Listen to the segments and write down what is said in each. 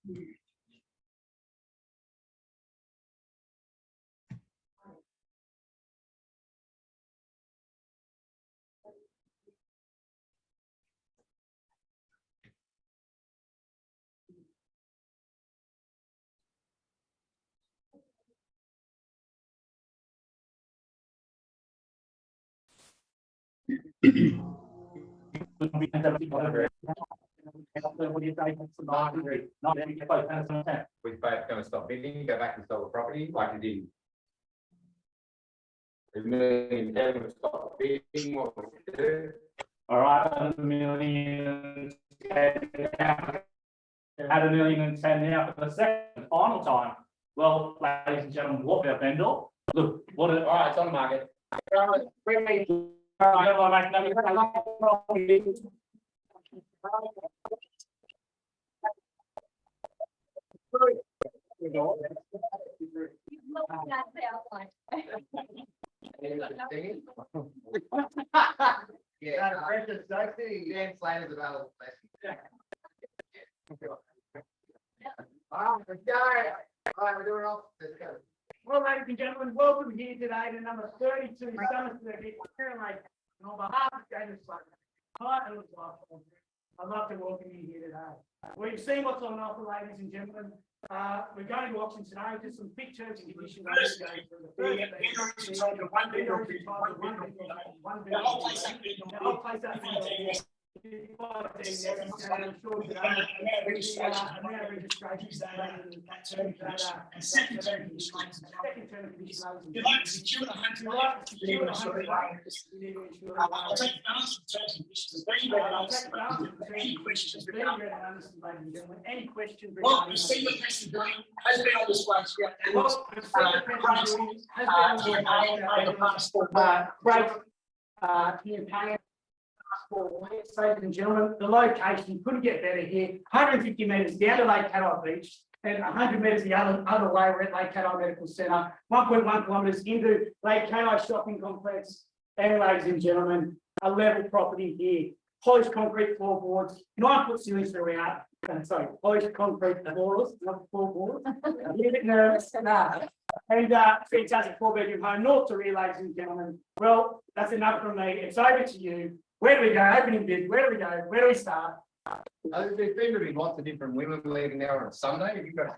We both going to stop bidding, go back and sell the property like you did. Stop bidding, what we do. All right, at $1,010,010 now for the second final time. Well, ladies and gentlemen, what about vendor? Look, what is, all right, it's on the market. Yeah, Dan Slater's available. All right, we're doing all. Let's go. Well, ladies and gentlemen, welcome here today to number 32 Summer Circuit, Lake. And on behalf of David Slater, I'd love to welcome you here today. We've seen what's on offer, ladies and gentlemen. We're going to auction today, just some big terms and conditions. I'll place that. Any questions? Well, you see the question has been on display throughout. Ladies and gentlemen, the location couldn't get better here. 150 metres down to Lake Cattai Beach and 100 metres the other way. We're at Lake Cattai Medical Centre, 1.1 kilometres into Lake Cattai Shopping Complex. And ladies and gentlemen, a level property here. Polished concrete floorboards, 9-foot ceilings throughout. Sorry, polished concrete floors, not floorboards. A little bit nervous. And fantastic 4-bedroom home, north to rear, ladies and gentlemen. Well, that's enough from me. It's over to you. Where do we go? Opening bid. Where do we go? Where do we start? There's been to be lots of different women leaving there on a Sunday. Have you got?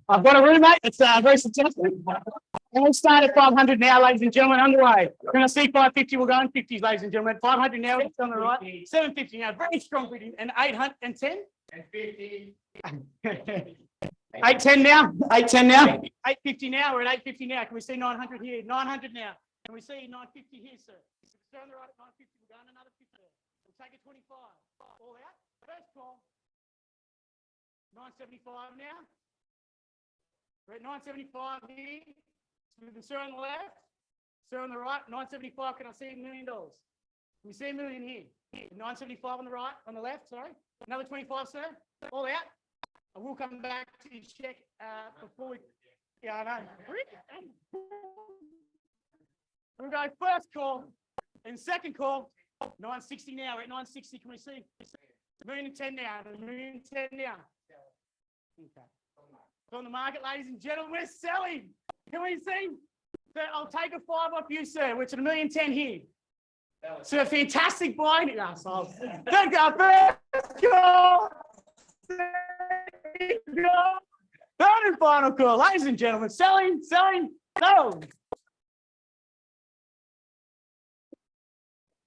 I've got a roommate. It's very successful. And we'll start at 500 now, ladies and gentlemen. Underway. We're going to see 550. We'll go in 50s, ladies and gentlemen. 500 now. It's on the right. 750 now. Very strong bidding. And 810 and 50. 810 now. 810 now. 850 now. We're at 850 now. Can we see 900 here? 900 now. Can we see 950 here, sir? Stay on the right at 950. We're going another 50. We'll take a 25. All out. First call. 975 now. We're at 975 here. Sir on the left. Sir on the right. 975. Can I see $1 million? Can we see $1 million here? 975 on the right. On the left. Sorry. Another 25, sir. All out. I will come back to check before we. Yeah, I know. We'll go first call and second call. 960 now. We're at 960. Can we see? $1,010,000 now. $1,010,000 now. Okay. It's on the market, ladies and gentlemen. We're selling. Can we see? So I'll take a 5 off you, sir. We're at $1,010,000 here. So a fantastic buy. Don't go first call. Third and final call, ladies and gentlemen. Selling, no.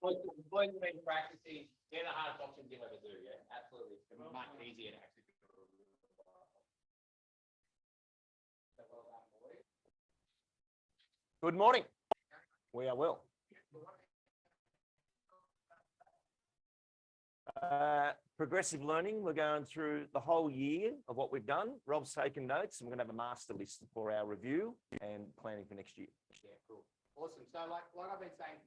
Boys have been practicing. They're the hardest options you'll ever do. Yeah, absolutely. It's much easier to actually. Good morning. We are well. Progressive learning, we're going through the whole year of what we've done. Rob's taken notes and we're going to have a master list for our review and planning for next year. Yeah, cool. Awesome. So like I've been saying,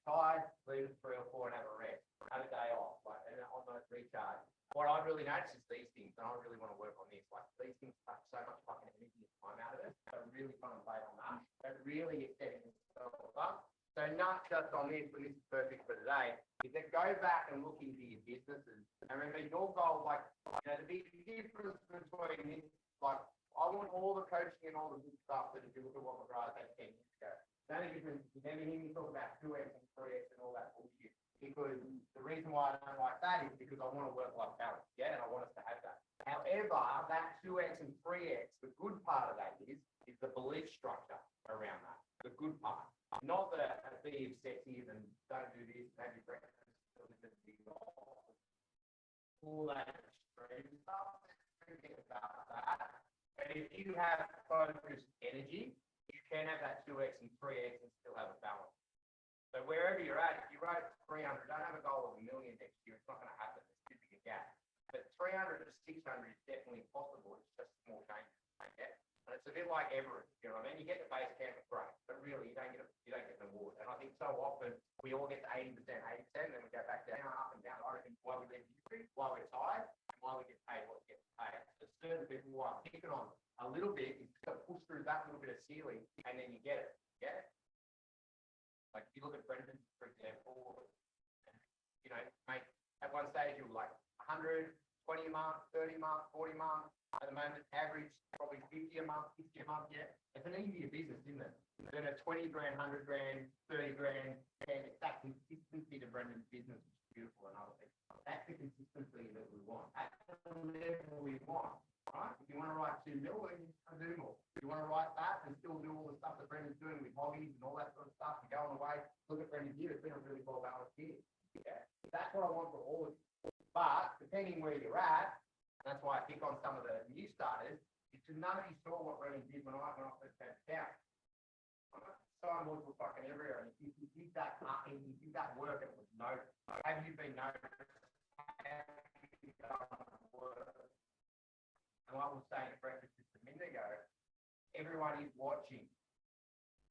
tired, leave it 3 or 4 and have a rest, have a day off, like, and on those recharge. What I've really noticed is these things, and I really want to work on this, like these things suck so much fucking energy and time out of it. So really contemplate on that. So really setting yourself up. So not just on this, but this is perfect for today, is that go back and look into your businesses. And remember your goal, like, the big difference between this, like, I want all the coaching and all the good stuff that if you look at what McGrath had 10 years ago. The only difference, you never hear me talk about 2X and 3X and all that bullshit. Because the reason why I don't like that is because I want to work-life balance, yeah, and I want us to have that. However, that 2X and 3X, the good part of that is the belief structure around that, the good part. Not that be obsessive and don't do this, have your breakfast, all that extreme stuff, everything about that. But if you have focused energy, you can have that 2X and 3X and still have a balance. So wherever you're at, if you wrote 300, don't have a goal of 1 million next year, it's not going to happen, it's too big a gap. But 300 to 600 is definitely possible, it's just small changes, okay? And it's a bit like Everest, you know what I mean? You get the base camp, it's great, but really you don't get an award. And I think so often we all get to 80%, and then we go back down, up and down. I reckon why we leave history, why we're tired, and why we get paid what we get paid. So certain people who are picking on a little bit, you got to push through that little bit of ceiling, and then you get it, yeah? Like if you look at Brendan, for example, you know, mate, at one stage you were like 100, 20 a month, 30 a month, 40 a month. At the moment, average probably 50 a month, 60 a month, yeah. It's an easier business, isn't it? Then a 20 grand, 100 grand, 30 grand, and it's that consistency to Brendan's business, which is beautiful and other things. That's the consistency that we want. That's the level we want. Right? If you want to write 2 mil, then you can do more. If you want to write that and still do all the stuff that Brendan's doing with hobbies and all that sort of stuff and go on the way, look at Brendan's year, it's been a really well balanced year. Yeah? That's what I want for all of you. But depending where you're at, and that's why I pick on some of the new starters, is because none of you saw what Brendan did when I first came down. Signboards were fucking everywhere, and if you did that and you did that work, it was noticed. Have you been noticed? And what I was saying at breakfast just a minute ago, everyone is watching.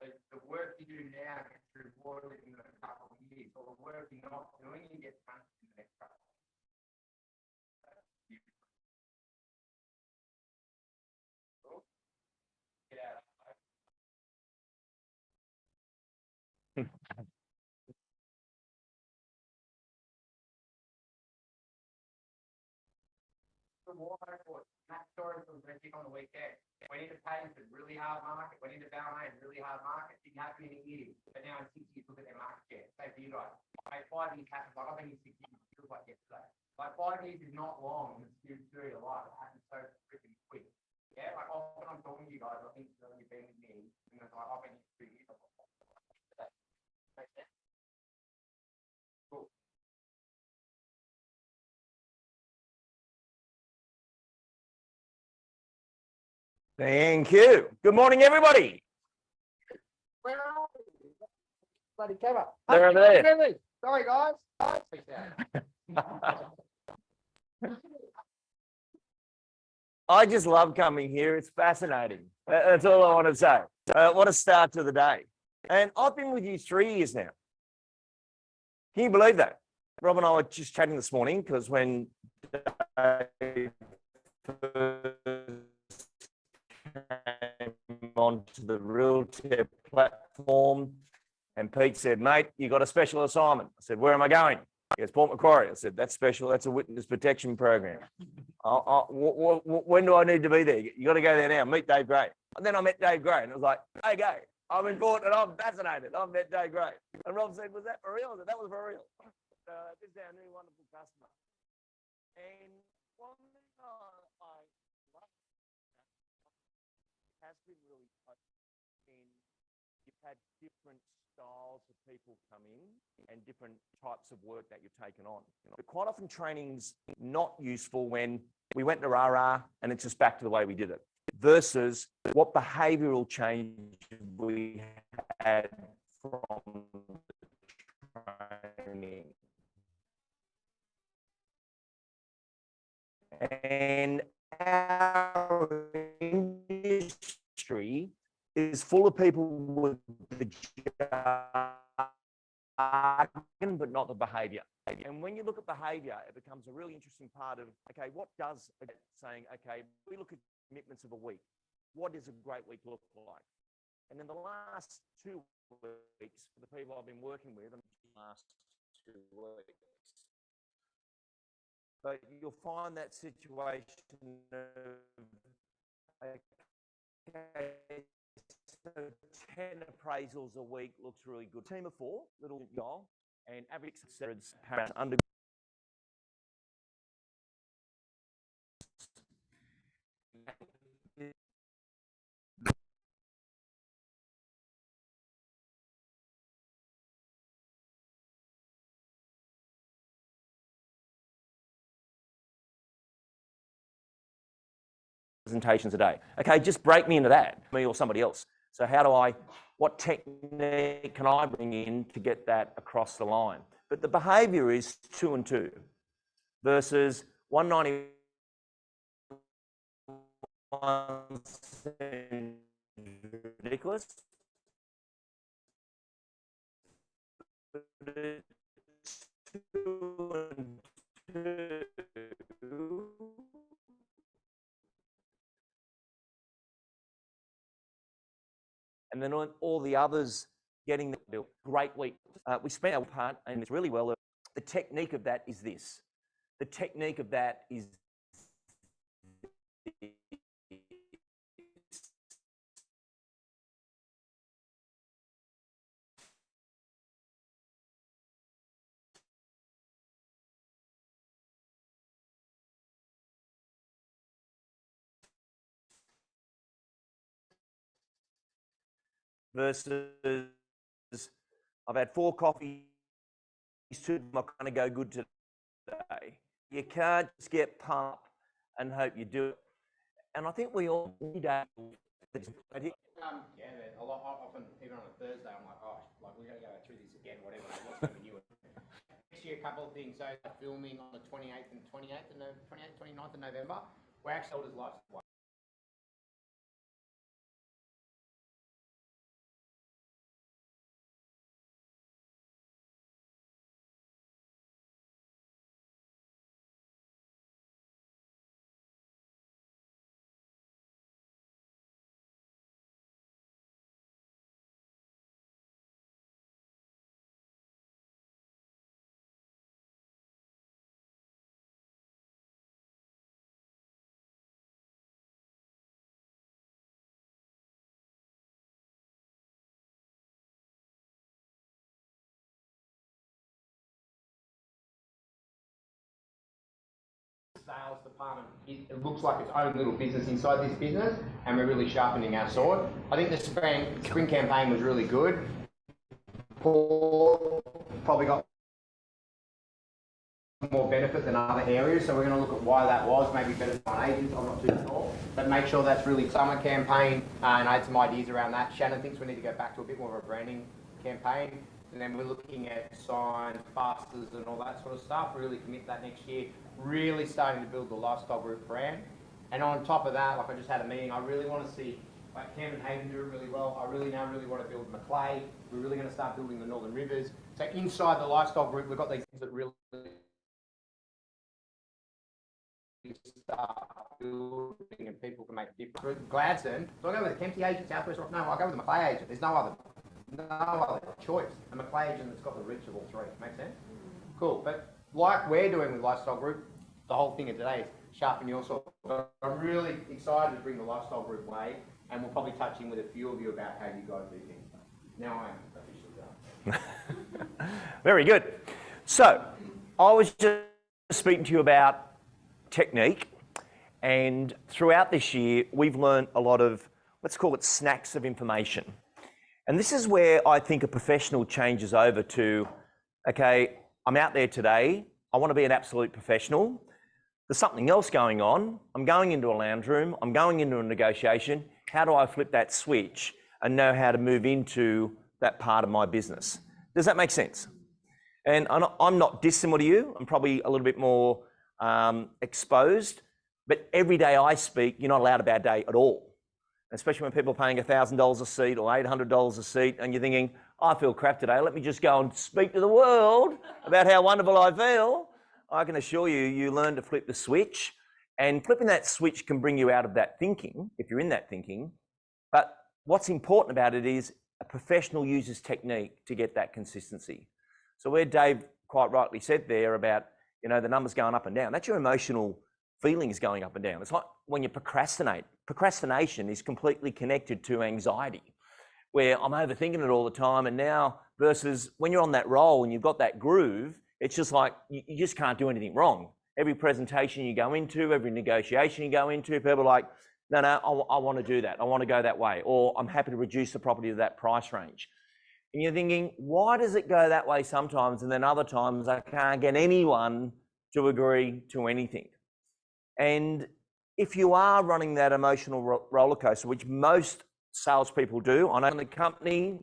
The work you do now gets rewarded in a couple of years, or the work you're not doing, you get punished in the next couple of years. Get out. That story from British on the weekend. Went into Paddington, really hard market. Went into Balmain, really hard market. Didn't happen in a year. But now in 6 years, look at their market share. Same for you guys. Like 5 years happens. Like I've been in 6 years. It feels like yesterday. Like 5 years is not long. It's very alive. It happens so freaking quick. Yeah, like often I'm talking to you guys. I think you've been with me. And it's like I've been here 2 years. Makes sense? Cool. Thank you. Good morning, everybody. Where are we? Bloody camera. They're over there. Sorry, guys. Peace out. I just love coming here. It's fascinating. That's all I want to say. What a start to the day. And I've been with you 3 years now. Can you believe that? Rob and I were just chatting this morning because when Dave came onto the Realtech platform and Pete said, mate, you got a special assignment. I said, where am I going? He goes, Port Macquarie. I said, that's special. That's a witness protection program. When do I need to be there? You got to go there now. Meet Dave Gray. And then I met Dave Gray and it was like, hey, go. I'm in Port and I'm fascinated. I've met Dave Gray. And Rob said, was that for real? I said, that was for real. This is our new wonderful customer. And one thing I love has been really in you've had different styles of people come in and different types of work that you've taken on. But quite often training's not useful when we went to rah-rah and it's just back to the way we did it versus what behavioural change we had from training. And our industry is full of people with the jargon, but not the behavior. And when you look at behavior, it becomes a really interesting part of, okay, what does saying, okay, we look at commitments of a week. What does a great week look like? And in the last 2 weeks, for the people I've been working with, last 2 weeks, but you'll find that situation of, okay, so 10 appraisals a week looks really good. Team of 4, little goal, and average paramount under. Presentations a day. Okay, just break me into that, me or somebody else. So what technique can I bring in to get that across the line? But the behavior is 2 and 2 versus 191 seems ridiculous. But it's 2 and 2. And then all the others getting the bill. Great week. We spent our part, and it's really well. The technique of that is this. The technique of that is versus I've had 4 coffees, 2 of them are kind of go good today. You can't just get pumped and hope you do it. And I think we all need that. Yeah, man, a lot, often, even on a Thursday, I'm like, oh, like, we're going to go through this again, whatever, what's going to be new. Next year, a couple of things. So, filming on the 28th and 29th of November, we're actually held as live. Sales department, it looks like its own little business inside this business, and we're really sharpening our sword. I think the spring campaign was really good. Paul probably got more benefit than other areas, so we're going to look at why that was, maybe better than agents, I'm not too sure, but make sure that's really summer campaign, and I had some ideas around that. Shannon thinks we need to go back to a bit more of a branding campaign, and then we're looking at signs, fasters and all that sort of stuff, really commit to that next year, really starting to build the Lifestyle Group brand. And on top of that, like I just had a meeting, I really want to see like Cam and Hayden do it really well. I really now want to build Macleay. We're really going to start building the Northern Rivers. So inside the Lifestyle Group, we've got these things that really start building and people can make a difference. Gladstone, do I go with a Kempsey agent, Southwest Rock? No, I'll go with the Macleay agent. There's no other choice. A Macleay agent that's got the reach of all 3. Make sense? Cool. But like we're doing with Lifestyle Group, the whole thing of today is sharpen your sword. I'm really excited to bring the Lifestyle Group way, and we'll probably touch in with a few of you about how you guys do things. Now I am officially done. Very good. So I was just speaking to you about technique, and throughout this year we've learned a lot of, let's call it snacks of information. And this is where I think a professional changes over to, okay, I'm out there today, I want to be an absolute professional. There's something else going on. I'm going into a lounge room, I'm going into a negotiation. How do I flip that switch and know how to move into that part of my business? Does that make sense? And I'm not dissimilar to you. I'm probably a little bit more exposed, but every day I speak, you're not allowed a bad day at all. Especially when people are paying $1,000 a seat or $800 a seat, and you're thinking, I feel crap today. Let me just go and speak to the world about how wonderful I feel. I can assure you, you learn to flip the switch, and flipping that switch can bring you out of that thinking, if you're in that thinking. But what's important about it is a professional uses technique to get that consistency. So where Dave quite rightly said there about, you know, the numbers going up and down, that's your emotional feelings going up and down. It's like when you procrastinate. Procrastination is completely connected to anxiety, where I'm overthinking it all the time. And now versus when you're on that roll and you've got that groove, it's just like you just can't do anything wrong. Every presentation you go into, every negotiation you go into, people are like, no, I want to do that. I want to go that way. Or I'm happy to reduce the property to that price range. And you're thinking, why does it go that way sometimes? And then other times I can't get anyone to agree to anything. And if you are running that emotional roller coaster, which most salespeople do, I know in the company,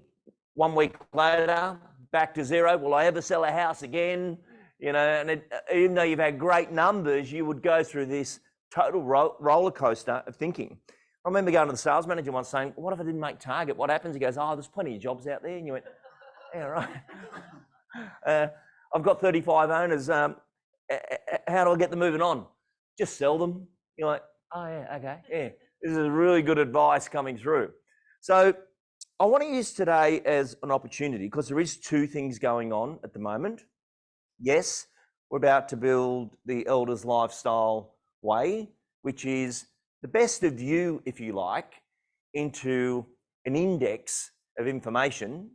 1 week later, back to zero. Will I ever sell a house again? You know, and even though you've had great numbers, you would go through this total roller coaster of thinking. I remember going to the sales manager once saying, what if I didn't make target? What happens? He goes, oh, there's plenty of jobs out there. And you went, yeah, right. I've got 35 owners. How do I get them moving on? Just sell them. You're like, oh yeah, okay, yeah. This is really good advice coming through. So I want to use today as an opportunity because there is two things going on at the moment. Yes, we're about to build the Elders Lifestyle Way, which is the best of you, if you like, into an index of information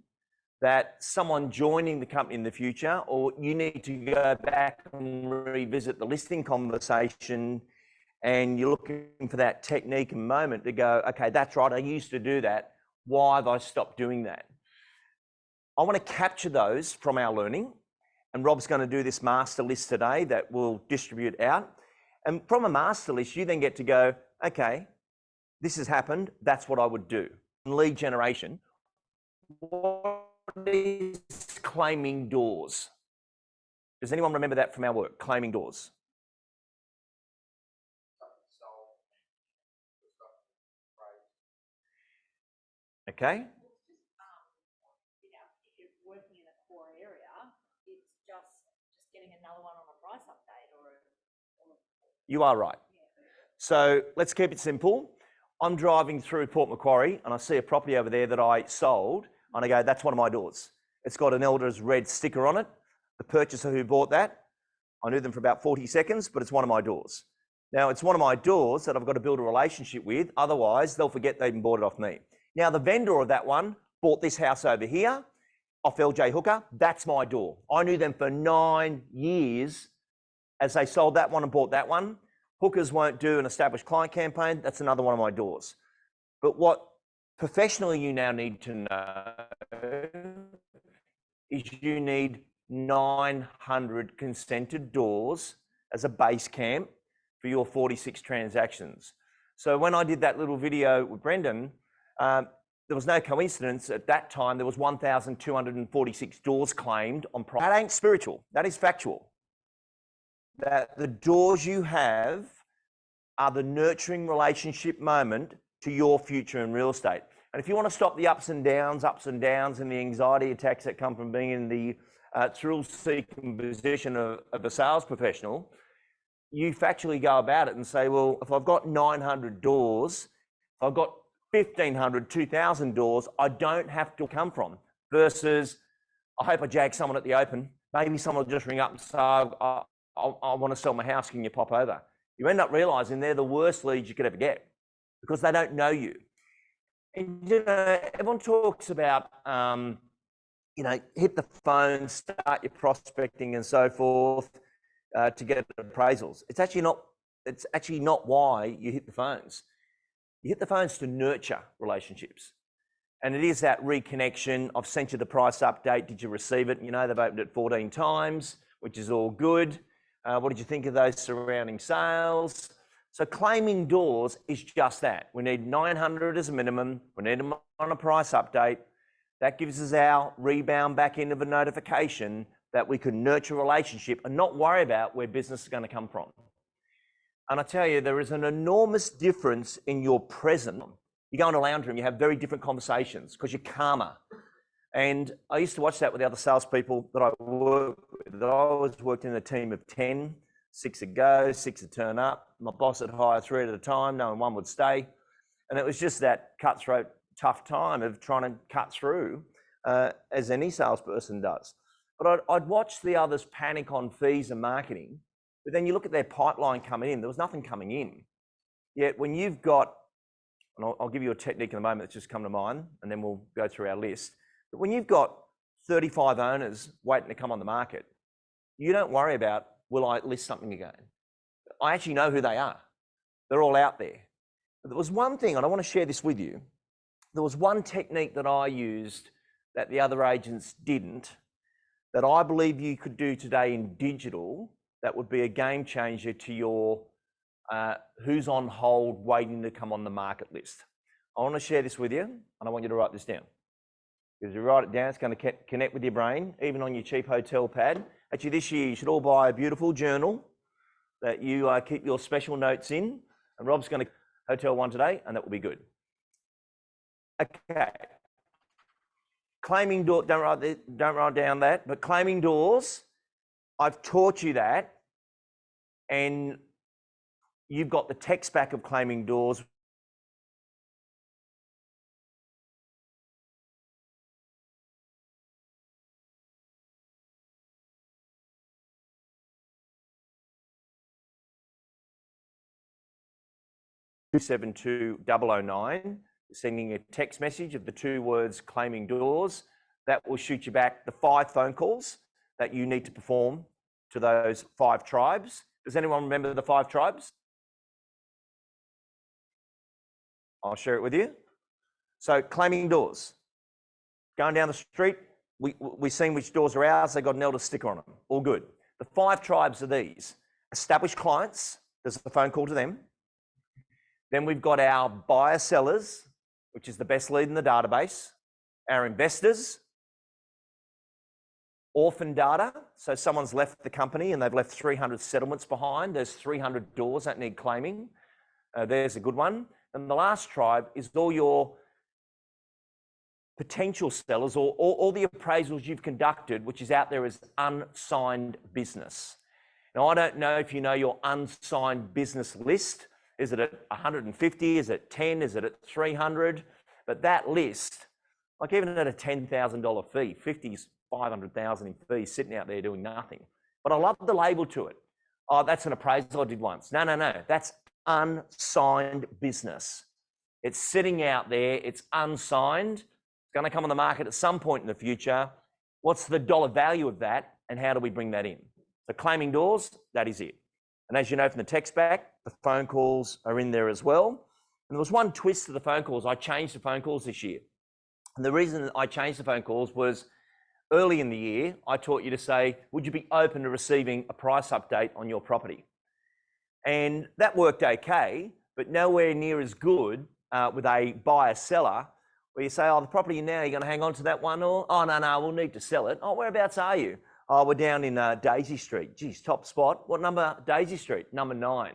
that someone joining the company in the future, or you need to go back and revisit the listing conversation, and you're looking for that technique and moment to go, okay, that's right, I used to do that. Why have I stopped doing that? I want to capture those from our learning, and Rob's going to do this master list today that we'll distribute out. And from a master list, you then get to go, okay, this has happened, that's what I would do. Lead generation, what is claiming doors? Does anyone remember that from our work, claiming doors? Okay. You know, if you're working in a core area, it's just getting another one on a price update or You are right. So let's keep it simple. I'm driving through Port Macquarie and I see a property over there that I sold and I go, that's one of my doors. It's got an Elders red sticker on it. The purchaser who bought that, I knew them for about 40 seconds, but it's one of my doors. Now it's one of my doors that I've got to build a relationship with. Otherwise they'll forget they even bought it off me. Now the vendor of that one bought this house over here off LJ Hooker. That's my door. I knew them for 9 years as they sold that one and bought that one. Hookers won't do an established client campaign. That's another one of my doors. But what professionally you now need to know is you need 900 consented doors as a base camp for your 46 transactions. So when I did that little video with Brendan, there was no coincidence at that time, there was 1,246 doors claimed on property. That ain't spiritual, that is factual. That the doors you have are the nurturing relationship moment to your future in real estate. And if you want to stop the ups and downs and the anxiety attacks that come from being in the thrill-seeking position of a sales professional, you factually go about it and say, well, if I've got 900 doors, if I've got 1,500, 2,000 doors, I don't have to come from. Versus, I hope I jag someone at the open. Maybe someone will just ring up and say, I want to sell my house, can you pop over? You end up realizing they're the worst leads you could ever get because they don't know you. And, you know, everyone talks about, you know, hit the phone, start your prospecting and so forth to get appraisals. It's actually not why you hit the phones. You hit the phones to nurture relationships. And it is that reconnection. I've sent you the price update. Did you receive it? You know, they've opened it 14 times, which is all good. What did you think of those surrounding sales? So claiming doors is just that. We need 900 as a minimum. We need them on a price update. That gives us our rebound back into the notification that we can nurture a relationship and not worry about where business is going to come from. And I tell you, there is an enormous difference in your present. You go in a lounge room, you have very different conversations because you're calmer. And I used to watch that with the other salespeople that I work with. I always worked in a team of 10, 6 would go, 6 would turn up. My boss would hire 3 at a time, knowing 1 would stay. And it was just that cutthroat, tough time of trying to cut through, as any salesperson does. But I'd watch the others panic on fees and marketing, but then you look at their pipeline coming in, there was nothing coming in. Yet when you've got, and I'll give you a technique in a moment that's just come to mind, and then we'll go through our list. But when you've got 35 owners waiting to come on the market, you don't worry about, will I list something again? I actually know who they are. They're all out there. But there was one thing, and I want to share this with you. There was one technique that I used that the other agents didn't, that I believe you could do today in digital that would be a game changer to your who's on hold waiting to come on the market list. I want to share this with you, and I want you to write this down. Because you write it down, it's going to connect with your brain, even on your cheap hotel pad. Actually, this year you should all buy a beautiful journal that you keep your special notes in, and Rob's going to hotel one today, and that will be good. Okay. Claiming door, don't write down that, but claiming doors, I've taught you that, and you've got the text back of claiming doors. (272-009), sending a text message of the 2 words claiming doors. That will shoot you back the 5 phone calls that you need to perform to those 5 tribes. Does anyone remember the 5 tribes? I'll share it with you. So claiming doors. Going down the street, we've seen which doors are ours. They've got an elder sticker on them. All good. The 5 tribes are these. Established clients, there's a phone call to them. Then we've got our buyer sellers, which is the best lead in the database. Our investors. Orphan data, so someone's left the company and they've left 300 settlements behind. There's 300 doors that need claiming. There's a good one. And the last tribe is all your potential sellers or all the appraisals you've conducted, which is out there as unsigned business. Now, I don't know if you know your unsigned business list. Is it at 150? Is it 10? Is it at 300? But that list, like even at a $10,000 fee, 50's 500,000 in fees sitting out there doing nothing. But I love the label to it. Oh, that's an appraisal I did once. No. That's unsigned business. It's sitting out there. It's unsigned. It's going to come on the market at some point in the future. What's the dollar value of that? And how do we bring that in? So claiming doors, that is it. And as you know from the text back, the phone calls are in there as well. And there was one twist to the phone calls. I changed the phone calls this year. And the reason I changed the phone calls was early in the year, I taught you to say, would you be open to receiving a price update on your property? And that worked okay, but nowhere near as good with a buyer-seller, where you say, oh, the property now, you're going to hang on to that one, or, oh, no, we'll need to sell it. Oh, whereabouts are you? Oh, we're down in Daisy Street. Geez, top spot. What number? Daisy Street, number 9.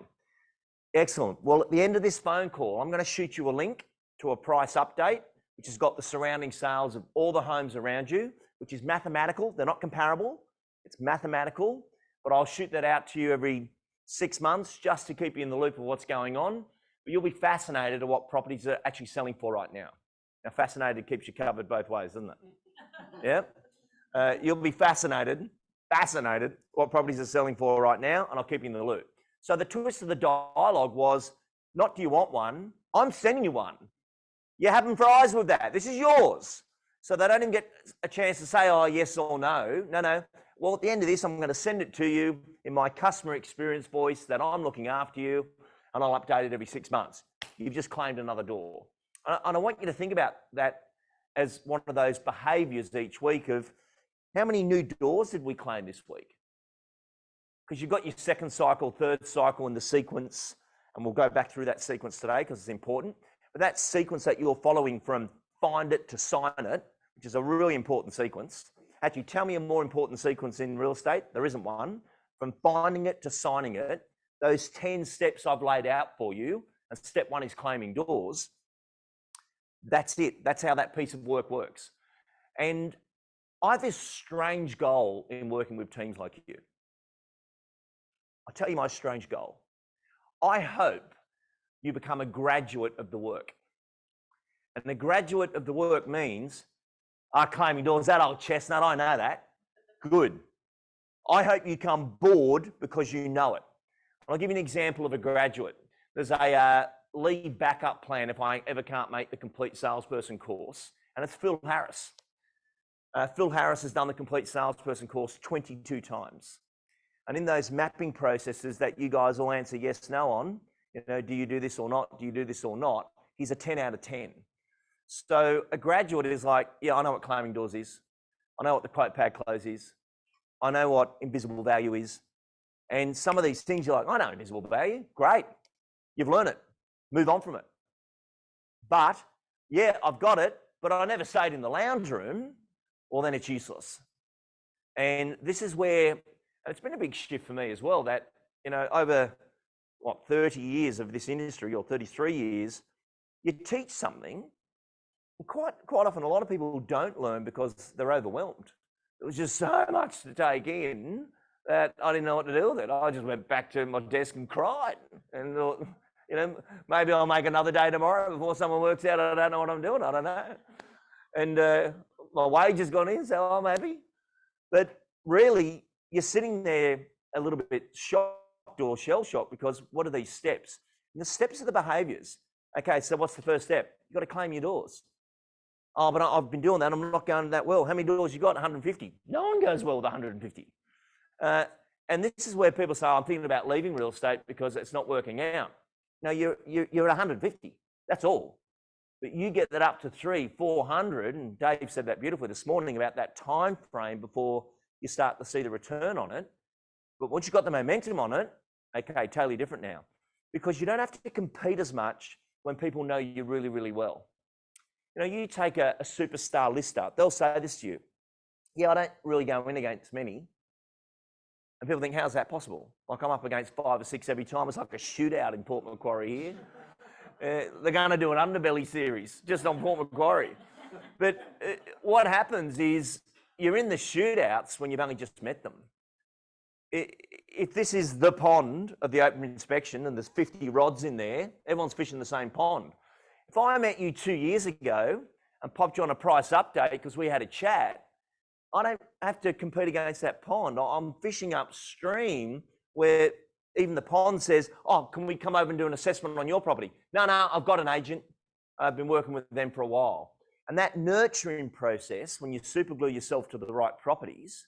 Excellent. Well, at the end of this phone call, I'm going to shoot you a link to a price update, which has got the surrounding sales of all the homes around you, which is mathematical. They're not comparable. It's mathematical, but I'll shoot that out to you every 6 months just to keep you in the loop of what's going on. But you'll be fascinated at what properties are actually selling for right now. Now, fascinated keeps you covered both ways, doesn't it? Yeah. You'll be fascinated what properties are selling for right now, and I'll keep you in the loop. So the twist of the dialogue was, not do you want one? I'm sending you one. You're having fries with that. This is yours. So they don't even get a chance to say, oh, yes or no. No. Well, at the end of this, I'm going to send it to you in my customer experience voice that I'm looking after you, and I'll update it every 6 months. You've just claimed another door. And I want you to think about that as one of those behaviours each week of how many new doors did we claim this week? Because you've got your second cycle, third cycle in the sequence, and we'll go back through that sequence today because it's important. But that sequence that you're following from find it to sign it, which is a really important sequence. Actually, tell me a more important sequence in real estate. There isn't one. From finding it to signing it, those 10 steps I've laid out for you, and step 1 is claiming doors. That's it. That's how that piece of work works. And I have this strange goal in working with teams like you. I'll tell you my strange goal. I hope you become a graduate of the work. And a graduate of the work means, claiming doors, that old chestnut, I know that. Good. I hope you come bored because you know it. I'll give you an example of a graduate. There's a lead backup plan if I ever can't make the complete salesperson course, and it's Phil Harris. Phil Harris has done the complete salesperson course 22 times. And in those mapping processes that you guys all answer yes, no on, you know, do you do this or not? Do you do this or not? He's a 10 out of 10. So a graduate is like, yeah, I know what claiming doors is. I know what the quote pad close is. I know what invisible value is. And some of these things you're like, I know invisible value. Great. You've learned it. Move on from it. But yeah, I've got it, but I never stayed in the lounge room. Well, then it's useless. And this is where, and it's been a big shift for me as well, that, you know, over 30 years of this industry, or 33 years, you teach something. Quite often, a lot of people don't learn because they're overwhelmed. It was just so much to take in that I didn't know what to do with it. I just went back to my desk and cried and thought, you know, maybe I'll make another day tomorrow before someone works out I don't know what I'm doing. I don't know. And my wage has gone in, so I'm happy. But really, you're sitting there a little bit shocked or shell-shocked because what are these steps? And the steps are the behaviours. Okay, so what's the first step? You've got to claim your doors. Oh, but I've been doing that. I'm not going that well. How many doors you got? 150. No one goes well with 150. And this is where people say, I'm thinking about leaving real estate because it's not working out. No, you're at 150. That's all. But you get that up to 300, 400, and Dave said that beautifully this morning about that time frame before you start to see the return on it. But once you've got the momentum on it, okay, totally different now. Because you don't have to compete as much when people know you really, really well. You know, you take a superstar lister, they'll say this to you. Yeah, I don't really go in against many. And people think, how's that possible? Like I'm up against 5 or 6 every time. It's like a shootout in Port Macquarie here. They're going to do an underbelly series just on Port Macquarie. But what happens is you're in the shootouts when you've only just met them. If this is the pond of the open inspection and there's 50 rods in there, everyone's fishing the same pond. If I met you 2 years ago and popped you on a price update because we had a chat, I don't have to compete against that pond. I'm fishing upstream where even the pond says, oh, can we come over and do an assessment on your property? No, I've got an agent. I've been working with them for a while. And that nurturing process, when you superglue yourself to the right properties,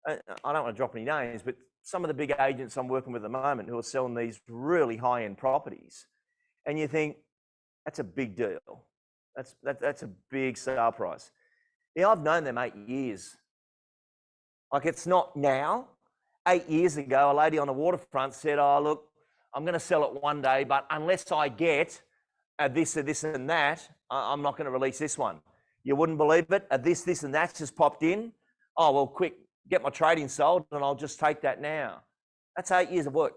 I don't want to drop any names, but some of the big agents I'm working with at the moment who are selling these really high-end properties, and you think, that's a big deal. That's a big sale price. Yeah, I've known them 8 years. Like it's not now. 8 years ago, a lady on the waterfront said, oh, look, I'm going to sell it one day, but unless I get this and that, I'm not going to release this one. You wouldn't believe it. This and that's just popped in. Oh, well, quick, get my trading sold and I'll just take that now. That's 8 years of work.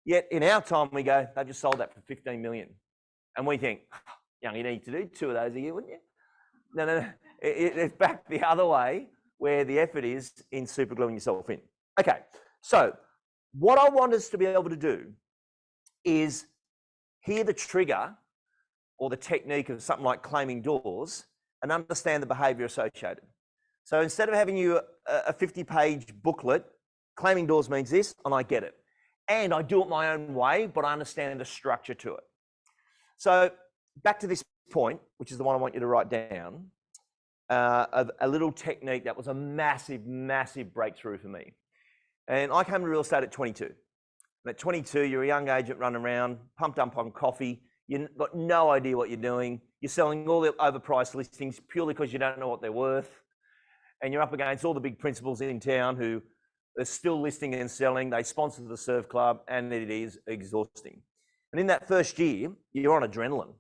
Yet in our time, we go, they just sold that for 15 million. And we think, young, you need to do 2 of those a year, wouldn't you? No. It's back the other way where the effort is in supergluing yourself in. Okay, so what I want us to be able to do is hear the trigger or the technique of something like claiming doors and understand the behavior associated. So instead of having you a 50-page booklet, claiming doors means this, and I get it. And I do it my own way, but I understand the structure to it. So back to this point, which is the one I want you to write down, of a little technique that was a massive, massive breakthrough for me. And I came to real estate at 22. And at 22, you're a young agent running around, pumped up on coffee. You've got no idea what you're doing. You're selling all the overpriced listings purely because you don't know what they're worth. And you're up against all the big principals in town who are still listing and selling. They sponsor the surf club, and it is exhausting. And in that first year, you're on adrenaline.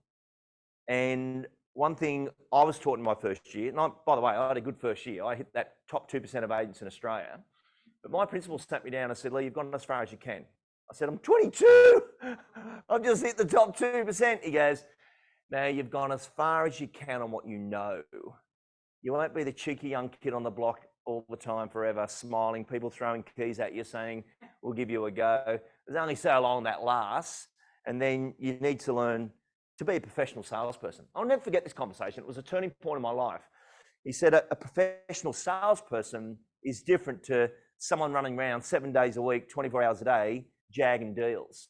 And one thing I was taught in my first year, and by the way, I had a good first year. I hit that top 2% of agents in Australia. But my principal sat me down and said, Lee, you've gone as far as you can. I said, I'm 22. I've just hit the top 2%. He goes, no, you've gone as far as you can on what you know. You won't be the cheeky young kid on the block all the time forever, smiling, people throwing keys at you saying, we'll give you a go. There's only so long that lasts. And then you need to learn to be a professional salesperson. I'll never forget this conversation. It was a turning point in my life. He said a professional salesperson is different to someone running around 7 days a week, 24 hours a day, jagging deals.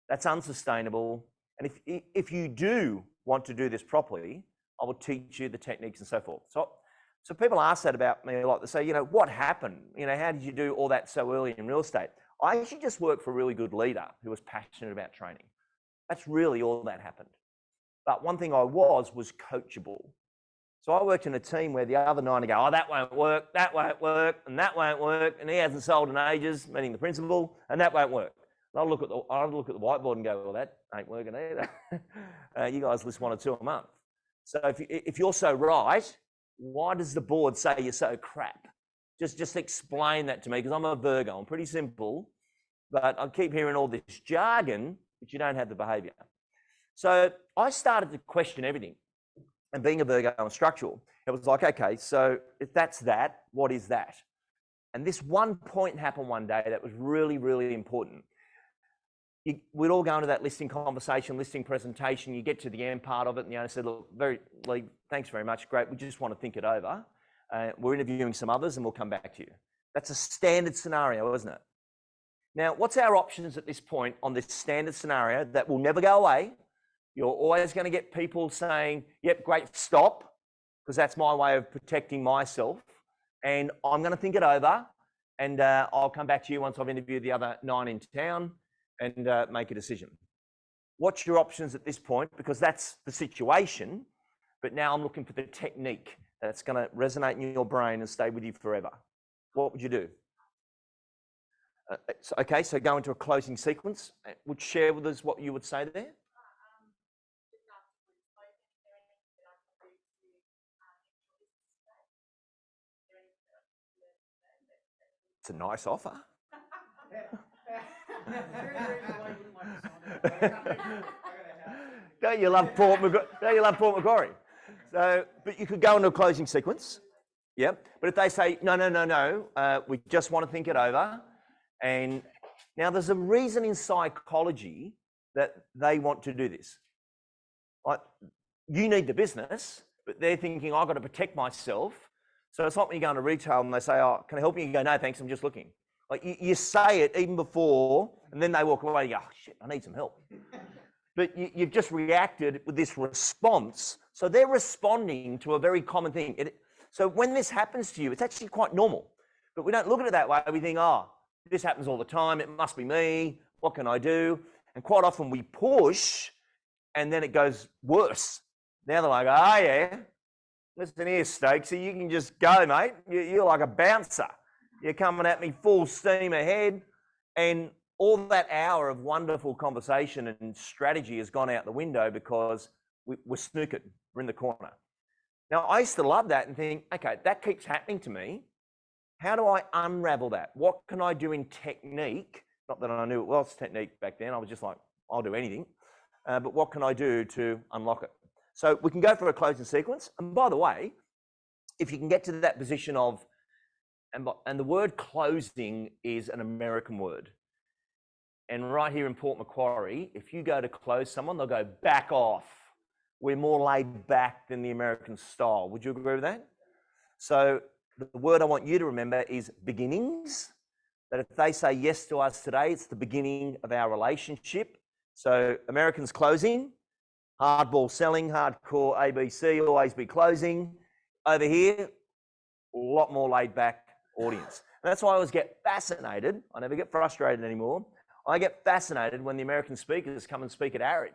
That's unsustainable. And if you do want to do this properly, I will teach you the techniques and so forth. So people ask that about me a lot. They say, you know, what happened? You know, how did you do all that so early in real estate? I actually just worked for a really good leader who was passionate about training. That's really all that happened. But one thing I was coachable. So I worked in a team where the other 90 go, oh, that won't work, and that won't work, and he hasn't sold in ages, meaning the principal, and that won't work. And I'll look at the whiteboard and go, well, that ain't working either. You guys list 1 or 2 a month. So if you're so right, why does the board say you're so crap? Just explain that to me, because I'm a Virgo. I'm pretty simple, but I keep hearing all this jargon, but you don't have the behaviour. So I started to question everything. And being a Virgo and structural, it was like, okay, so if that's that, what is that? And this one point happened one day that was really, really important. We'd all go into that listing conversation, listing presentation. You get to the end part of it, and the owner said, look, Lee, thanks very much, great. We just want to think it over. We're interviewing some others, and we'll come back to you. That's a standard scenario, isn't it? Now, what's our options at this point on this standard scenario that will never go away? You're always going to get people saying, yep, great, stop, because that's my way of protecting myself. And I'm going to think it over, and I'll come back to you once I've interviewed the other 9 in town and make a decision. What's your options at this point? Because that's the situation, but now I'm looking for the technique that's going to resonate in your brain and stay with you forever. What would you do? Okay, so go into a closing sequence. Would you share with us what you would say there? It's a nice offer. Don't you love Port Macquarie? So, but you could go into a closing sequence. Yep. But if they say, no, we just want to think it over. And now there's a reason in psychology that they want to do this. Like, you need the business, but they're thinking, I've got to protect myself. So it's not when you go into retail and they say, oh, can I help you? You go, no, thanks, I'm just looking. Like you say it even before, and then they walk away and you go, oh, shit, I need some help. But you've just reacted with this response. So they're responding to a very common thing. So when this happens to you, it's actually quite normal. But we don't look at it that way. We think, oh, this happens all the time. It must be me. What can I do? And quite often we push, and then it goes worse. Now they're like, oh, yeah. Listen here, Stokesy, you can just go, mate. You're like a bouncer. You're coming at me full steam ahead. And all that hour of wonderful conversation and strategy has gone out the window because we're snookered. We're in the corner. Now, I used to love that and think, okay, that keeps happening to me. How do I unravel that? What can I do in technique? Not that I knew it was technique back then. I was just like, I'll do anything. But what can I do to unlock it? So we can go for a closing sequence. And by the way, if you can get to that position of, and the word closing is an American word. And right here in Port Macquarie, if you go to close someone, they'll go back off. We're more laid back than the American style. Would you agree with that? So the word I want you to remember is beginnings. That if they say yes to us today, it's the beginning of our relationship. So Americans closing, hardball selling, hardcore ABC, always be closing. Over here, a lot more laid back audience. And that's why I always get fascinated. I never get frustrated anymore. I get fascinated when the American speakers come and speak at ARIC.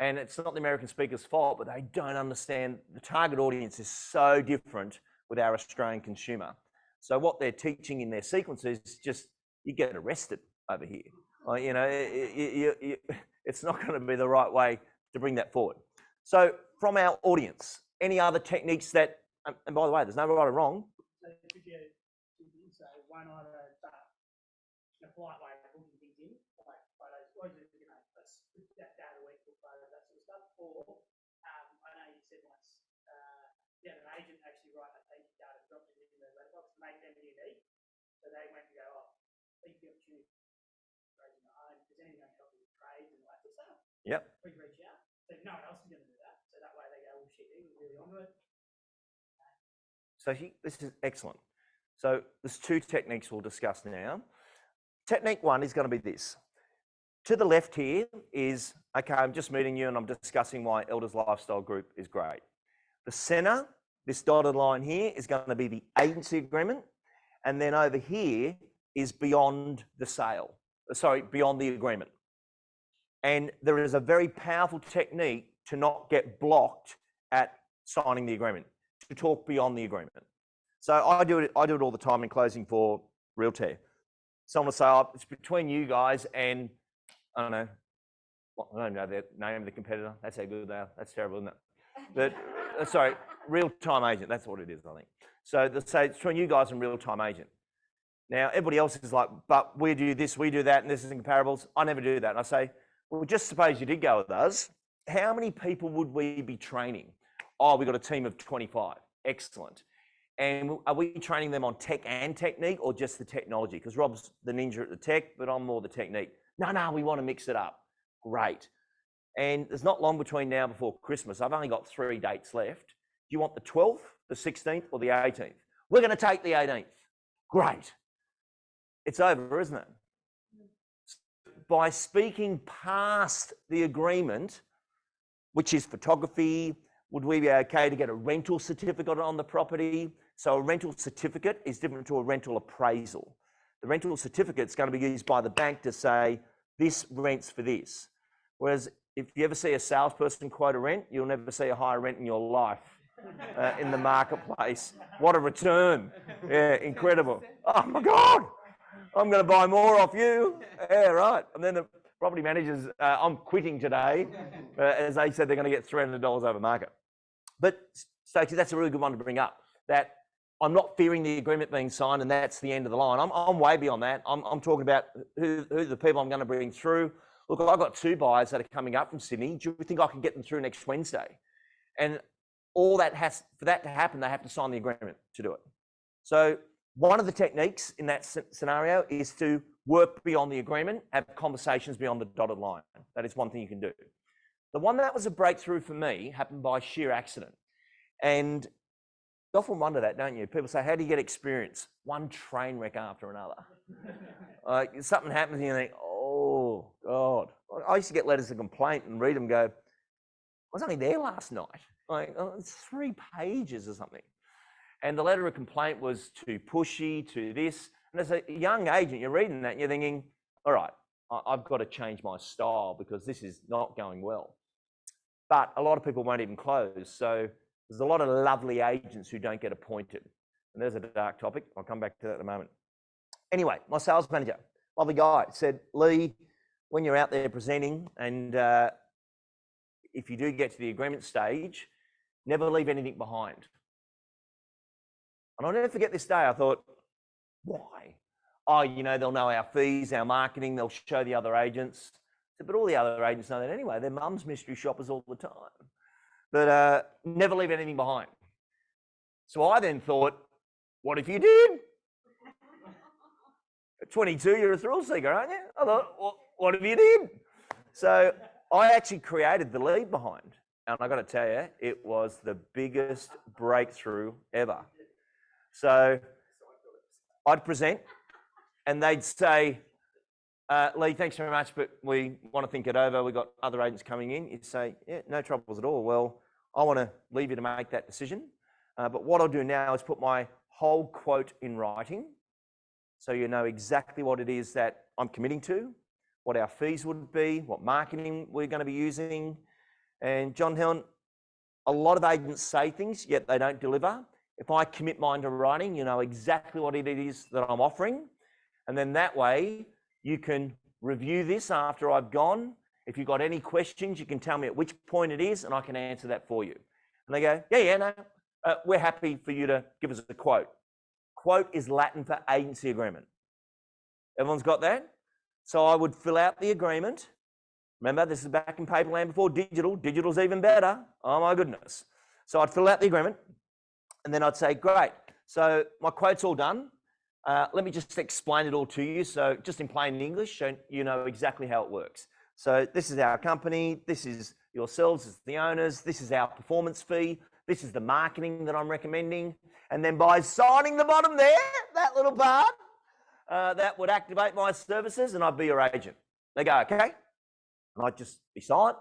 And it's not the American speaker's fault, but they don't understand the target audience is so different with our Australian consumer. So what they're teaching in their sequences is just, you get arrested over here. Like, you know, it's not going to be the right way to bring that forward. So from our audience, any other techniques that, and by the way, there's no right or wrong. So could you say one either in a polite way of booking things in, like photos, or you know, let's that day of the week, book photos, that sort of stuff, or I know you said once get an agent actually write that agent data, drop it into their letterbox, make them unique. So they went to go, oh, thank you, opportunity. If there's anything I can help with trades and all that sort of stuff. Yep. We can reach out. So no one else is going to do that. So that way they go, well, shit, he was really onto it. So this is excellent. So there's two techniques we'll discuss now. Technique one is going to be this. To the left here is, okay, I'm just meeting you and I'm discussing why Elders Lifestyle Group is great. The center, this dotted line here, is going to be the agency agreement. And then over here is beyond the sale. Sorry, beyond the agreement. And there is a very powerful technique to not get blocked at signing the agreement, to talk beyond the agreement. So I do it all the time in closing for Realtor. Someone will say, oh, it's between you guys and, I don't know, well, I don't know the name of the competitor. That's how good they are. That's terrible, isn't it? But, sorry, real-time agent. That's what it is, I think. So they'll say it's between you guys and real-time agent. Now, everybody else is like, but we do this, we do that, and this is in comparables. I never do that. And I say, well, just suppose you did go with us. How many people would we be training? Oh, we've got a team of 25. Excellent. And are we training them on tech and technique or just the technology? Because Rob's the ninja at the tech, but I'm more the technique. No, we want to mix it up. Great. And there's not long between now before Christmas. I've only got 3 dates left. Do you want the 12th, the 16th, or the 18th? We're going to take the 18th. Great. It's over, isn't it? By speaking past the agreement, which is photography, would we be okay to get a rental certificate on the property? So a rental certificate is different to a rental appraisal. The rental certificate is going to be used by the bank to say, this rents for this. Whereas if you ever see a salesperson quote a rent, you'll never see a higher rent in your life in the marketplace. What a return. Yeah, incredible. Oh my God, I'm going to buy more off you. Yeah, right. And then the property managers, I'm quitting today, as they said they're going to get $300 over market. But Stacey, that's a really good one to bring up, that I'm not fearing the agreement being signed and that's the end of the line. I'm way beyond that. I'm talking about who the people I'm going to bring through. Look, I've got 2 buyers that are coming up from Sydney. Do you think I can get them through next Wednesday? And all that for that to happen, they have to sign the agreement to do it. So one of the techniques in that scenario is to work beyond the agreement, have conversations beyond the dotted line. That is one thing you can do. The one that was a breakthrough for me happened by sheer accident. And you often wonder that, don't you? People say, how do you get experience? One train wreck after another. Something happens and you think, oh, God. I used to get letters of complaint and read them and go, I was only there last night. Like, oh, it's 3 pages or something. And the letter of complaint was too pushy, to this. And as a young agent, you're reading that and you're thinking, all right, I've got to change my style because this is not going well. But a lot of people won't even close. So there's a lot of lovely agents who don't get appointed. And there's a dark topic. I'll come back to that in a moment. Anyway, my sales manager, lovely guy, said, Lee, when you're out there presenting and if you do get to the agreement stage, never leave anything behind. And I'll never forget this day. I thought, why? Oh, you know, they'll know our fees, our marketing, they'll show the other agents. But all the other agents know that anyway. They're mum's mystery shoppers all the time. But never leave anything behind. So I then thought, what if you did? At 22, you're a thrill seeker, aren't you? I thought, well, what if you did? So I actually created the leave behind. And I got to tell you, it was the biggest breakthrough ever. So I'd present and they'd say, Lee, thanks very much, but we want to think it over. We've got other agents coming in. You'd say, yeah, no troubles at all. Well, I want to leave you to make that decision. But what I'll do now is put my whole quote in writing so you know exactly what it is that I'm committing to, what our fees would be, what marketing we're going to be using. And John Helen, a lot of agents say things, yet they don't deliver. If I commit mine to writing, you know exactly what it is that I'm offering. And then that way you can review this after I've gone. If you've got any questions, you can tell me at which point it is and I can answer that for you. And they go, no, we're happy for you to give us a quote. Quote is Latin for agency agreement. Everyone's got that? So I would fill out the agreement. Remember, this is back in paper land before digital. Digital's even better. Oh my goodness. So I'd fill out the agreement. And then I'd say, great. So my quote's all done. Let me just explain it all to you. So just in plain English, so you know exactly how it works. So this is our company. This is yourselves as the owners. This is our performance fee. This is the marketing that I'm recommending. And then by signing the bottom there, that little part, that would activate my services and I'd be your agent. They go, okay. And I'd just be silent.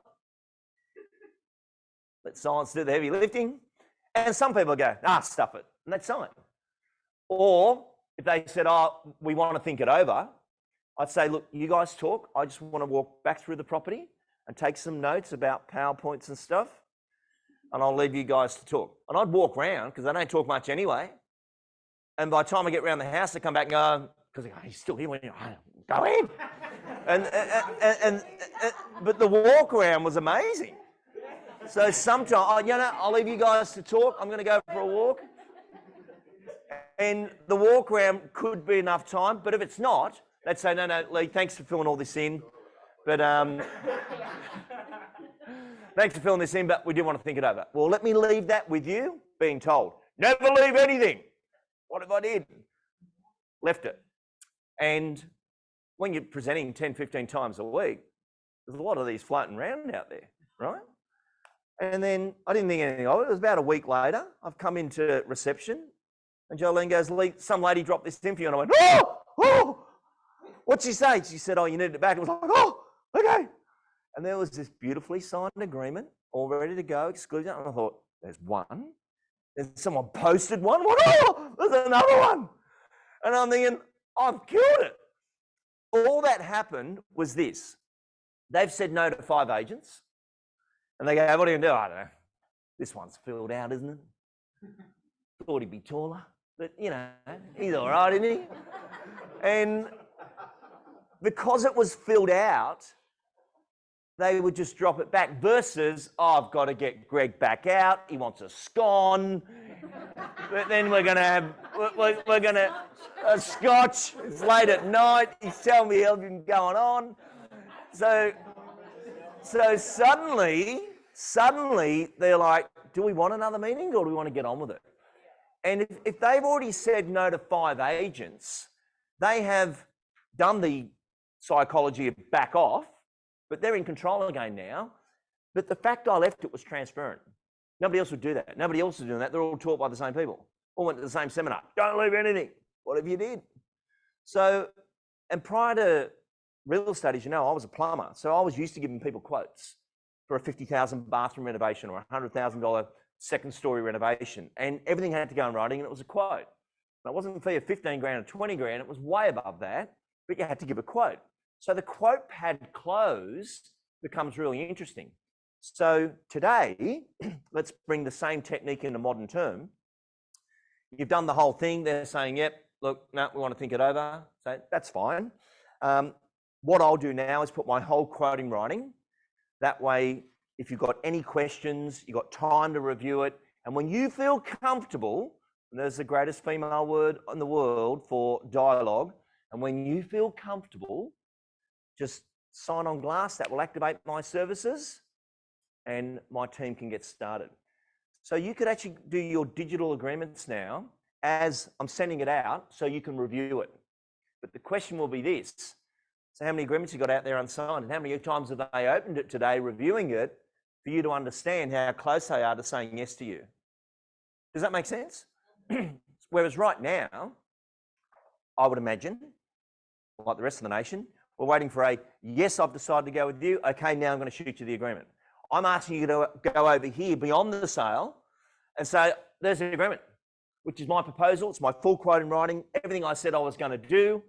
Let silence do the heavy lifting. And some people go, stuff it. And they'd sign. Or if they said, oh, we want to think it over, I'd say, look, you guys talk. I just want to walk back through the property and take some notes about PowerPoints and stuff. And I'll leave you guys to talk. And I'd walk around because I don't talk much anyway. And by the time I get around the house, they come back and go, because he's still here. Go in. But the walk around was amazing. So sometimes, I'll leave you guys to talk. I'm going to go for a walk. And the walk around could be enough time. But if it's not, they'd say, no, Lee, thanks for filling all this in. But thanks for filling this in, but we do want to think it over. Well, let me leave that with you, being told. Never leave anything. What if I did? Left it. And when you're presenting 10, 15 times a week, there's a lot of these floating around out there, right? And then I didn't think anything of it. It was about a week later. I've come into reception and Jolene goes, Lee, some lady dropped this in for you. And I went, oh, what'd she say? She said, oh, you needed it back. And I was like, oh, okay. And there was this beautifully signed agreement, all ready to go, exclusion. And I thought, there's one. Then someone posted one. Oh, there's another one. And I'm thinking, I've killed it. All that happened was this. They've said no to 5 agents. And they go, what are you going to do? I don't know. This one's filled out, isn't it? Thought he'd be taller. But, he's all right, isn't he? And because it was filled out, they would just drop it back versus, I've got to get Greg back out. He wants a scone. But then we're going to have, we're going to, a scotch. It's late at night. He's telling me everything going on. So suddenly they're like, do we want another meeting or do we want to get on with it? And if they've already said no to 5 agents, they have done the psychology of back off, but they're in control again now. But the fact I left it was transparent. Nobody else would do that. Nobody else is doing that. They're all taught by the same people. All went to the same seminar. Don't leave anything. What if you did? So, and prior to real estate, as you know, I was a plumber. So I was used to giving people quotes for a $50,000 bathroom renovation or a $100,000 second story renovation. And everything had to go in writing and it was a quote. And it wasn't a fee of 15 grand or 20 grand. It was way above that, but you had to give a quote. So the quote pad close becomes really interesting. So today, let's bring the same technique into modern term. You've done the whole thing. They're saying, yep, look, no, we want to think it over. So that's fine. What I'll do now is put my whole quote in writing. That way, if you've got any questions, you've got time to review it. And when you feel comfortable, and there's the greatest female word in the world for dialogue, and when you feel comfortable, just sign on glass. That will activate my services and my team can get started. So you could actually do your digital agreements now as I'm sending it out so you can review it. But the question will be this. So how many agreements you got out there unsigned and how many times have they opened it today reviewing it for you to understand how close they are to saying yes to you? Does that make sense? Whereas right now, I would imagine, like the rest of the nation, we're waiting for a, yes, I've decided to go with you. Okay, now I'm going to shoot you the agreement. I'm asking you to go over here beyond the sale and say, there's the agreement, which is my proposal. It's my full quote in writing. Everything I said I was going to do.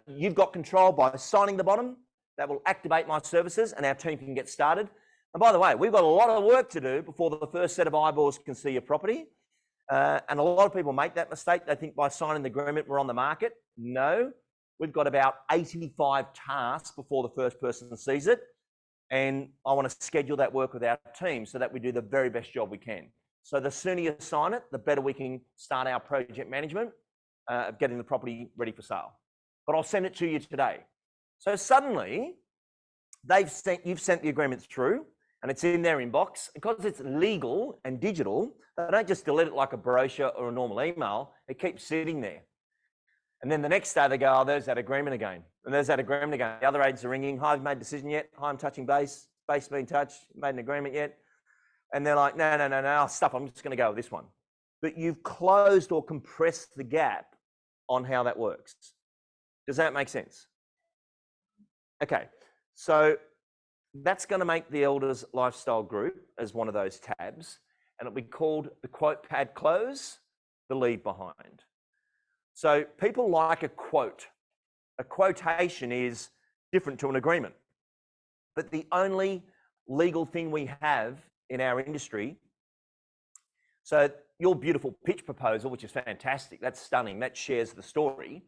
You've got control by signing the bottom. That will activate my services and our team can get started. And by the way, we've got a lot of work to do before the first set of eyeballs can see your property. And a lot of people make that mistake. They think by signing the agreement, we're on the market. No, we've got about 85 tasks before the first person sees it. And I want to schedule that work with our team so that we do the very best job we can. So the sooner you sign it, the better we can start our project management of getting the property ready for sale. But I'll send it to you today. So suddenly, you've sent the agreement through. and it's in their inbox. Because it's legal and digital, they don't just delete it like a brochure or a normal email. It keeps sitting there. And then the next day they go, oh, there's that agreement again. And there's that agreement again. The other agents are ringing, hi, I've made a decision yet? Hi, I'm touching base. Base been touched, made an agreement yet? And they're like, no, stuff, I'm just going to go with this one. But you've closed or compressed the gap on how that works. Does that make sense? Okay, so that's going to make the Elders Lifestyle Group as one of those tabs, and it'll be called the quote pad close, the leave behind. So people like a quote. A quotation is different to an agreement. But the only legal thing we have in our industry, so your beautiful pitch proposal, which is fantastic, that's stunning, that shares the story,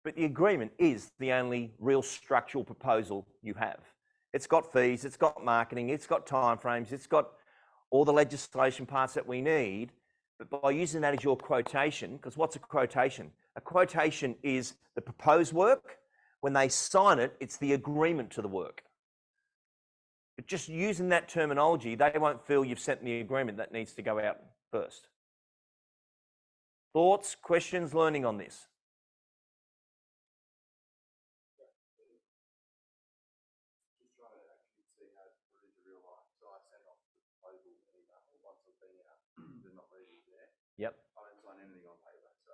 but the agreement is the only real structural proposal you have. It's got fees, it's got marketing, it's got timeframes, it's got all the legislation parts that we need, but by using that as your quotation, because what's a quotation? A quotation is the proposed work. When they sign it, it's the agreement to the work. But just using that terminology, they won't feel you've sent the agreement that needs to go out first. Thoughts, questions, learning on this? Just trying to actually see how to put it into real life. So I send off the proposal email once I've been out, they're not leaving there. Yep. I don't sign anything on paper. So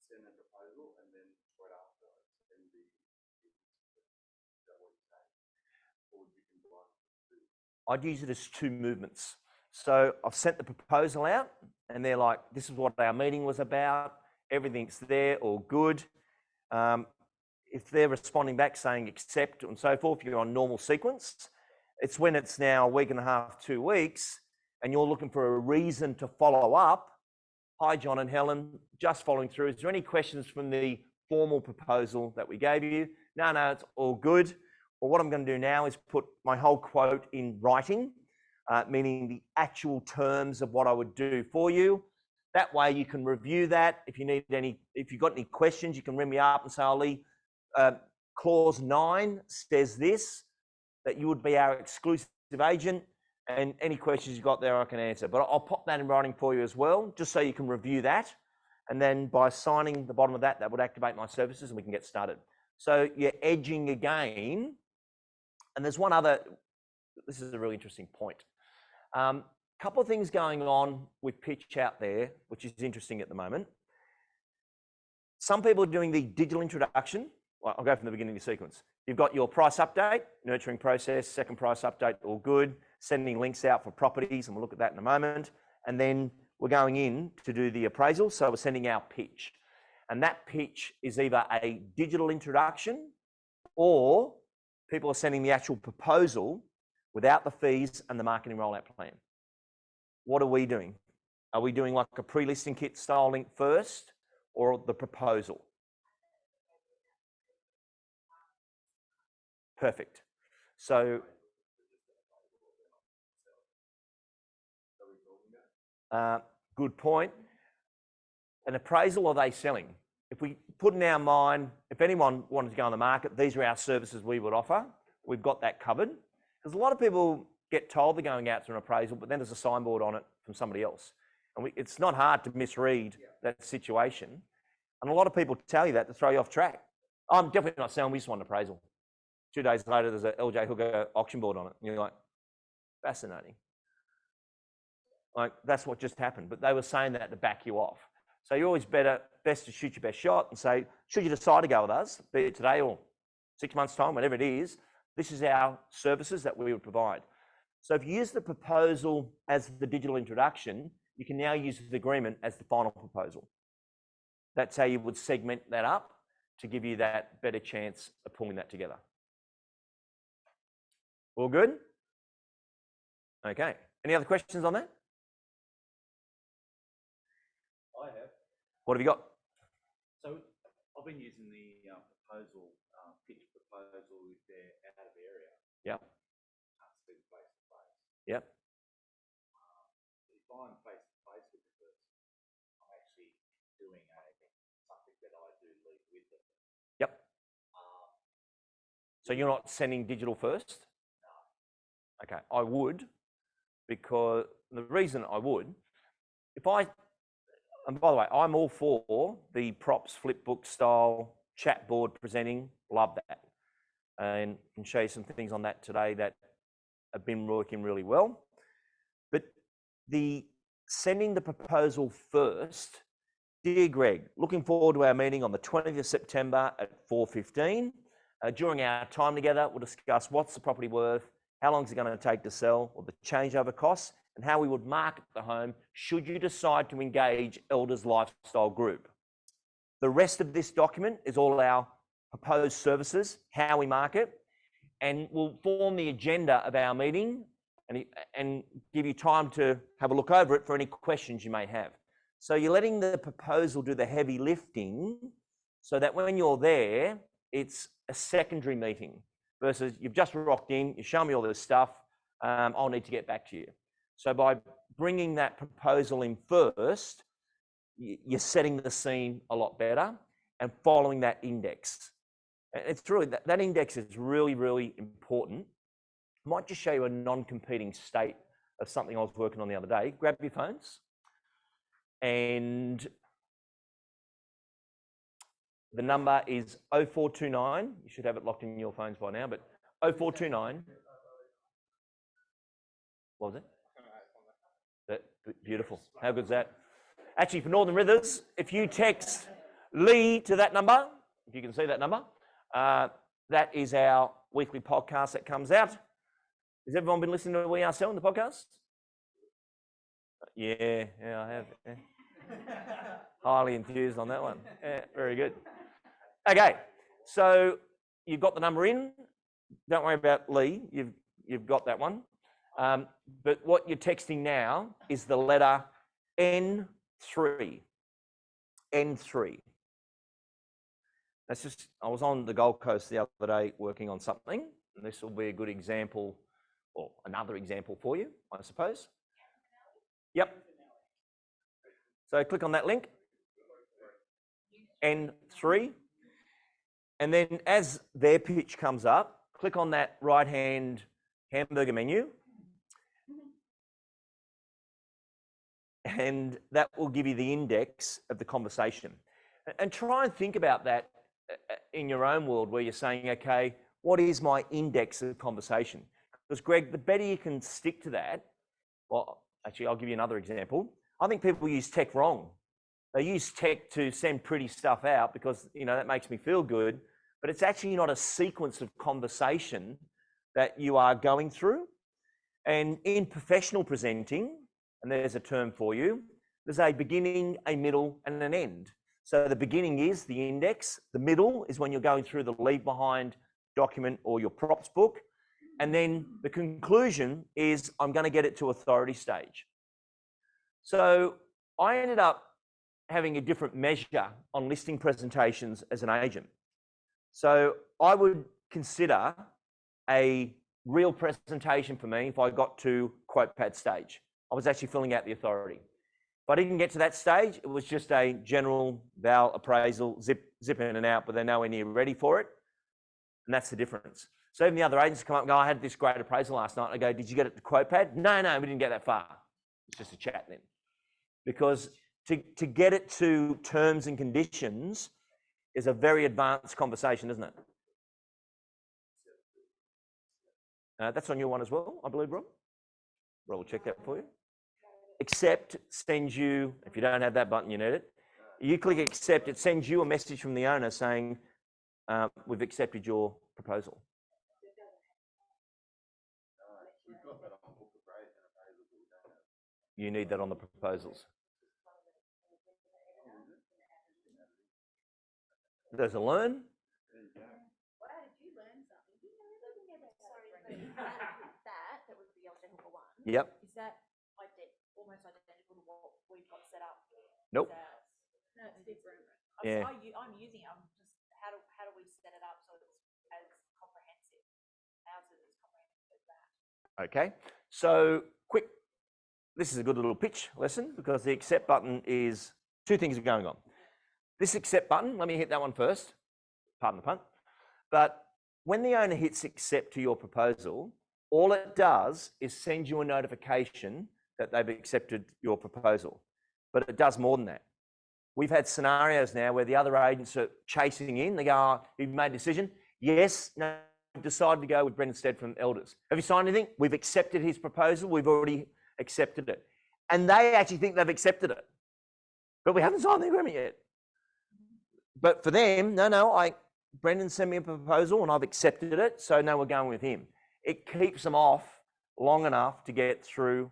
send the proposal and then straight after send the is that what you're saying? Or would you combine the two? I'd use it as two movements. So I've sent the proposal out and they're like, this is what our meeting was about. Everything's there, all good. If they're responding back saying accept and so forth, you're on normal sequence. It's when it's now a week and a half, 2 weeks, and you're looking for a reason to follow up. Hi, John and Helen, just following through. Is there any questions from the formal proposal that we gave you? No, it's all good. Well, what I'm going to do now is put my whole quote in writing, meaning the actual terms of what I would do for you. That way you can review that. If you've got any questions, you can ring me up and say, Ollie, clause 9 says this, that you would be our exclusive agent, and any questions you've got there I can answer. But I'll pop that in writing for you as well, just so you can review that. And then by signing the bottom of that, that would activate my services and we can get started. So you're edging again. And there's one other, this is a really interesting point. Couple of things going on with pitch out there, which is interesting at the moment. Some people are doing the digital introduction. Well, I'll go from the beginning of the sequence. You've got your price update, nurturing process, second price update, all good. Sending links out for properties, and we'll look at that in a moment. And then we're going in to do the appraisal. So we're sending our pitch. And that pitch is either a digital introduction or people are sending the actual proposal without the fees and the marketing rollout plan. What are we doing? Are we doing like a pre-listing kit style link first or the proposal? Perfect. So, good point. An appraisal, are they selling? If we put in our mind, if anyone wanted to go on the market, these are our services we would offer. We've got that covered. Because a lot of people get told they're going out to an appraisal, but then there's a signboard on it from somebody else. And it's not hard to misread that situation. And a lot of people tell you that to throw you off track. I'm definitely not selling, we just want an appraisal. 2 days later, there's a LJ Hooker auction board on it. And you're like, fascinating. Like, that's what just happened. But they were saying that to back you off. So you're always best to shoot your best shot and say, should you decide to go with us, be it today or 6 months' time, whatever it is, this is our services that we would provide. So if you use the proposal as the digital introduction, you can now use the agreement as the final proposal. That's how you would segment that up to give you that better chance of pulling that together. All good? Okay. Any other questions on that? I have. What have you got? So I've been using the proposal, pitch proposal if they're out of area. Yeah. Can't speak face to face. Yep. If I'm face to face with the person, I'm actually doing something that I do lead with them. Yep. So you're not sending digital first? No. Okay, I would, because the reason I would, and by the way, I'm all for the props, flipbook style, chat board presenting, love that. And can show you some things on that today that have been working really well. But the sending the proposal first, dear Greg, looking forward to our meeting on the 20th of September at 4:15. During our time together, we'll discuss what's the property worth, how long is it going to take to sell, or the changeover costs, and how we would market the home should you decide to engage Elders Lifestyle Group. The rest of this document is all our proposed services, how we market, and will form the agenda of our meeting and give you time to have a look over it for any questions you may have. So you're letting the proposal do the heavy lifting so that when you're there, it's a secondary meeting versus you've just rocked in, you show me all this stuff, I'll need to get back to you. So by bringing that proposal in first, you're setting the scene a lot better and following that index. It's really, that index is really, really important. I might just show you a non-competing state of something I was working on the other day. Grab your phones. And the number is 0429. You should have it locked in your phones by now, but 0429. What was it? Beautiful. How good is that? Actually, for Northern Rivers, if you text Lee to that number, if you can see that number, that is our weekly podcast that comes out. Has everyone been listening to We Are Selling, the podcast? Yeah, I have. Yeah. Highly enthused on that one. Yeah, very good. Okay, so you've got the number in. Don't worry about Lee. You've got that one. But what you're texting now is the letter N3. N3. That's just, I was on the Gold Coast the other day working on something, and this will be a good example, or another example for you, I suppose. Yep. So click on that link, N3, and then as their pitch comes up, click on that right-hand hamburger menu, and that will give you the index of the conversation. And try and think about that in your own world where you're saying, okay, what is my index of conversation? Because Greg, the better you can stick to that, well, actually, I'll give you another example. I think people use tech wrong. They use tech to send pretty stuff out because, you know, that makes me feel good, but it's actually not a sequence of conversation that you are going through. And in professional presenting, and there's a term for you, there's a beginning, a middle, and an end. So the beginning is the index, the middle is when you're going through the leave behind document or your props book, and then the conclusion is I'm going to get it to authority stage. So I ended up having a different measure on listing presentations as an agent. So I would consider a real presentation for me if I got to quote pad stage. I was actually filling out the authority. If I didn't get to that stage, it was just a general val appraisal, zip in and out, but they're nowhere near ready for it. And that's the difference. So even the other agents come up and go, I had this great appraisal last night. I go, did you get it to quote pad? No, we didn't get that far. It's just a chat then. Because to get it to terms and conditions is a very advanced conversation, isn't it? That's on your one as well, I believe, Rob. Rob will check that for you. Accept sends you, if you don't have that button, you need it. You click accept, it sends you a message from the owner saying, we've accepted your proposal. You need that on the proposals. There's a learn. That would be identical one. Yep. Is that almost identical to what we've got set up? Nope. No, it's different. Yeah. I'm using it. I'm just how do we set it up so it's as comprehensive? Ours is as comprehensive as that. Okay. So quick. This is a good little pitch lesson because the accept button is two things are going on. This accept button, let me hit that one first. Pardon the pun. But when the owner hits accept to your proposal, all it does is send you a notification that they've accepted your proposal. But it does more than that. We've had scenarios now where the other agents are chasing in. They go, oh, you've made a decision? Yes, no, we've decided to go with Brendan Stead from Elders. Have you signed anything? We've accepted his proposal. We've already accepted it. And they actually think they've accepted it. But we haven't signed the agreement yet. But for them, no, Brendan sent me a proposal and I've accepted it. So now we're going with him. It keeps them off long enough to get through,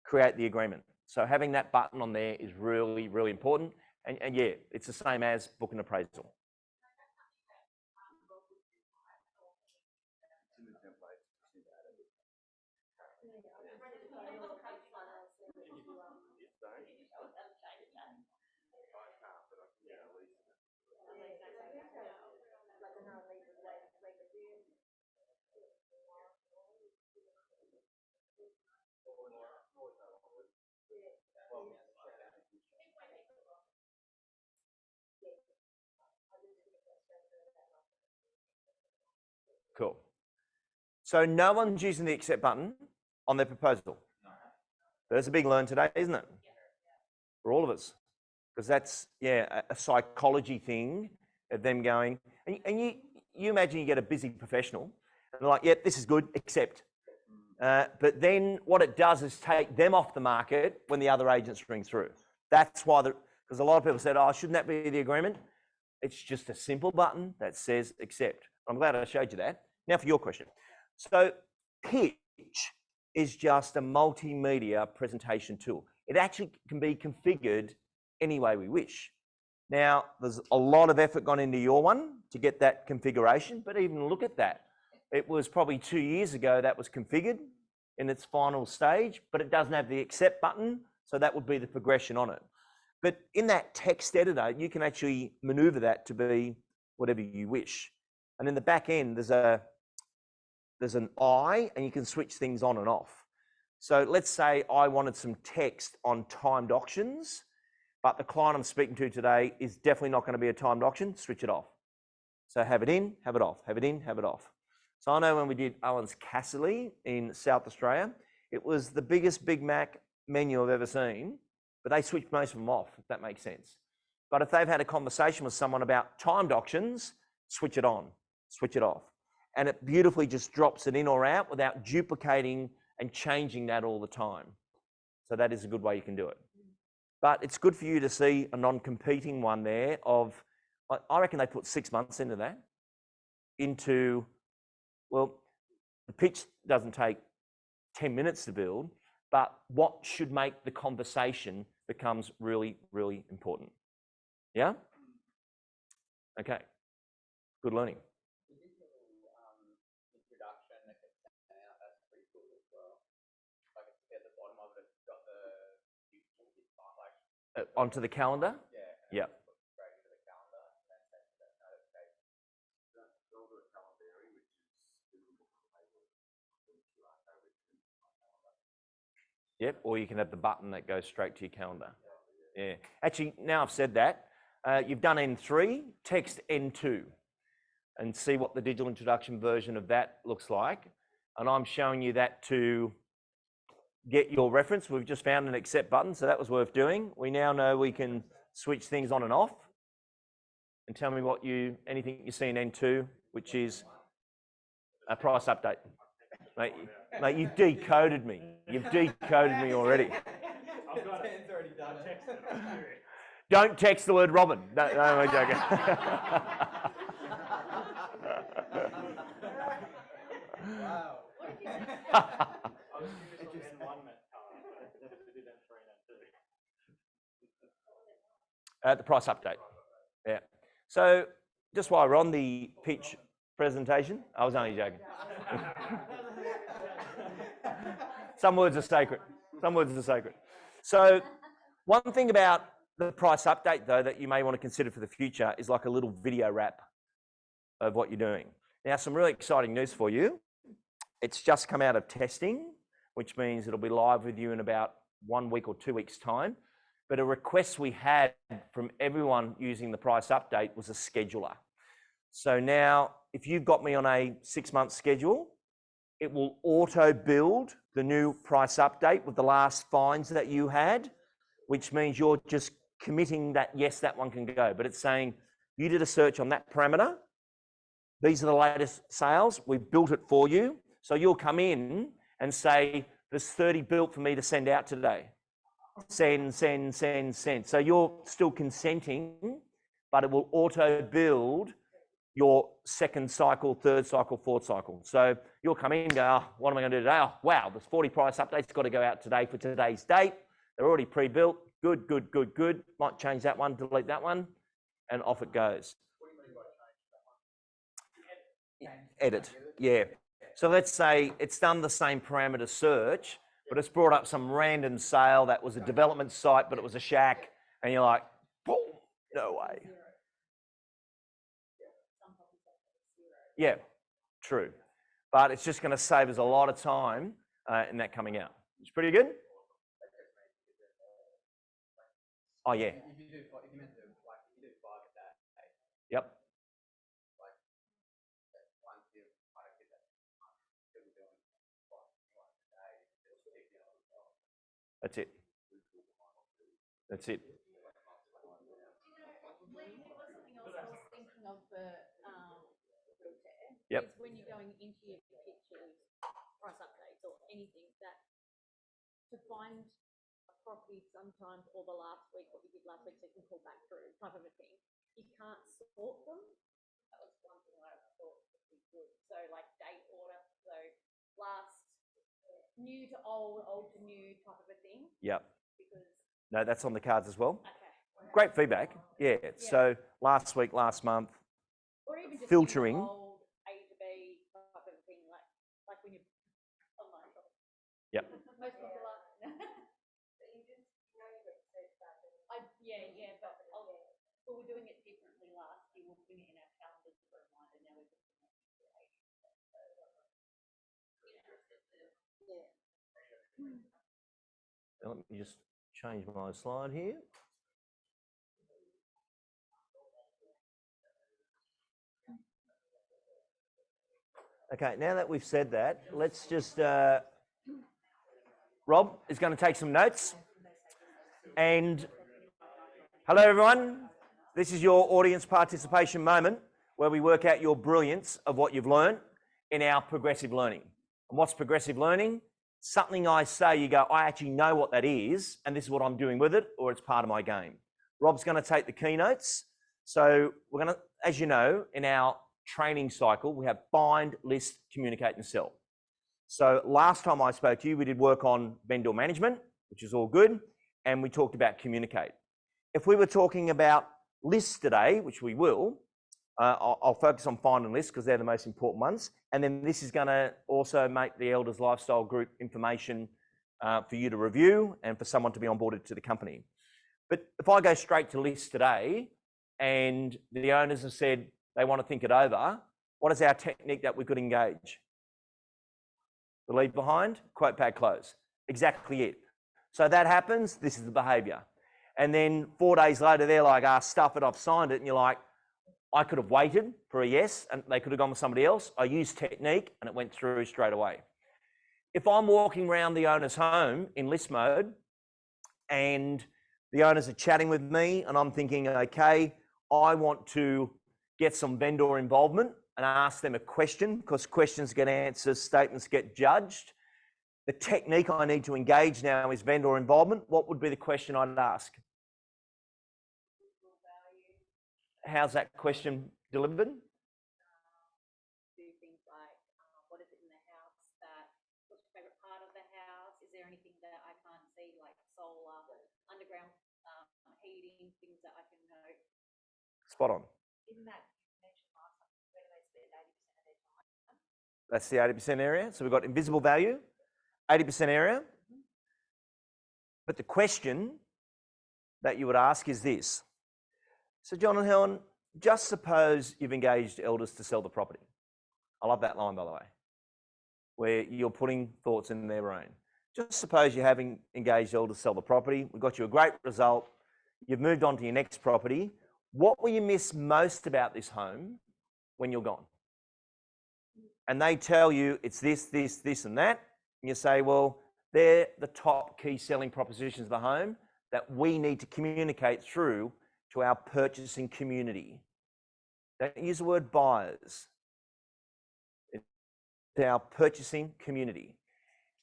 create the agreement. So having that button on there is really, really important. And yeah, it's the same as book an appraisal. Cool. So no one's using the accept button on their proposal. There's a big learn today, isn't it? For all of us. Because that's, yeah, a psychology thing of them going, and you imagine you get a busy professional, and they're like, yep, this is good, accept. But then what it does is take them off the market when the other agents ring through. That's why, because a lot of people said, oh, shouldn't that be the agreement? It's just a simple button that says accept. I'm glad I showed you that. Now for your question. So pitch is just a multimedia presentation tool. It actually can be configured any way we wish. Now, there's a lot of effort gone into your one to get that configuration, but even look at that. It was probably 2 years ago that was configured in its final stage, but it doesn't have the accept button, so that would be the progression on it. But in that text editor, you can actually maneuver that to be whatever you wish. And in the back end, there's an eye, and you can switch things on and off. So let's say I wanted some text on timed auctions, but the client I'm speaking to today is definitely not going to be a timed auction, switch it off. So have it in, have it off, have it in, have it off. So I know when we did Owen's Casserly in South Australia, it was the biggest Big Mac menu I've ever seen, but they switched most of them off, if that makes sense. But if they've had a conversation with someone about timed auctions, switch it on, switch it off. And it beautifully just drops it in or out without duplicating and changing that all the time. So that is a good way you can do it. But it's good for you to see a non-competing one there of, I reckon they put 6 months into that, into, well, the pitch doesn't take 10 minutes to build, but what should make the conversation becomes really, really important. Yeah? Okay. Good learning. Onto the calendar? Yeah. Yep, or you can have the button that goes straight to your calendar. Yeah. Actually, now I've said that, you've done N3, text N2, and see what the digital introduction version of that looks like. And I'm showing you that to get your reference. We've just found an accept button, so that was worth doing. We now know we can switch things on and off. And tell me what anything you see in N2, which is a price update. Mate, you decoded me. You've decoded me already. I've got it. Already done. Don't text the word Robyn. No, I'm joking. Wow. The price update. Yeah. So just while we're on the pitch presentation, I was only joking. Some words are sacred. Some words are sacred. So one thing about the price update, though, that you may want to consider for the future is like a little video wrap of what you're doing. Now, some really exciting news for you. It's just come out of testing, which means it'll be live with you in about 1 week or 2 weeks' time. But a request we had from everyone using the price update was a scheduler. So now, if you've got me on a 6-month schedule, it will auto build the new price update with the last finds that you had, which means you're just committing that, yes, that one can go. But it's saying you did a search on that parameter. These are the latest sales. We've built it for you. So you'll come in and say, there's 30 built for me to send out today. Send. So you're still consenting, but it will auto build your second cycle, third cycle, fourth cycle. So you'll come in and go, oh, what am I going to do today? Oh, wow, there's 40 price updates got to go out today for today's date. They're already pre-built. Good. Might change that one, delete that one, and off it goes. Edit, yeah. So let's say it's done the same parameter search, but it's brought up some random sale that was a development site, but it was a shack, and you're like, boom, no way. Yeah, true. But it's just going to save us a lot of time in that coming out. It's pretty good. Oh yeah. Yep. That's it. That's it. Something else I was thinking of for Yep. is when you're going into your pictures, price updates or anything that to find a property sometimes or the last week, what you did last week, so you can call back through type of a thing. You can't sort them. That was one thing I thought would be good. So like date order, so last new to old, old to new type of a thing. Yep. Because No, that's on the cards as well. okay. Great feedback. Yeah. So last week, last month, Or even just filtering. old A to B type of thing, like when you online shopping. Yep. Most people are. Yeah, but we were doing it differently last year. We're putting it in our calendars for a reminder. Now we're just Let me just change my slide here. Okay, now that we've said that, let's just, Rob is going to take some notes. And hello, everyone. This is your audience participation moment where we work out your brilliance of what you've learned in our progressive learning. And what's progressive learning? Something I say, you go, I actually know what that is, and this is what I'm doing with it, or it's part of my game. Rob's going to take the keynotes. So we're going to, as you know, in our training cycle, we have find, list, communicate, and sell. So last time I spoke to you, we did work on vendor management, which is all good, and we talked about communicate. If we were talking about lists today, which we will, I'll focus on find and list because they're the most important ones. And then this is going to also make the Elders Lifestyle Group information for you to review and for someone to be onboarded to the company. But if I go straight to list today and the owners have said they want to think it over, what is our technique that we could engage? The leave behind, quote, pad, close. Exactly it. So that happens, this is the behaviour. And then 4 days later, they're like, stuff it, I've signed it. And you're like, I could have waited for a yes and they could have gone with somebody else. I used technique and it went through straight away. If I'm walking around the owner's home in list mode and the owners are chatting with me and I'm thinking, okay, I want to get some vendor involvement and ask them a question because questions get answered, statements get judged. The technique I need to engage now is vendor involvement. What would be the question I'd ask? How's that question delivered? Do things like, what is it in the house what's your favourite part of the house? Is there anything that I can't see, like solar, underground heating, things that I can note? Spot on. Isn't that mentioned last time? Where do they spend 80% of their time? That's the 80% area. So we've got invisible value, 80% area. But the question that you would ask is this. So John and Helen, just suppose you've engaged elders to sell the property. I love that line, by the way, where you're putting thoughts in their brain. Just suppose you're having engaged elders to sell the property. We've got you a great result. You've moved on to your next property. What will you miss most about this home when you're gone? and they tell you it's this, this, this, and that, and you say, well, they're the top key selling propositions of the home that we need to communicate through to our purchasing community. Don't use the word buyers. It's our purchasing community.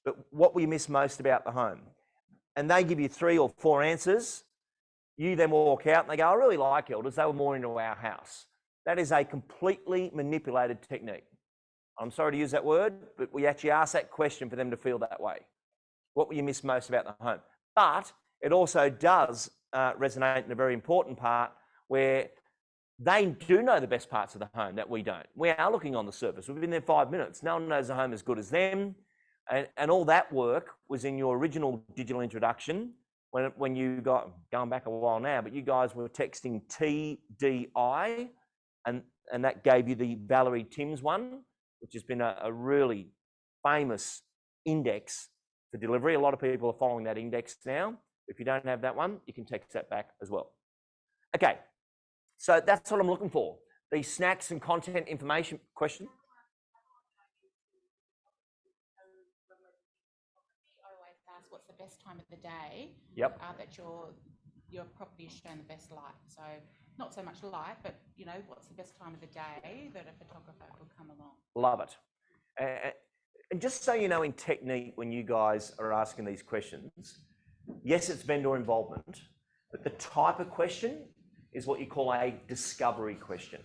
But what we miss most about the home, and they give you 3 or 4 answers, you then walk out and they go, I really like Elders, they were more into our house. That is a completely manipulated technique. I'm sorry to use that word, but we actually ask that question for them to feel that way. What will you miss most about the home? But it also does resonate in a very important part where they do know the best parts of the home that we don't. We are looking on the surface. We've been there 5 minutes. No one knows the home as good as them. And all that work was in your original digital introduction when you got, going back a while now, but you guys were texting TDI, and that gave you the Valerie Timms one, which has been a really famous index for delivery. A lot of people are following that index now. If you don't have that one, you can text that back as well. Okay, so that's what I'm looking for. The snacks and content information question. I always ask what's the best time of the day. Yep. That your property is shown the best light. So not so much light, but you know, what's the best time of the day that a photographer will come along? Love it. And just so you know, in technique, when you guys are asking these questions, yes, it's vendor involvement, but the type of question is what you call a discovery question.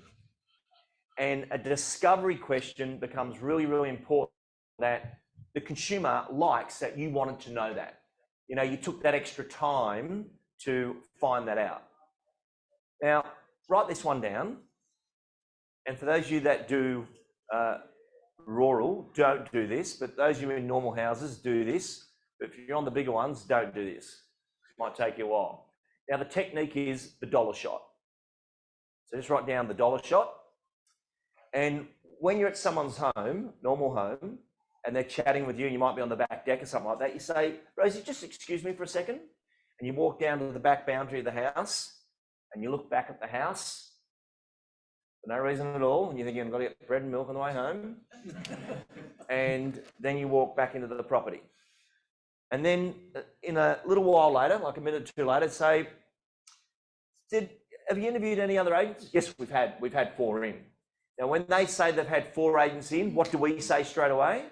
And a discovery question becomes really, really important that the consumer likes that you wanted to know that. You know, you took that extra time to find that out. Now, write this one down. And for those of you that do rural, don't do this, but those of you in normal houses, do this. But if you're on the bigger ones, don't do this. It might take you a while. Now, the technique is the dollar shot. So just write down the dollar shot. And when you're at someone's home, normal home, and they're chatting with you, and you might be on the back deck or something like that, you say, Rosie, just excuse me for a second. And you walk down to the back boundary of the house, and you look back at the house for no reason at all, and you think you've got to get bread and milk on the way home. And then you walk back into the property. And then in a little while later, like a minute or two later, say, have you interviewed any other agents? Yes, we've had 4 in. Now, when they say they've had 4 agents in, what do we say straight away?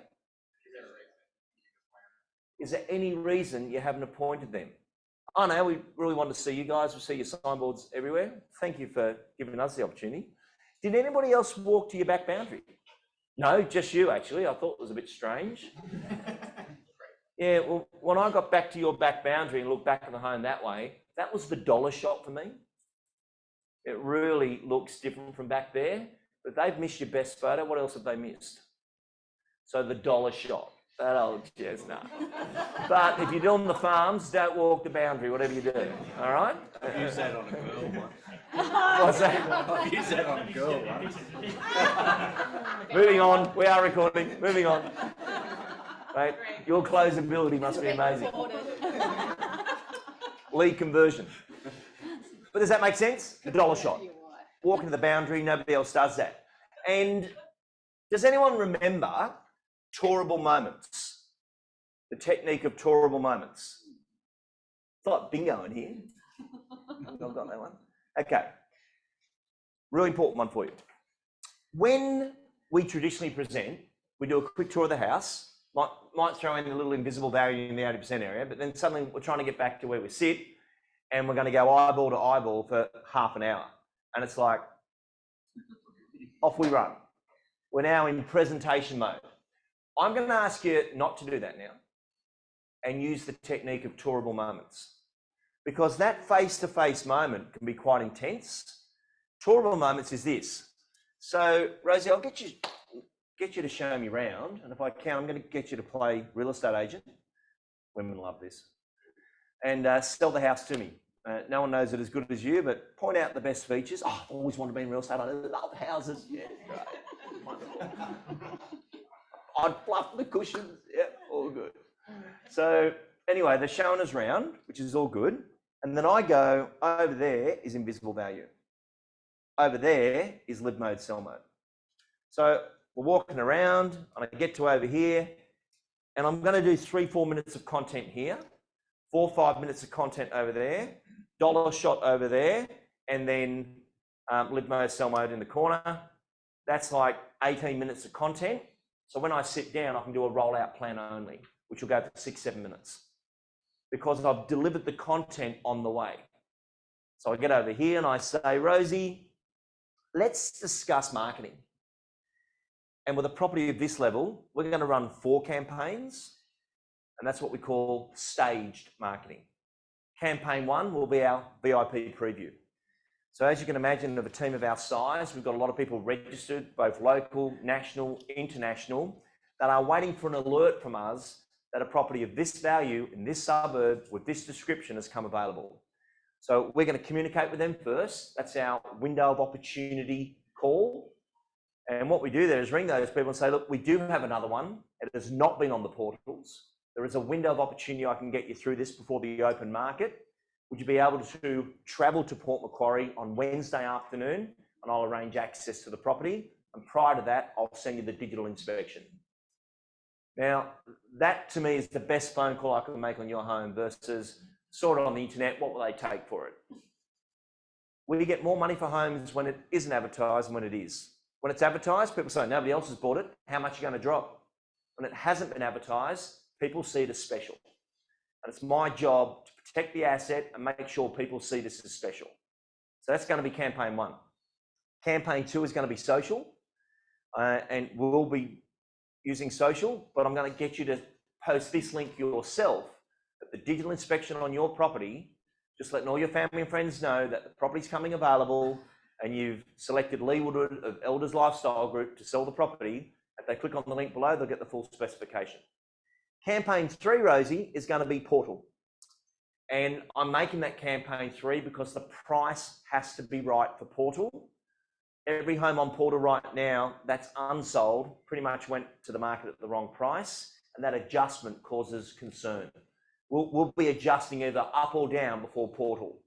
Is there any reason you haven't appointed them? Oh no, we really want to see you guys. We see your signboards everywhere. Thank you for giving us the opportunity. Did anybody else walk to your back boundary? No, just you actually. I thought it was a bit strange. Yeah, well, when I got back to your back boundary and looked back at the home that way, that was the dollar shot for me. It really looks different from back there, but they've missed your best photo. What else have they missed? So the dollar shot, that old chestnut. But if you're doing the farms, don't walk the boundary, whatever you do, all right? Use that on a girl one. What's that? Use that on a girl one. Moving on, we are recording, moving on. Right, your closability must be amazing. Lead conversion. But does that make sense? The dollar shot. Walk into the boundary, nobody else does that. And does anyone remember tourable moments? The technique of tourable moments. It's like bingo in here. I've got that one. Okay. Really important one for you. When we traditionally present, we do a quick tour of the house. Might throw in a little invisible value in the 80% area, but then suddenly we're trying to get back to where we sit and we're going to go eyeball to eyeball for half an hour. And it's like, off we run. We're now in presentation mode. I'm going to ask you not to do that now and use the technique of tourable moments, because that face-to-face moment can be quite intense. Tourable moments is this. So, Rosie, I'll get you to show me around, and if I can, I'm going to get you to play real estate agent. Women love this. And sell the house to me. No one knows it as good as you, but point out the best features. Oh, I've always wanted to be in real estate. I love houses. Yeah, great. Wonderful. I'd fluff the cushions. Yeah, all good. So anyway, they're showing us around, which is all good. And then I go, over there is invisible value. Over there is live mode, sell mode. So we're walking around and I get to over here and I'm going to do 3-4 minutes of content here, 4 or 5 minutes of content over there, dollar shot over there, and then lid mode, sell mode in the corner. That's like 18 minutes of content. So when I sit down, I can do a rollout plan only, which will go for 6-7 minutes because I've delivered the content on the way. So I get over here and I say, Rosie, let's discuss marketing. And with a property of this level, we're going to run 4 campaigns, and that's what we call staged marketing. Campaign 1 will be our VIP preview. So as you can imagine, of a team of our size, we've got a lot of people registered, both local, national, international, that are waiting for an alert from us that a property of this value in this suburb with this description has come available. So we're going to communicate with them first. That's our window of opportunity call. And what we do there is ring those people and say, look, we do have another one. It has not been on the portals. There is a window of opportunity I can get you through this before the open market. Would you be able to travel to Port Macquarie on Wednesday afternoon and I'll arrange access to the property. And prior to that, I'll send you the digital inspection. Now, that to me is the best phone call I can make on your home versus sort of on the internet. What will they take for it? We get more money for homes when it isn't advertised than when it is. When it's advertised, people say, nobody else has bought it. How much are you going to drop? When it hasn't been advertised, people see it as special. And it's my job to protect the asset and make sure people see this as special. So that's going to be campaign 1. Campaign 2 is going to be social. And we'll be using social, but I'm going to get you to post this link yourself at the digital inspection on your property, just letting all your family and friends know that the property's coming available and you've selected Lee Woodward of Elders Lifestyle Group to sell the property. If they click on the link below, they'll get the full specification. Campaign 3, Rosie, is going to be portal. And I'm making that campaign 3 because the price has to be right for portal. Every home on portal right now that's unsold pretty much went to the market at the wrong price, and that adjustment causes concern. We'll be adjusting either up or down before portal.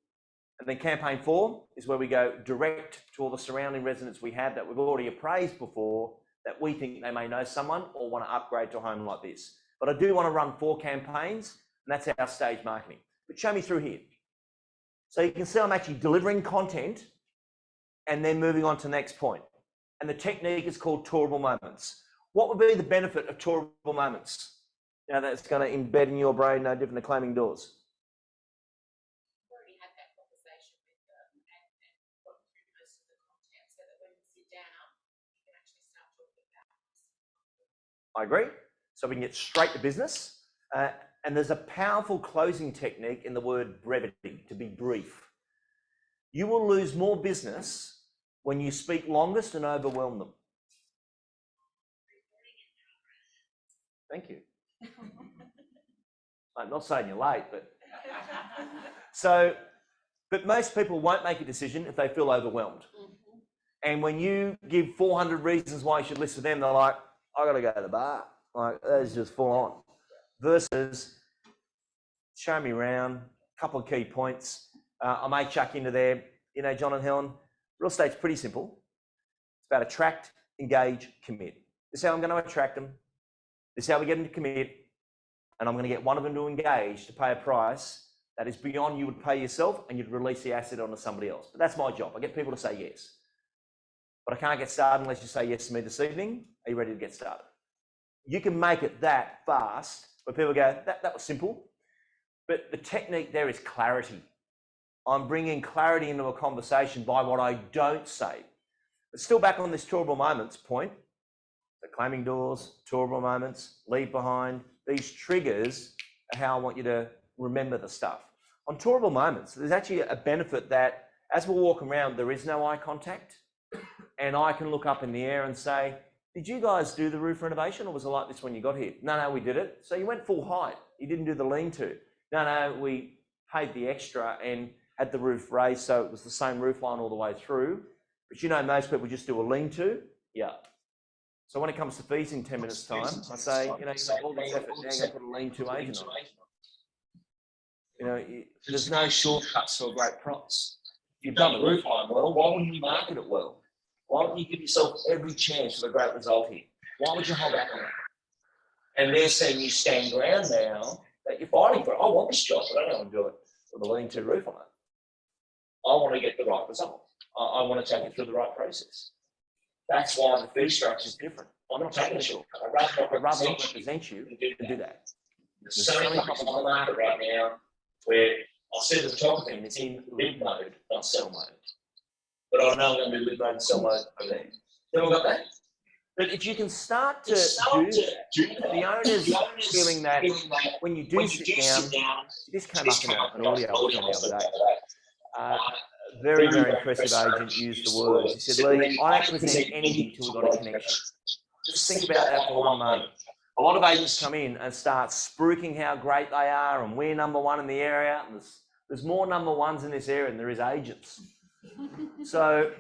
And then campaign 4 is where we go direct to all the surrounding residents we have that we've already appraised before that we think they may know someone or want to upgrade to a home like this. But I do want to run 4 campaigns, and that's our stage marketing. But show me through here. So you can see I'm actually delivering content and then moving on to the next point. And the technique is called tourable moments. What would be the benefit of tourable moments? Now that's going to embed in your brain no different than claiming doors. We've already had that conversation with them and got through most of the content so that when we sit down, you can actually start talking about it. I agree. So we can get straight to business. And there's a powerful closing technique in the word brevity, to be brief. You will lose more business when you speak longest and overwhelm them. Thank you. I'm not saying you're late, but but most people won't make a decision if they feel overwhelmed. And when you give 400 reasons why you should listen to them, they're like, I got to go to the bar. Like, that is just full on. Versus, show me around, a couple of key points. I may chuck into there, you know, John and Helen, real estate's pretty simple. It's about attract, engage, commit. This is how I'm going to attract them. This is how we get them to commit. And I'm going to get one of them to engage to pay a price that is beyond you would pay yourself, and you'd release the asset onto somebody else. But that's my job. I get people to say yes. But I can't get started unless you say yes to me this evening. Are you ready to get started? You can make it that fast where people go, that was simple. But the technique there is clarity. I'm bringing clarity into a conversation by what I don't say. But still back on this tourable moments point, the claiming doors, tourable moments, leave behind, these triggers are how I want you to remember the stuff. On tourable moments, there's actually a benefit that as we're walking around, there is no eye contact. And I can look up in the air and say, did you guys do the roof renovation, or was it like this when you got here? No, we did it. So you went full height. You didn't do the lean-to. No, we paid the extra and had the roof raised so it was the same roof line all the way through. But you know, most people just do a lean-to. Yeah. So when it comes to fees in 10 minutes time, I say, you know, you make all this effort, now you're going to put a lean-to agent on it. You know, there's no shortcuts to a great price. You've done the roof line well, why wouldn't you market it well? Why don't you give yourself every chance of a great result here? Why would you hold back on that? And they're saying you stand ground now that you're fighting for it. I want this job, but I don't want to do it with a lean-to roof on it. I want to get the right result. I want to take it through the right process. That's why the fee structure is different. I'm not taking a shortcut. I'd rather not represent you and do that. There's so many companies on the market right now where I'll sit at the top of them, it's in live mode, not sell mode. But I know I'm going to do live mode and sell mode over there. Then we've got that. But if you can start to do the owner's feeling that when you do sit down, this came up in an audio the other day. Very, very impressive agent used the words. He said, Lee, I don't present anything till we've got a connection. Just think about that for 1 moment. A lot of agents come in and start spruiking how great they are and we're number one in the area. And there's more number ones in this area than there is agents. So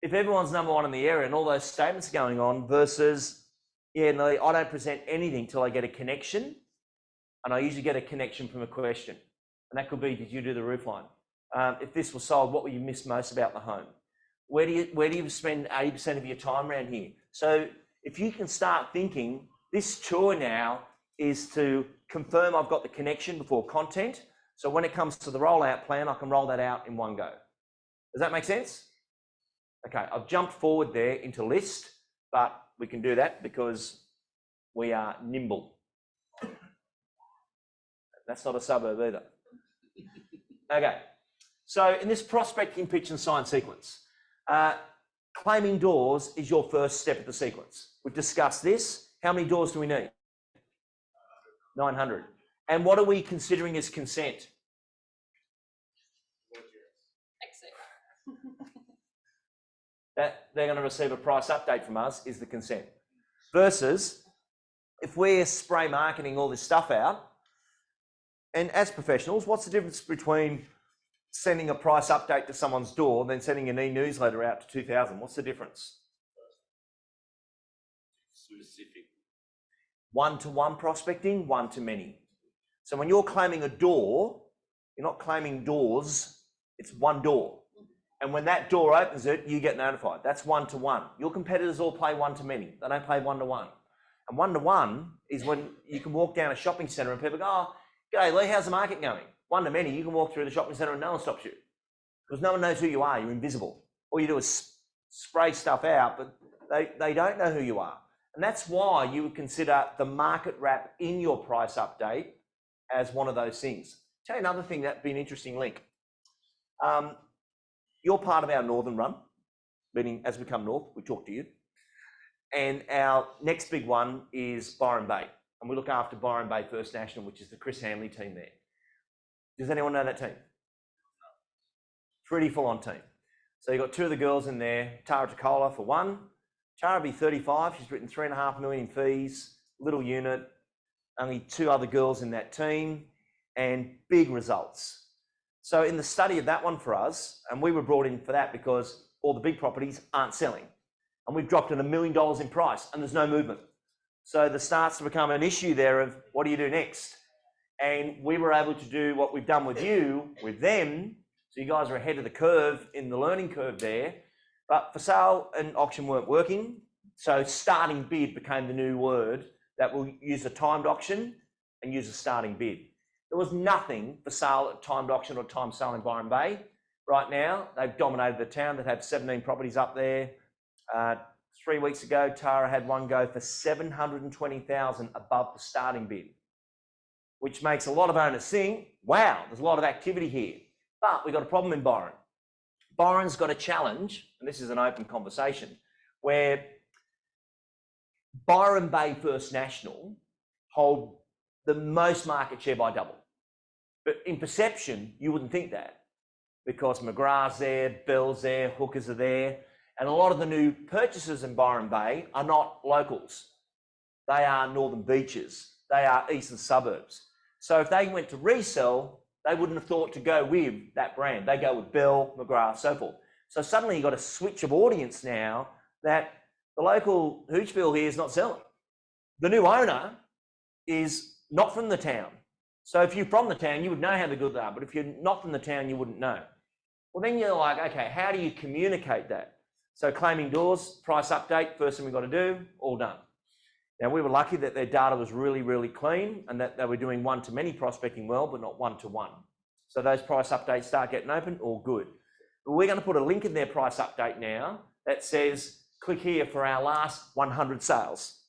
if everyone's number one in the area and all those statements are going on versus, yeah, no, I don't present anything till I get a connection. And I usually get a connection from a question. And that could be, did you do the roof line? If this was sold, what will you miss most about the home? Where do you spend 80% of your time around here? So if you can start thinking, this tour now is to confirm I've got the connection before content. So when it comes to the rollout plan, I can roll that out in one go. Does that make sense? Okay, I've jumped forward there into list, but we can do that because we are nimble. That's not a suburb either. Okay, so in this prospecting pitch and sign sequence, claiming doors is your first step of the sequence. We've discussed this. How many doors do we need? 900. And what are we considering as consent? That they're going to receive a price update from us is the consent. Versus if we're spray marketing all this stuff out, and as professionals, what's the difference between sending a price update to someone's door and then sending an e-newsletter out to 2,000? What's the difference? Specific. One-to-one prospecting, one-to-many. So when you're claiming a door, you're not claiming doors, it's one door. And when that door opens it, you get notified. That's one-to-one. Your competitors all play one-to-many. They don't play one-to-one. And one-to-one is when you can walk down a shopping centre and people go, oh, g'day Lee, how's the market going? One-to-many, you can walk through the shopping centre and no one stops you. Because no one knows who you are, you're invisible. All you do is spray stuff out, but they don't know who you are. And that's why you would consider the market wrap in your price update as one of those things. Tell you another thing that'd be an interesting link. You're part of our northern run, meaning as we come north, we talk to you. And our next big one is Byron Bay. And we look after Byron Bay First National, which is the Chris Hamley team there. Does anyone know that team? Pretty full-on team. So you've got two of the girls in there, Tara Tacola for one. Tara will be 35. She's written $3.5 million in fees, little unit, only two other girls in that team, and big results. So in the study of that one for us, and we were brought in for that because all the big properties aren't selling. And we've dropped it $1 million in price and there's no movement. So there starts to become an issue there of what do you do next? And we were able to do what we've done with you, with them. So you guys are ahead of the curve in the learning curve there. But for sale and auction weren't working. So starting bid became the new word that will use a timed auction and use a starting bid. There was nothing for sale at timed auction or time sale in Byron Bay. Right now, they've dominated the town. They've had 17 properties up there. 3 weeks ago, Tara had one go for $720,000 above the starting bid, which makes a lot of owners think, wow, there's a lot of activity here. But we've got a problem in Byron. Byron's got a challenge, and this is an open conversation, where Byron Bay First National hold the most market share by double. But in perception, you wouldn't think that because McGrath's there, Bell's there, Hookers are there, and a lot of the new purchasers in Byron Bay are not locals. They are Northern Beaches. They are eastern suburbs. So if they went to resell, they wouldn't have thought to go with that brand. They go with Bell, McGrath, so forth. So suddenly you've got a switch of audience now that the local Hoochville here is not selling. The new owner is not from the town. So if you're from the town, you would know how the good they are. But if you're not from the town, you wouldn't know. Well, then you're like, okay, how do you communicate that? So claiming doors, price update, first thing we've got to do, all done. Now, we were lucky that their data was really, really clean and that they were doing one-to-many prospecting well, but not one-to-one. So those price updates start getting open, all good. But we're going to put a link in their price update now that says, click here for our last 100 sales.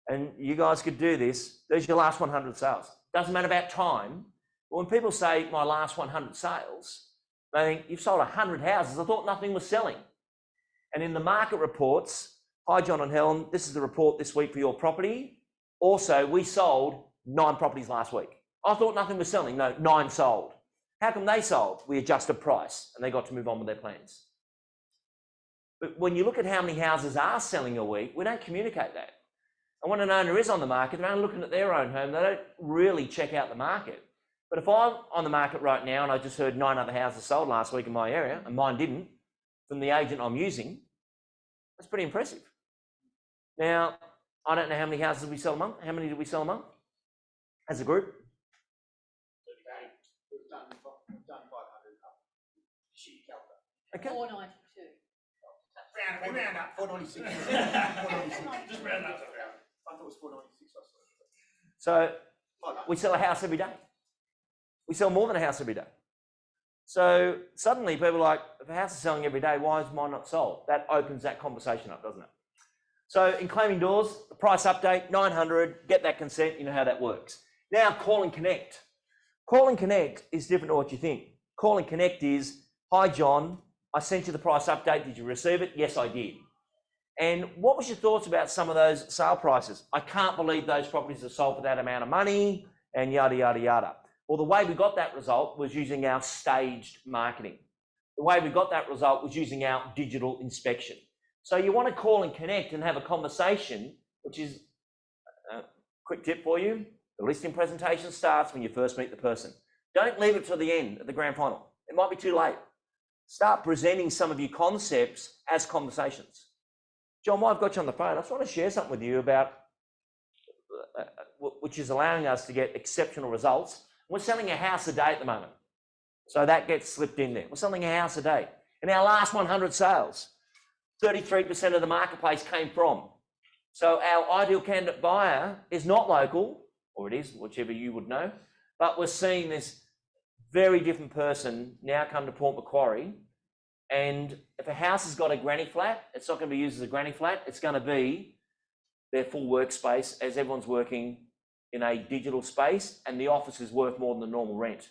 And you guys could do this. There's your last 100 sales. Doesn't matter about time. But when people say my last 100 sales, they think you've sold 100 houses. I thought nothing was selling. And in the market reports, hi, John and Helen, this is the report this week for your property. Also, we sold 9 properties last week. I thought nothing was selling. No, 9 sold. How come they sold? We adjusted price and they got to move on with their plans. But when you look at how many houses are selling a week, we don't communicate that. And when an owner is on the market, they're only looking at their own home. They don't really check out the market. But if I'm on the market right now and I just heard 9 other houses sold last week in my area and mine didn't, from the agent I'm using, that's pretty impressive. Now, I don't know how many houses we sell a month. How many did we sell a month as a group? We've done 500 Okay. 492. round up, 496. 496. Just round up to round. I thought it was 496. So we sell a house every day. We sell more than a house every day. So suddenly people are like, if a house is selling every day, why is mine not sold? That opens that conversation up, doesn't it? So in claiming doors, the price update, 900, get that consent, you know how that works. Now call and connect. Call and connect is different to what you think. Call and connect is, hi John, I sent you the price update, did you receive it? Yes, I did. And what was your thoughts about some of those sale prices? I can't believe those properties are sold for that amount of money and yada, yada, yada. Well, the way we got that result was using our staged marketing. The way we got that result was using our digital inspection. So you want to call and connect and have a conversation, which is a quick tip for you. The listing presentation starts when you first meet the person. Don't leave it till the end at the grand final. It might be too late. Start presenting some of your concepts as conversations. John, while I've got you on the phone, I just want to share something with you about which is allowing us to get exceptional results. We're selling a house a day at the moment. So that gets slipped in there. We're selling a house a day. In our last 100 sales, 33% of the marketplace came from. So our ideal candidate buyer is not local, or it is, whichever you would know, but we're seeing this very different person now come to Port Macquarie. And if a house has got a granny flat, it's not going to be used as a granny flat. It's going to be their full workspace as everyone's working in a digital space and the office is worth more than the normal rent.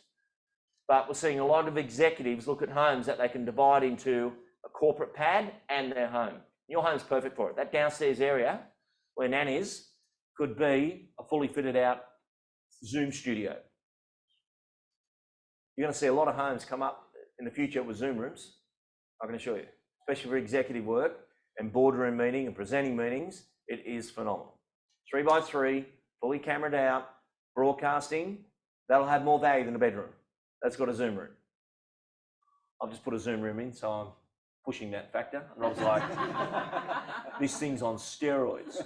But we're seeing a lot of executives look at homes that they can divide into a corporate pad and their home. Your home's perfect for it. That downstairs area where Nan is could be a fully fitted out Zoom studio. You're going to see a lot of homes come up in the future with Zoom rooms, I can assure you, especially for executive work and boardroom meeting and presenting meetings. It is phenomenal. 3x3, fully cameraed out, broadcasting, that'll have more value than a bedroom. That's got a Zoom room. I've just put a Zoom room in, so I'm pushing that factor. And I was like, this thing's on steroids.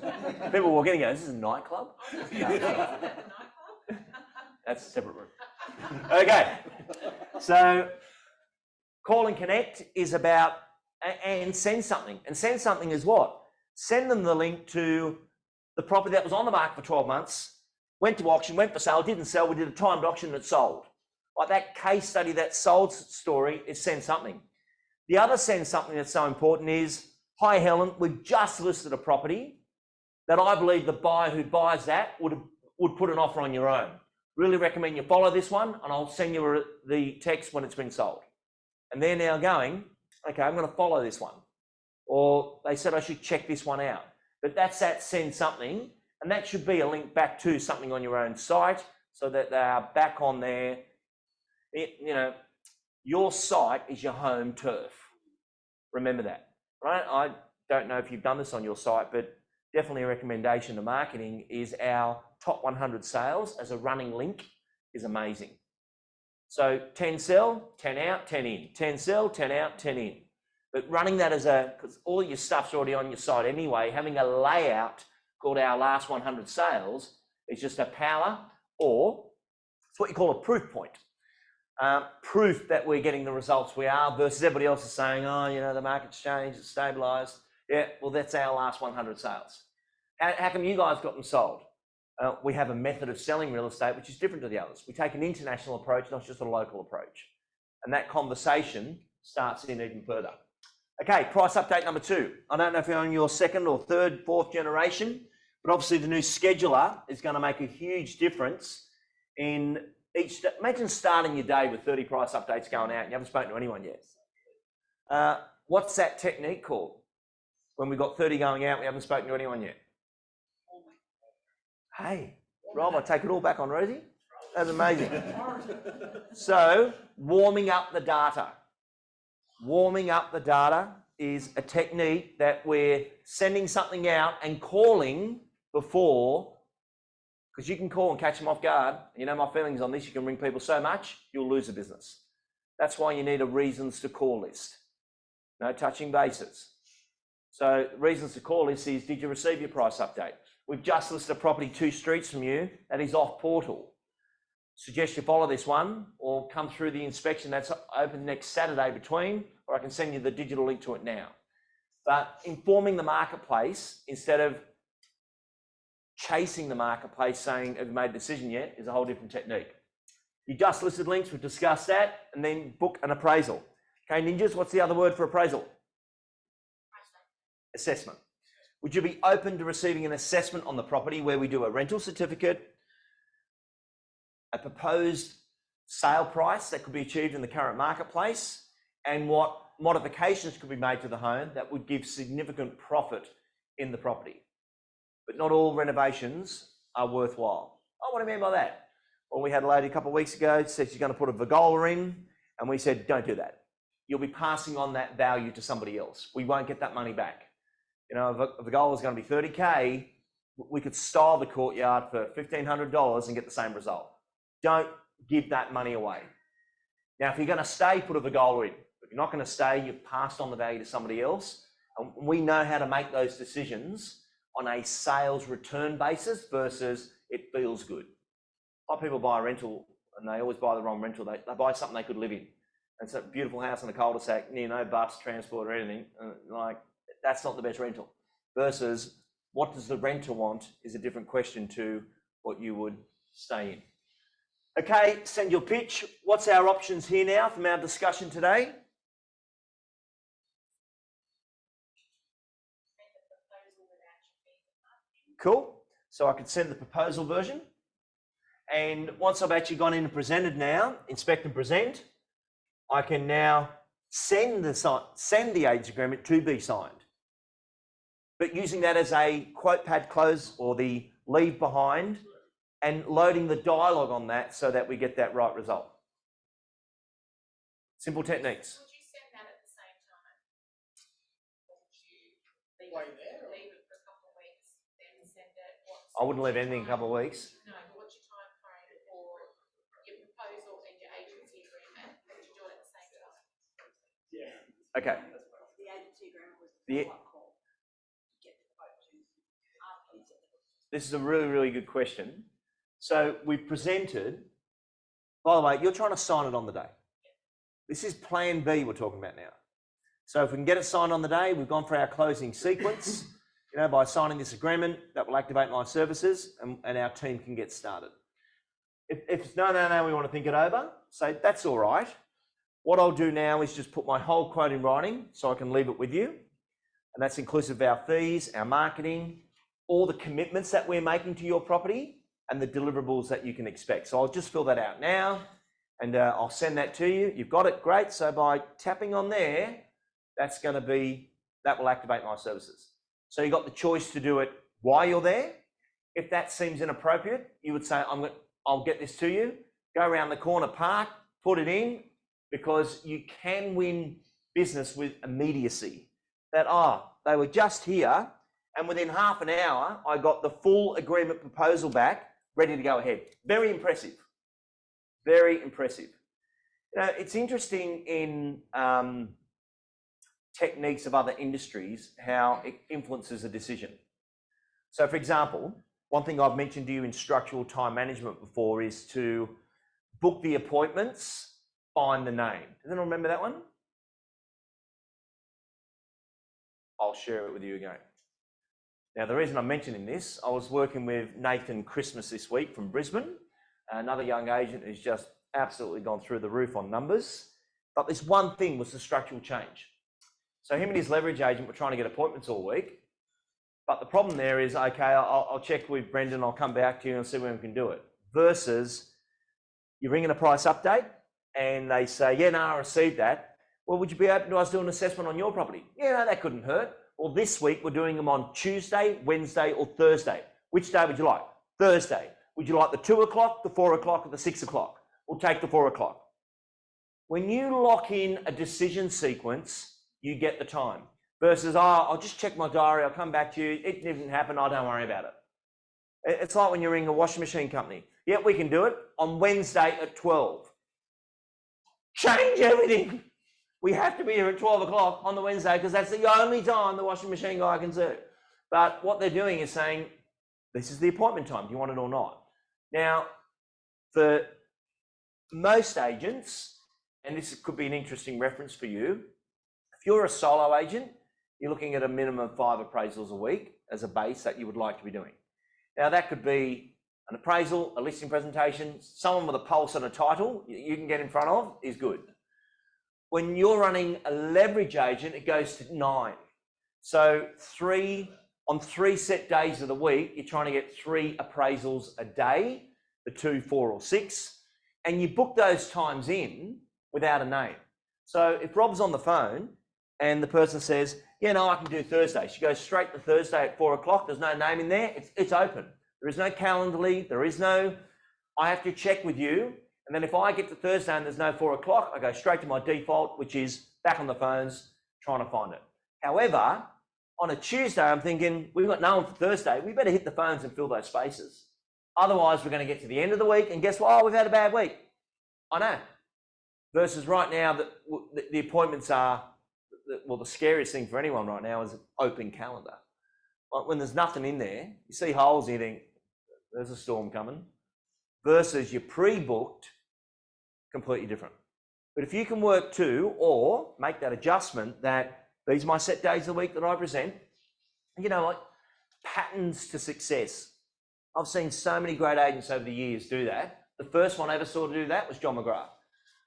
People walk in and go, this is a nightclub? No. That's a separate room. Okay, so call and connect is about, and send something. And send something is what? Send them the link to the property that was on the market for 12 months, went to auction, went for sale, didn't sell, we did a timed auction and it sold. Like that case study, that sold story is send something. The other send something that's so important is, hi Helen, we've just listed a property that I believe the buyer who buys that would put an offer on your own. Really recommend you follow this one and I'll send you the text when it's been sold. And they're now going, okay, I'm going to follow this one. Or they said I should check this one out. But that's that send something, and that should be a link back to something on your own site so that they are back on there. You know, your site is your home turf. Remember that, right? I don't know if you've done this on your site, but definitely a recommendation to marketing is our top 100 sales as a running link is amazing. So 10 sell, 10 out, 10 in. 10 sell, 10 out, 10 in. But running that as because all your stuff's already on your site anyway, having a layout called our last 100 sales is just a power, or it's what you call a proof point. proof that we're getting the results we are versus everybody else is saying, oh, you know, the market's changed, it's stabilised. Yeah, well, that's our last 100 sales. How come you guys got them sold? We have a method of selling real estate which is different to the others. We take an international approach, not just a local approach. And that conversation starts in even further. Okay, price update number 2. I don't know if you're on your second or third, fourth generation, but obviously the new scheduler is going to make a huge difference in each. Imagine starting your day with 30 price updates going out and you haven't spoken to anyone yet. What's that technique called? When we've got 30 going out, we haven't spoken to anyone yet. Hey, Rob, I take it all back on Rosie. That's amazing. So, warming up the data. Warming up the data is a technique that we're sending something out and calling before, because you can call and catch them off guard. You know my feelings on this, you can ring people so much, you'll lose a business. That's why you need a reasons to call list. No touching bases. So reasons to call list is, did you receive your price update? We've just listed a property 2 streets from you that is off portal. Suggest you follow this one or come through the inspection that's open next Saturday between, or I can send you the digital link to it now. But informing the marketplace instead of chasing the marketplace saying, have you made a decision yet, is a whole different technique. You just listed links, we've discussed that, and then book an appraisal. Okay, ninjas, what's the other word for appraisal? Assessment. Would you be open to receiving an assessment on the property where we do a rental certificate, a proposed sale price that could be achieved in the current marketplace, and what modifications could be made to the home that would give significant profit in the property? But not all renovations are worthwhile. Oh, what do you mean by that? Well, we had a lady a couple of weeks ago said she's going to put a pergola in, and we said, don't do that. You'll be passing on that value to somebody else. We won't get that money back. You know, if a pergola is going to be 30K, we could style the courtyard for $1,500 and get the same result. Don't give that money away. Now, if you're going to stay, put a pergola in. If you're not going to stay, you've passed on the value to somebody else. And we know how to make those decisions on a sales return basis versus it feels good. A lot of people buy a rental and they always buy the wrong rental. They buy something they could live in. And it's a beautiful house in a cul-de-sac, near no bus, transport or anything. Like, that's not the best rental. Versus what does the renter want is a different question to what you would stay in. Okay, send your pitch. What's our options here now from our discussion today? Cool. So I could send the proposal version. And once I've actually gone in and presented now, inspect and present, I can now send the agents agreement to be signed. But using that as a quote pad close or the leave behind and loading the dialogue on that so that we get that right result. Simple techniques. Would you send that at the same time? Or would you leave it for a couple of weeks, then send it? I wouldn't leave anything a couple of weeks. No, but what's your time frame for your proposal and your agency agreement? Would you do it at the same time? Yeah. Okay. The agency agreement was The- the follow-up call. Get the vote after you said it. This is a really, really good question. So we've presented, by the way, you're trying to sign it on the day. This is plan B we're talking about now. So if we can get it signed on the day, we've gone for our closing sequence, you know, by signing this agreement that will activate my services and our team can get started. If it's no, we want to think it over, say that's all right. What I'll do now is just put my whole quote in writing so I can leave it with you. And that's inclusive of our fees, our marketing, all the commitments that we're making to your property and the deliverables that you can expect. So I'll just fill that out now and I'll send that to you. You've got it, great. So by tapping on there, that will activate my services. So you've got the choice to do it while you're there. If that seems inappropriate, you would say, I'll get this to you, go around the corner, park, put it in, because you can win business with immediacy. That, they were just here, and within half an hour, I got the full agreement proposal back, ready to go ahead. Very impressive. Very impressive. You know, it's interesting in techniques of other industries, how it influences a decision. So for example, one thing I've mentioned to you in structural time management before is to book the appointments find the name. Does anyone remember that one? I'll share it with you again. Now, the reason I'm mentioning this, I was working with Nathan Christmas this week from Brisbane, another young agent who's just absolutely gone through the roof on numbers. But this one thing was the structural change. So him and his leverage agent were trying to get appointments all week. But the problem there is, okay, I'll check with Brendan, I'll come back to you and see when we can do it. Versus you ring in a price update and they say, yeah, no, I received that. Well, would you be open to us doing an assessment on your property? Yeah, no, that couldn't hurt. Well, this week we're doing them on Tuesday, Wednesday or Thursday. Which day would you like? Thursday. Would you like the 2 o'clock, the 4 o'clock or the 6 o'clock? We'll take the 4 o'clock. When you lock in a decision sequence, you get the time. Versus, I'll just check my diary, I'll come back to you. It didn't happen, I don't worry about it. It's like when you're in a washing machine company. Yep, we can do it on Wednesday at 12. Change everything. We have to be here at 12 o'clock on the Wednesday because that's the only time the washing machine guy can do. But what they're doing is saying, this is the appointment time, do you want it or not? Now, for most agents, and this could be an interesting reference for you, if you're a solo agent, you're looking at a minimum of 5 appraisals a week as a base that you would like to be doing. Now, that could be an appraisal, a listing presentation, someone with a pulse and a title you can get in front of is good. When you're running a leverage agent, it goes to 9. So on 3 set days of the week, you're trying to get 3 appraisals a day, the 2, 4 or 6, and you book those times in without a name. So if Rob's on the phone and the person says, yeah, no, I can do Thursday. She goes straight to Thursday at 4 o'clock. There's no name in there. It's open. There is no Calendly. There is no, I have to check with you. And then if I get to Thursday and there's no 4 o'clock, I go straight to my default, which is back on the phones, trying to find it. However, on a Tuesday, I'm thinking, we've got no one for Thursday. We better hit the phones and fill those spaces. Otherwise, we're going to get to the end of the week and guess what? Oh, we've had a bad week. I know. Versus right now, the appointments are, well, the scariest thing for anyone right now is an open calendar. Like when there's nothing in there, you see holes and you think, there's a storm coming. Versus you're pre-booked, completely different. But if you can work to, or make that adjustment that these are my set days of the week that I present, you know what, patterns to success. I've seen so many great agents over the years do that. The first one I ever saw to do that was John McGrath.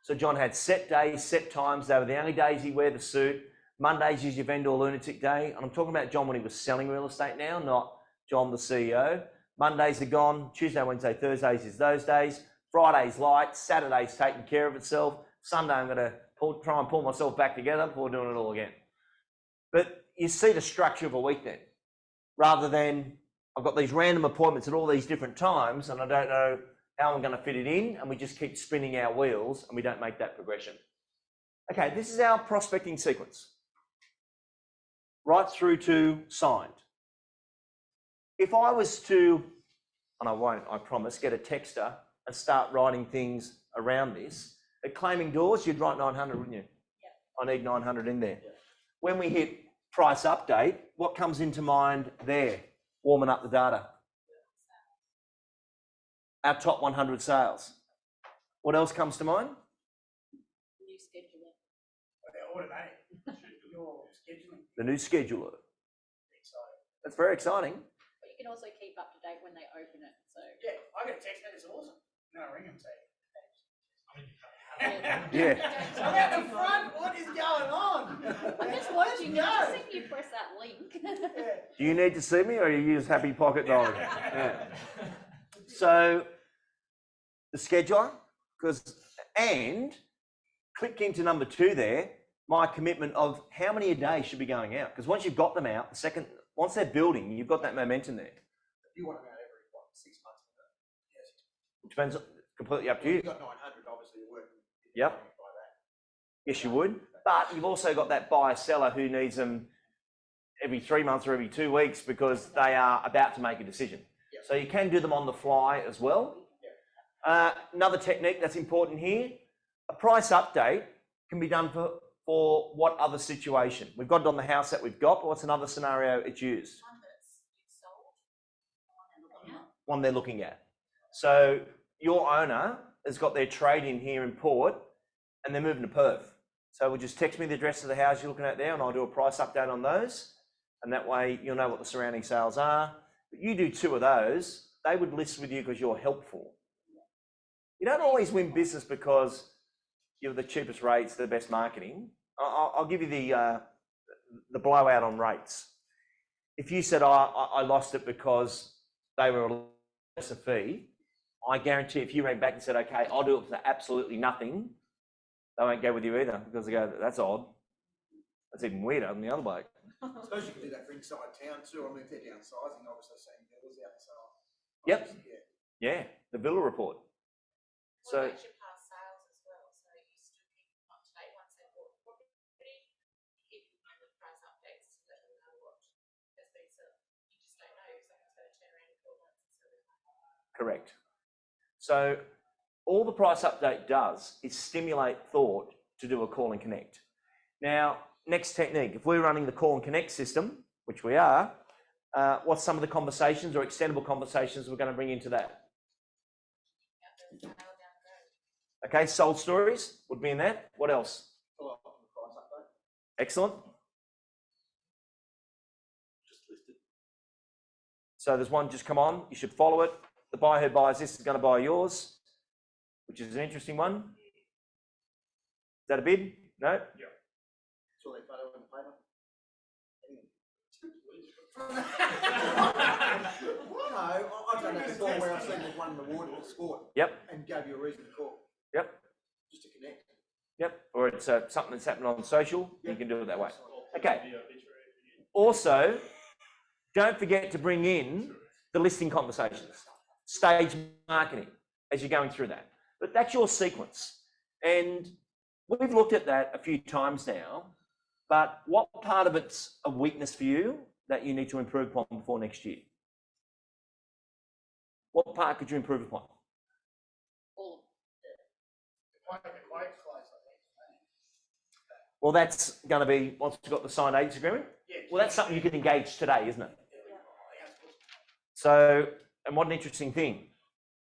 So John had set days, set times. They were the only days he'd wear the suit. Mondays is your vendor lunatic day. And I'm talking about John when he was selling real estate now, not John the CEO. Mondays are gone. Tuesday, Wednesday, Thursdays is those days. Friday's light. Saturday's taking care of itself. Sunday, I'm going to try and pull myself back together before doing it all again. But you see the structure of a week then, rather than I've got these random appointments at all these different times and I don't know how I'm going to fit it in, and we just keep spinning our wheels and we don't make that progression. Okay, this is our prospecting sequence, right through to signed. If I was to, and I won't, I promise, get a texter and start writing things around this, at claiming doors, you'd write 900, wouldn't you? Yeah. I need 900 in there. Yeah. When we hit price update, what comes into mind there? Warming up the data. Our top 100 sales. What else comes to mind? New scheduler. Automatic. Your scheduling. The new scheduler. That's very exciting. But you can also keep up to date when they open it. So Yeah, I get a text that is awesome. No, ring and say. Yeah. I'm at the front. What is going on? I'm just watching. I just think you press that link. Do you need to see me, or are you just happy pocket dialing? Yeah. So the scheduler, and click into number 2 there, my commitment of how many a day should be going out. Because once you've got them out, once they're building, you've got that momentum there. You want them out every 6 months? Yes. It depends, completely up to you. You've got 900, obviously you're working. Yep. By that. Yes, you would. But you've also got that buyer seller who needs them every 3 months or every 2 weeks because they are about to make a decision. Yep. So you can do them on the fly as well. Yep. Another technique that's important here, a price update can be done for what other situation? We've got it on the house that we've got, but what's another scenario it's used? One that's sold, one they're looking at. So your owner has got their trade in here in port. and they're moving to Perth. So we'll just text me the address of the house you're looking at there, and I'll do a price update on those. And that way you'll know what the surrounding sales are. But you do 2 of those, they would list with you because you're helpful. You don't always win business because you're the cheapest rates, the best marketing. I'll give you the blowout on rates. If you said, I lost it because they were a lesser fee, I guarantee if you ran back and said, okay, I'll do it for absolutely nothing, they won't go with you either because they go, that's odd. That's even weirder than the other bloke. I suppose you can do that for inside town too. I mean, if they're downsizing, obviously seeing villas outside. Yep. Yeah. Yeah, the Villa report. So, What about your past sales as well? So you still keep them up to date once they bought the property, you keep them on the price updates to let them know what has been sold. You just don't know if someone's going to turn around in 12 months and sell it. correct. So all the price update does is stimulate thought to do a call and connect. Now, next technique, if we're running the call and connect system, which we are, what's some of the conversations or extendable conversations we're going to bring into that? Okay, sold stories would be in that. What else? Follow up on the price update. Excellent. Just listed. So there's one just come on, you should follow it. The buyer who buys this is going to buy yours, which is an interesting one. Is that a bid? No? Yeah. Saw that photo in the paper. No, I've done that before where I've seen the one in the water for sport. Yep. And gave you a reason to call. Yep. Just to connect. Yep. Or it's something that's happening on social. You can do it that way. Okay. Video, picture, video. Also, don't forget to bring in the listing conversations, stage marketing as you're going through that. But that's your sequence. And we've looked at that a few times now, but what part of it's a weakness for you that you need to improve upon before next year? What part could you improve upon? Well, that's going to be once you've got the signed agents agreement. Well, that's something you can engage today, isn't it? So, and what an interesting thing.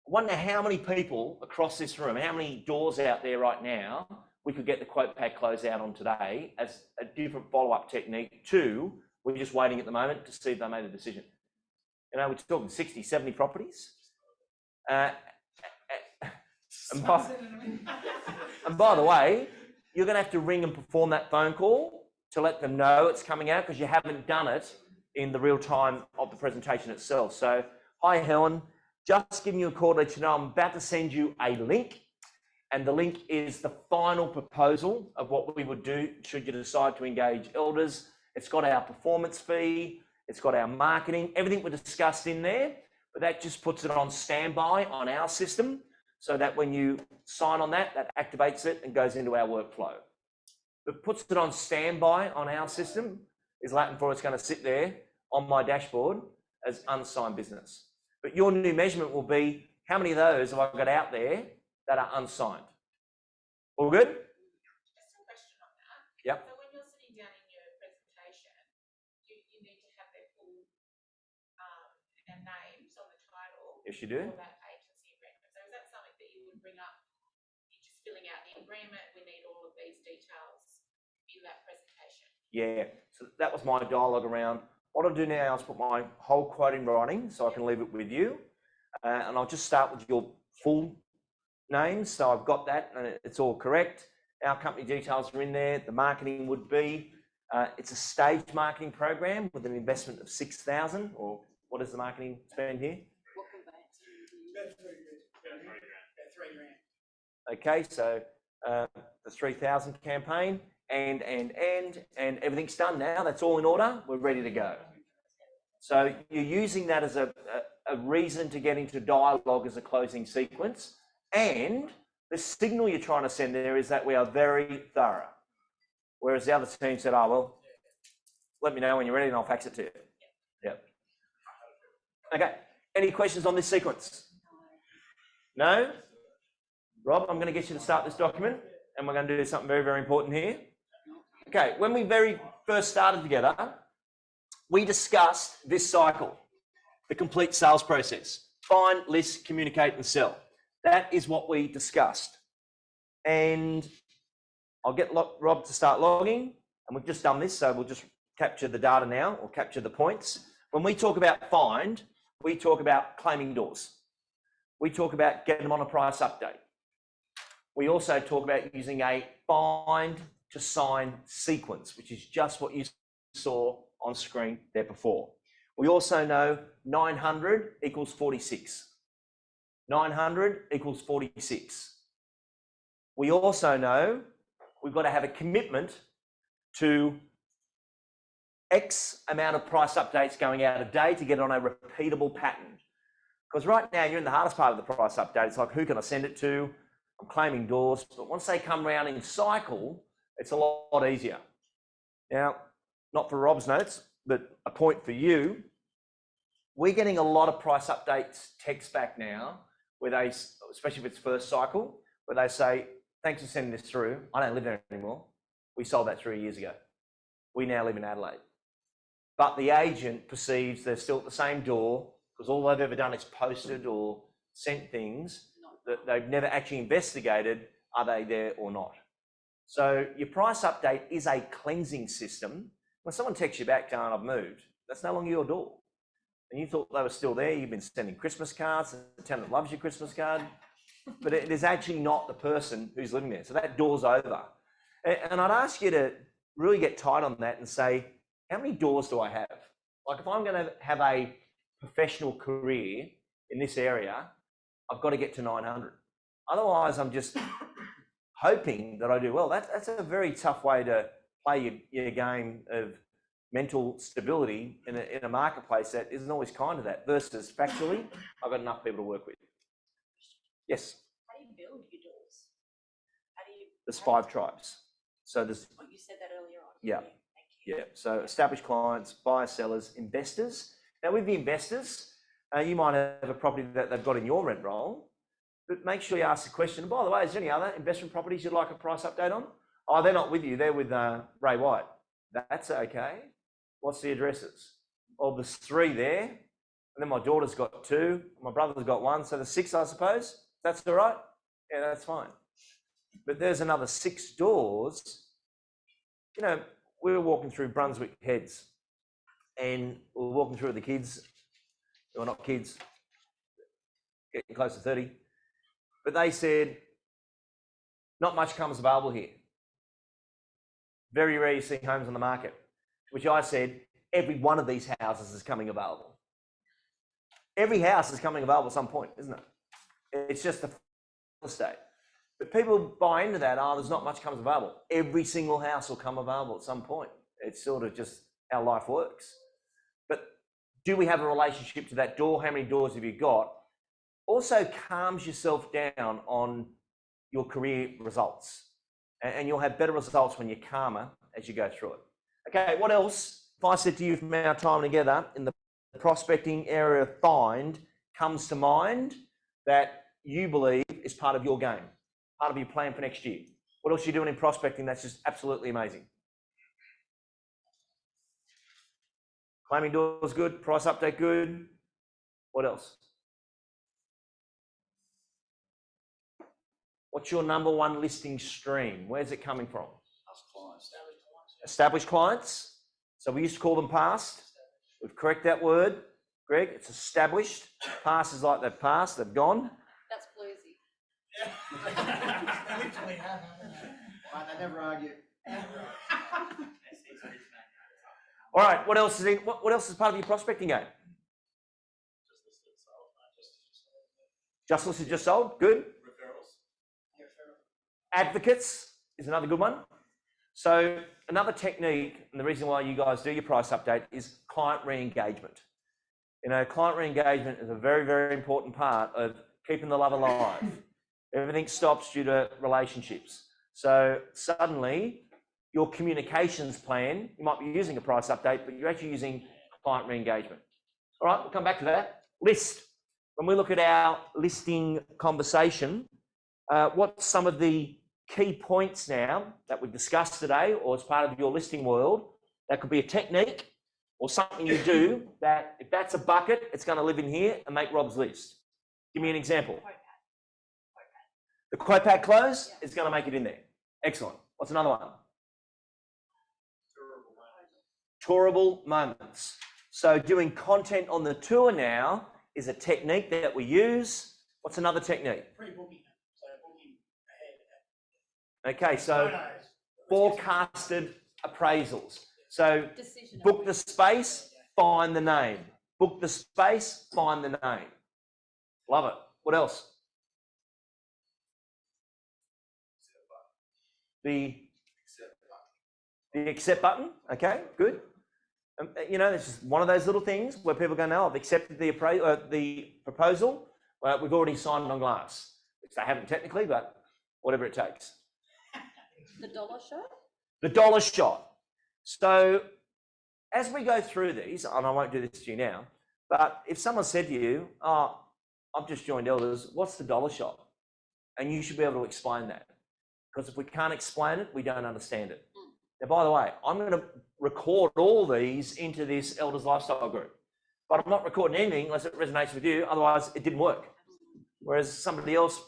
I wonder how many people across this room, how many doors out there right now, we could get the quote pack close out on today as a different follow-up technique to, we're just waiting at the moment to see if they made a decision. You know, we're talking 60, 70 properties. And by the way, you're going to have to ring and perform that phone call to let them know it's coming out because you haven't done it in the real time of the presentation itself. So, hi Helen, just giving you a call to let you know I'm about to send you a link, and the link is the final proposal of what we would do should you decide to engage elders. It's got our performance fee, it's got our marketing, everything we discussed in there, but that just puts it on standby on our system so that when you sign on that, that activates it and goes into our workflow. But puts it on standby on our system is Latin for it's going to sit there on my dashboard as unsigned business. But your new measurement will be how many of those have I got out there that are unsigned? All good? Just a question on that. Yep. So when you're sitting down in your presentation, you need to have their full and names on the title. Yes, you do. For that agency agreement. So is that something that you would bring up? You're just filling out the agreement. We need all of these details in that presentation. Yeah. So that was my dialogue around. What I'll do now is put my whole quote in writing so I can leave it with you. And I'll just start with your full names. So I've got that and it's all correct. Our company details are in there. The marketing would be, it's a staged marketing program with an investment of 6,000, or what is the marketing spend here? About $3 grand. Okay, so the 3,000 campaign and everything's done now. That's all in order. We're ready to go. So you're using that as a reason to get into dialogue as a closing sequence. And the signal you're trying to send there is that we are very thorough. Whereas the other team said, oh, well, let me know when you're ready and I'll fax it to you. Yep. Okay. Any questions on this sequence? No? Rob, I'm going to get you to start this document and we're going to do something very, very important here. Okay. When we very first started together, we discussed this cycle, the complete sales process. Find, list, communicate and sell. That is what we discussed. And I'll get Rob to start logging, and we've just done this, so we'll just capture the data now, or capture the points. When we talk about find, we talk about claiming doors. We talk about getting them on a price update. We also talk about using a find to sign sequence, which is just what you saw on screen there before. We also know 900 equals 46. 900 equals 46. We also know we've got to have a commitment to X amount of price updates going out a day to get on a repeatable pattern. Because right now you're in the hardest part of the price update. It's like, who can I send it to? I'm claiming doors. But once they come around in cycle, it's a lot easier. Now, not for Rob's notes, but a point for you. We're getting a lot of price updates text back now, where they, especially if it's first cycle, where they say, thanks for sending this through. I don't live there anymore. We sold that 3 years ago. We now live in Adelaide. But the agent perceives they're still at the same door because all they've ever done is posted or sent things that they've never actually investigated, are they there or not? So your price update is a cleansing system. When someone texts you back going, I've moved, that's no longer your door. And you thought they were still there, you've been sending Christmas cards, the tenant loves your Christmas card, but it is actually not the person who's living there. So that door's over. And I'd ask you to really get tight on that and say, how many doors do I have? Like if I'm going to have a professional career in this area, I've got to get to 900. Otherwise, I'm just hoping that I do well. That's a very tough way to play your game of mental stability in a marketplace that isn't always kind to that, versus factually, I've got enough people to work with. Yes? How do you build your doors? There's 5 tribes. So there's... Oh, you said that earlier on. Yeah. Thank you. Yeah, so established clients, buyers, sellers, investors. Now with the investors, you might have a property that they've got in your rent roll, but make sure you ask the question, and by the way, is there any other investment properties you'd like a price update on? Oh, they're not with you, they're with Ray White. That's okay. What's the addresses? Well, there's 3 there, and then my daughter's got 2, my brother's got 1, so there's 6, I suppose. That's all right? Yeah, that's fine. But there's another 6 doors. You know, we were walking through Brunswick Heads, and we were walking through with the kids, who are not kids, getting close to 30, but they said, not much comes available here. Very rare you see homes on the market, which I said, every one of these houses is coming available. Every house is coming available at some point, isn't it? It's just the estate. But people buy into that, oh, there's not much comes available. Every single house will come available at some point. It's sort of just how life works. But do we have a relationship to that door? How many doors have you got? Also calms yourself down on your career results. And you'll have better results when you're calmer as you go through it. Okay, what else? If I said to you from our time together in the prospecting area of find comes to mind that you believe is part of your game, part of your plan for next year. What else are you doing in prospecting that's just absolutely amazing? Claiming doors good, price update good. What else? What's your number 1 listing stream? Where's it coming from? Established clients. So we used to call them past. We've corrected that word, Greg. It's established. Past is like they've passed, they've gone. That's bluesy. They never argue. All right, what else is in? What else is part of your prospecting game? Just listed, just sold. Good. Advocates is another good one. So another technique, and the reason why you guys do your price update is client re-engagement. You know, client re-engagement is a very, very important part of keeping the love alive. Everything stops due to relationships. So suddenly your communications plan, you might be using a price update, but you're actually using client re-engagement. All right, we'll come back to that. List. When we look at our listing conversation, what's some of the key points now that we've discussed today, or as part of your listing world, that could be a technique or something you do that if that's a bucket, it's going to live in here and make Rob's list. Give me an example. The quote pack close is going to make it in there. Excellent. What's another one? Tourable moments. So doing content on the tour now is a technique that we use. What's another technique? Pre-booking, so booking ahead. Okay, so Photos. forecasted appraisals. So Decision. book the space, find the name. Book the space, find the name. Love it. What else? The accept button. Okay, good. You know, it's just one of those little things where people go, no, I've accepted the proposal. We've already signed it on glass, which they haven't technically, but whatever it takes. The dollar shot? The dollar shot. So as we go through these, and I won't do this to you now, but if someone said to you, oh, I've just joined Elders, what's the dollar shot? And you should be able to explain that. Because if we can't explain it, we don't understand it. Now, by the way, I'm going to record all these into this Elders Lifestyle group, but I'm not recording anything unless it resonates with you. Otherwise, it didn't work. Whereas somebody else,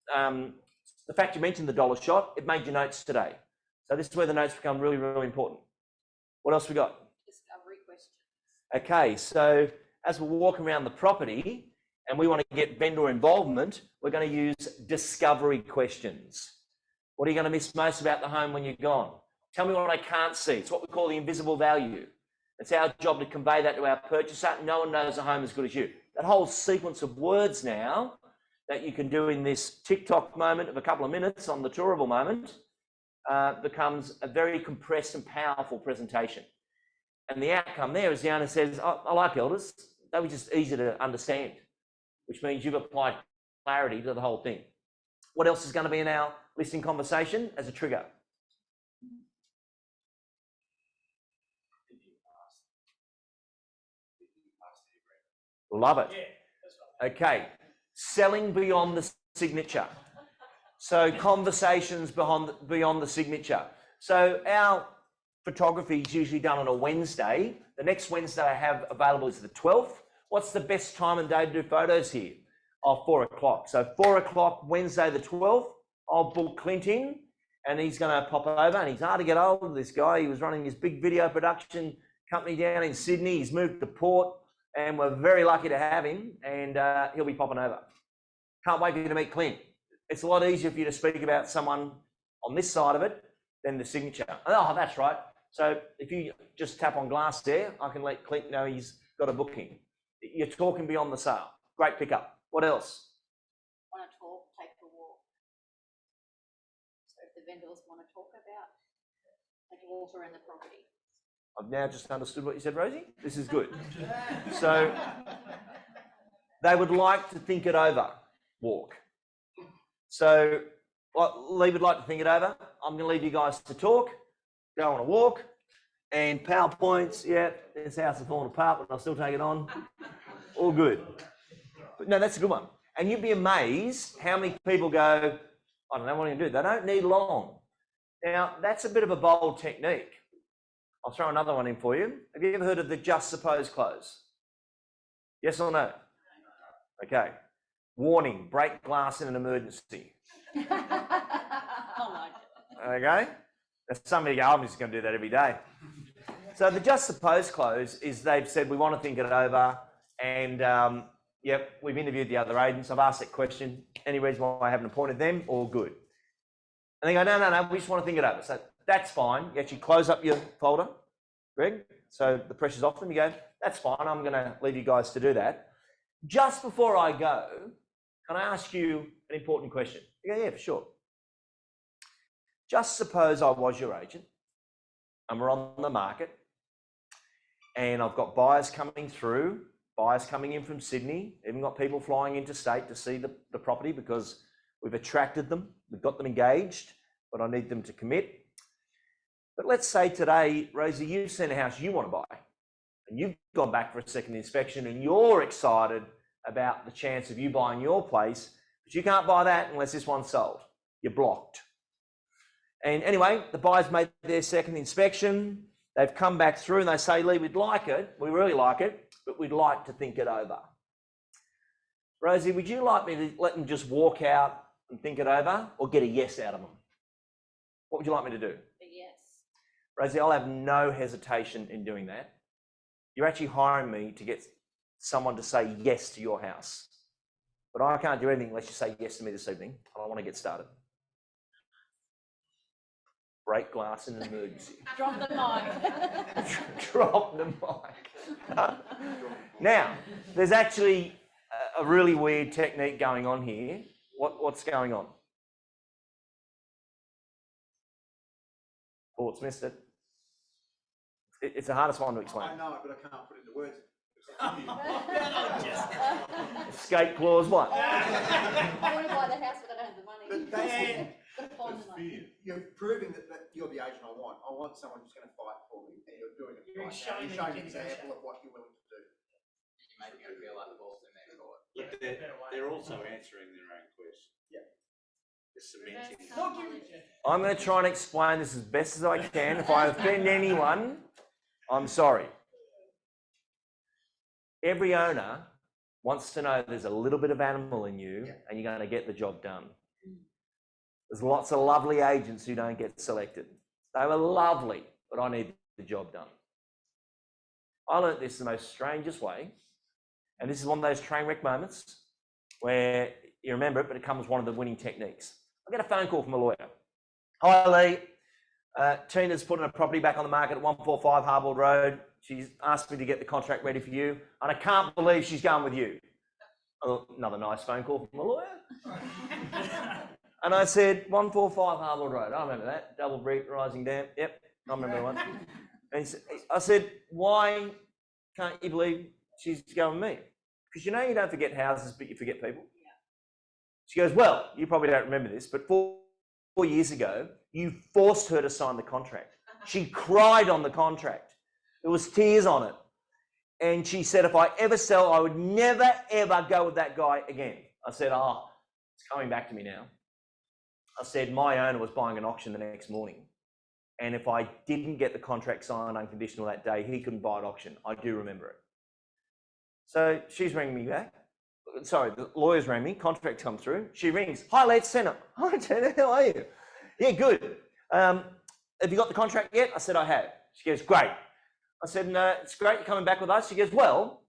the fact you mentioned the dollar shot, it made your notes today. So this is where the notes become really, really important. What else we got? Discovery questions. Okay, so as we're walking around the property and we want to get vendor involvement, we're going to use discovery questions. What are you going to miss most about the home when you're gone? Tell me what I can't see. It's what we call the invisible value. It's our job to convey that to our purchaser. No one knows a home as good as you. That whole sequence of words now that you can do in this TikTok moment of a couple of minutes on the tourable moment becomes a very compressed and powerful presentation. And the outcome there is the owner says, oh, I like Elders. They were just easy to understand, which means you've applied clarity to the whole thing. What else is going to be in our listing conversation as a trigger? Love it. Okay, selling beyond the signature. So conversations beyond the signature. So our photography is usually done on a Wednesday. The next Wednesday I have available is the 12th. What's the best time and day to do photos here? Oh, 4 o'clock. So 4 o'clock, Wednesday the 12th, I'll book Clint in and he's going to pop over, and he's hard to get hold of, this guy. He was running his big video production company down in Sydney. He's moved to Port and we're very lucky to have him, and he'll be popping over. Can't wait for you to meet Clint. It's a lot easier for you to speak about someone on this side of it than the signature. Oh, that's right. So if you just tap on glass there, I can let Clint know he's got a booking. You're talking beyond the sale. Great pickup. What else? Want to talk, take a walk. So if the vendors want to talk about, take a walk around the property. I've now just understood what you said, Rosie. This is good. So they would like to think it over. Walk. So Lee would like to think it over. I'm going to leave you guys to talk, go on a walk, and PowerPoints. Yeah, this house is falling apart, but I'll still take it on. All good. But no, that's a good one. And you'd be amazed how many people go, I don't know what I'm going to do. They don't need long. Now, that's a bit of a bold technique. I'll throw another one in for you. Have you ever heard of the just suppose close? Yes or no? Okay. Warning, break glass in an emergency. Okay? That's somebody go, I'm just going to do that every day. So the just suppose close is they've said, we want to think it over, and yep, we've interviewed the other agents. I've asked that question. Any reason why I haven't appointed them? All good. And they go, no, we just want to think it over. So that's fine. You actually close up your folder, Greg. So the pressure's off them. You go, that's fine. I'm going to leave you guys to do that. Just before I go, can I ask you an important question? You go, yeah, for sure. Just suppose I was your agent and we're on the market and I've got buyers coming through, buyers coming in from Sydney, even got people flying interstate to see the property because we've attracted them, we've got them engaged, but I need them to commit. But let's say today, Rosie, you've seen a house you want to buy and you've gone back for a second inspection and you're excited about the chance of you buying your place, but you can't buy that unless this one's sold. You're blocked. And anyway, the buyers made their second inspection. They've come back through and they say, Lee, we'd like it. We really like it, but we'd like to think it over. Rosie, would you like me to let them just walk out and think it over or get a yes out of them? What would you like me to do? Yes. Rosie, I'll have no hesitation in doing that. You're actually hiring me to get someone to say yes to your house. But I can't do anything unless you say yes to me this evening. I want to get started. Break glass in an emergency. Drop the mic. Drop the mic. Now, there's actually a really weird technique going on here. What's going on? Paul's missed it. It's the hardest one to explain. I know it, but I can't put it into words. Escape clause what? I want to buy the house, but I don't have the money. But that's Gotta find the money. You're proving that you're the agent I want. I want someone who's going to fight for me, and you're doing it You're right now. showing You're me showing you an can example of what you're willing to do. You're making it feel like the ball's in their court. But they're also answering their own question. Yeah. They're cementing. I'm going to try and explain this as best as I can. If I offend anyone, I'm sorry. Every owner wants to know there's a little bit of animal in you and you're going to get the job done. There's lots of lovely agents who don't get selected. They were lovely, but I need the job done. I learnt this the most strangest way, and this is one of those train wreck moments where you remember it, but it comes one of the winning techniques. I get a phone call from a lawyer. Hi, Lee. Tina's putting a property back on the market at 145 Harbord Road. She's asked me to get the contract ready for you, and I can't believe she's going with you. Another nice phone call from a lawyer. And I said, 145 Harbord Road. I remember that. Double brick, rising dam. Yep, I remember that one. And I said, why can't you believe she's going with me? Because you know you don't forget houses, but you forget people. Yeah. She goes, well, you probably don't remember this, but 4 years ago, you forced her to sign the contract. She cried on the contract. There was tears on it. And she said, if I ever sell, I would never, ever go with that guy again. I said, it's coming back to me now. I said, my owner was buying an auction the next morning. And if I didn't get the contract signed unconditional that day, he couldn't buy at auction. I do remember it. So she's ringing me back. Sorry, the lawyers rang me. Contract come through. She rings. Hi, let's send it. Hi, Tina. How are you? Yeah, good. Have you got the contract yet? I said, I have. She goes, great. I said, no, it's great you're coming back with us. She goes, well,